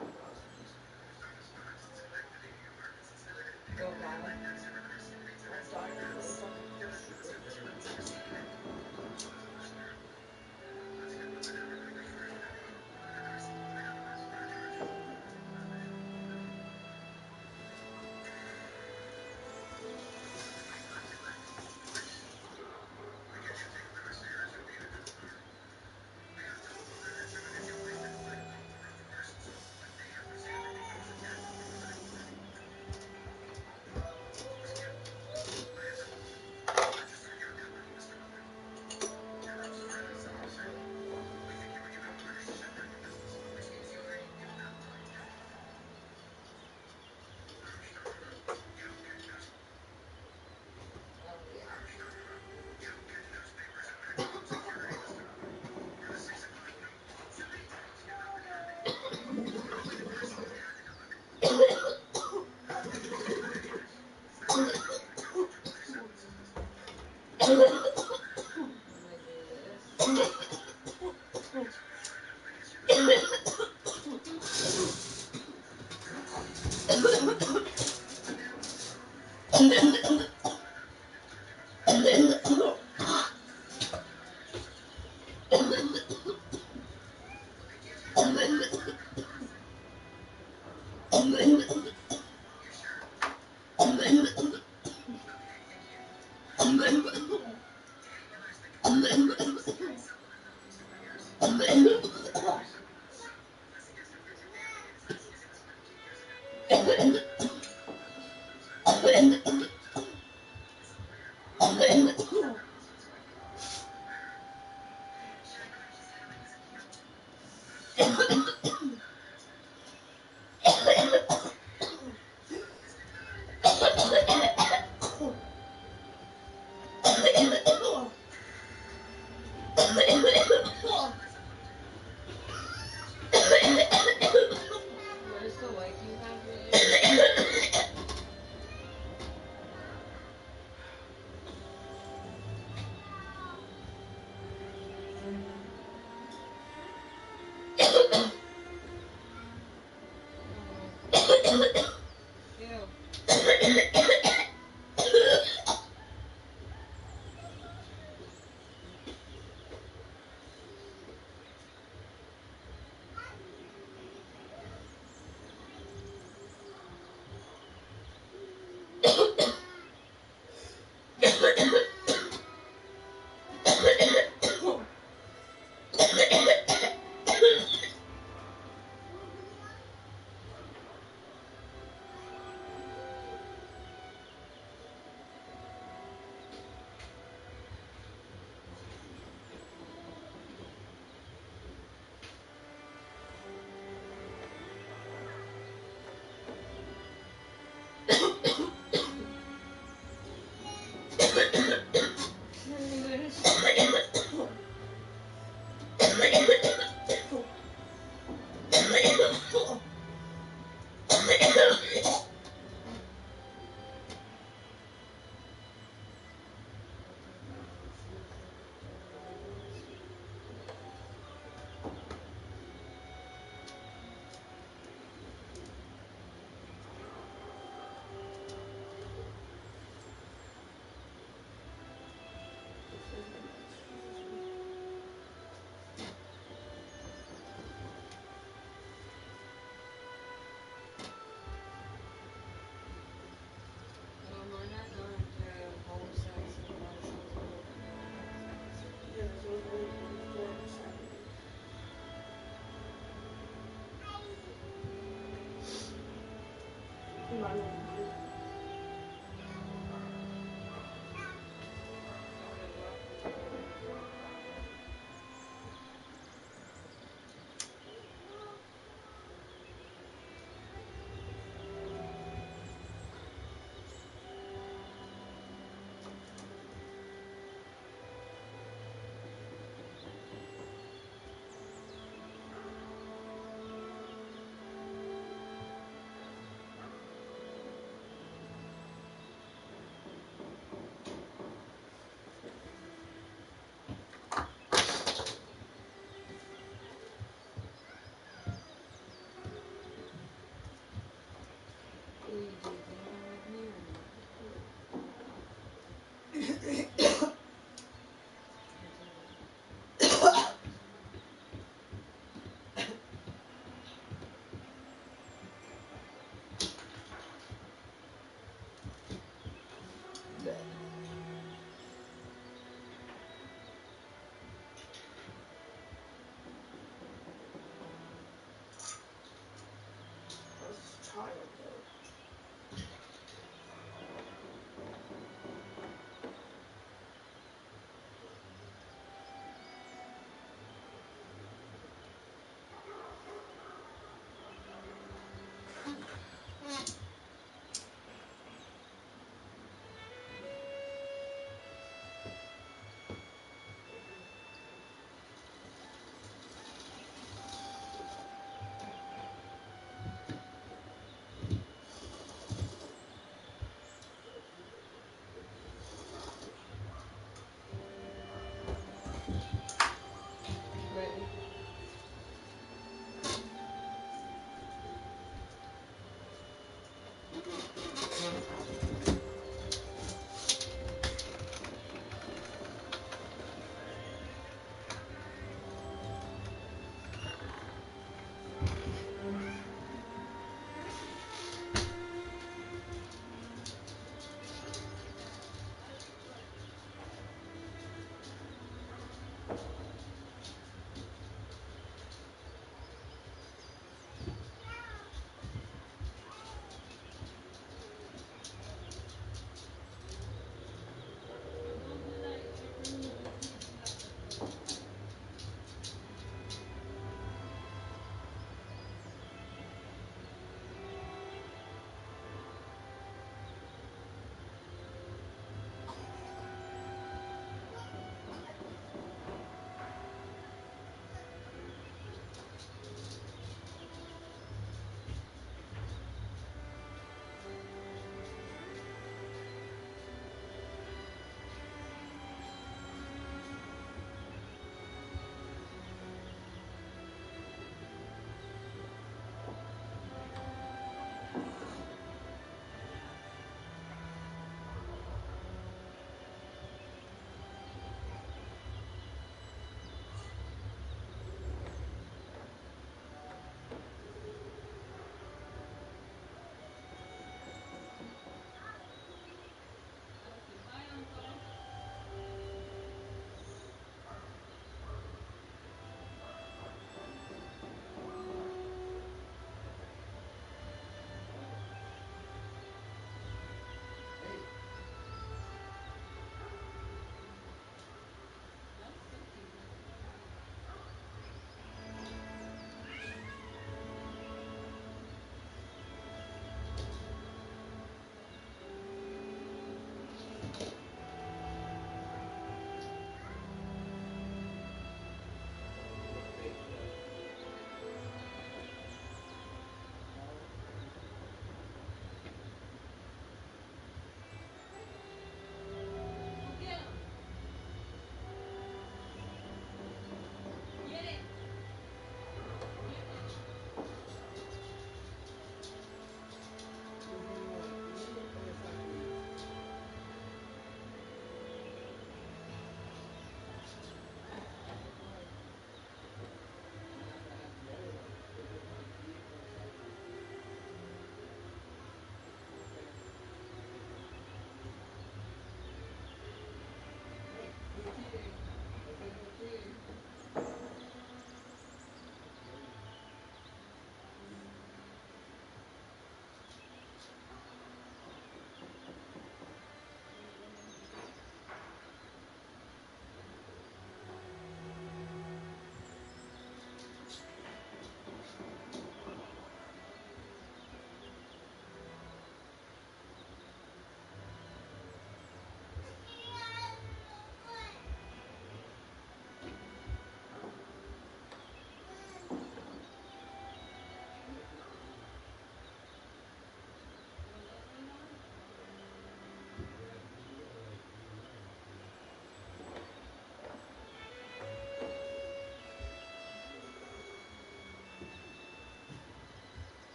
Don't die. I'll die and it's fucking What is the wife you have with you?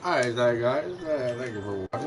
Alright, guys, thank you for watching.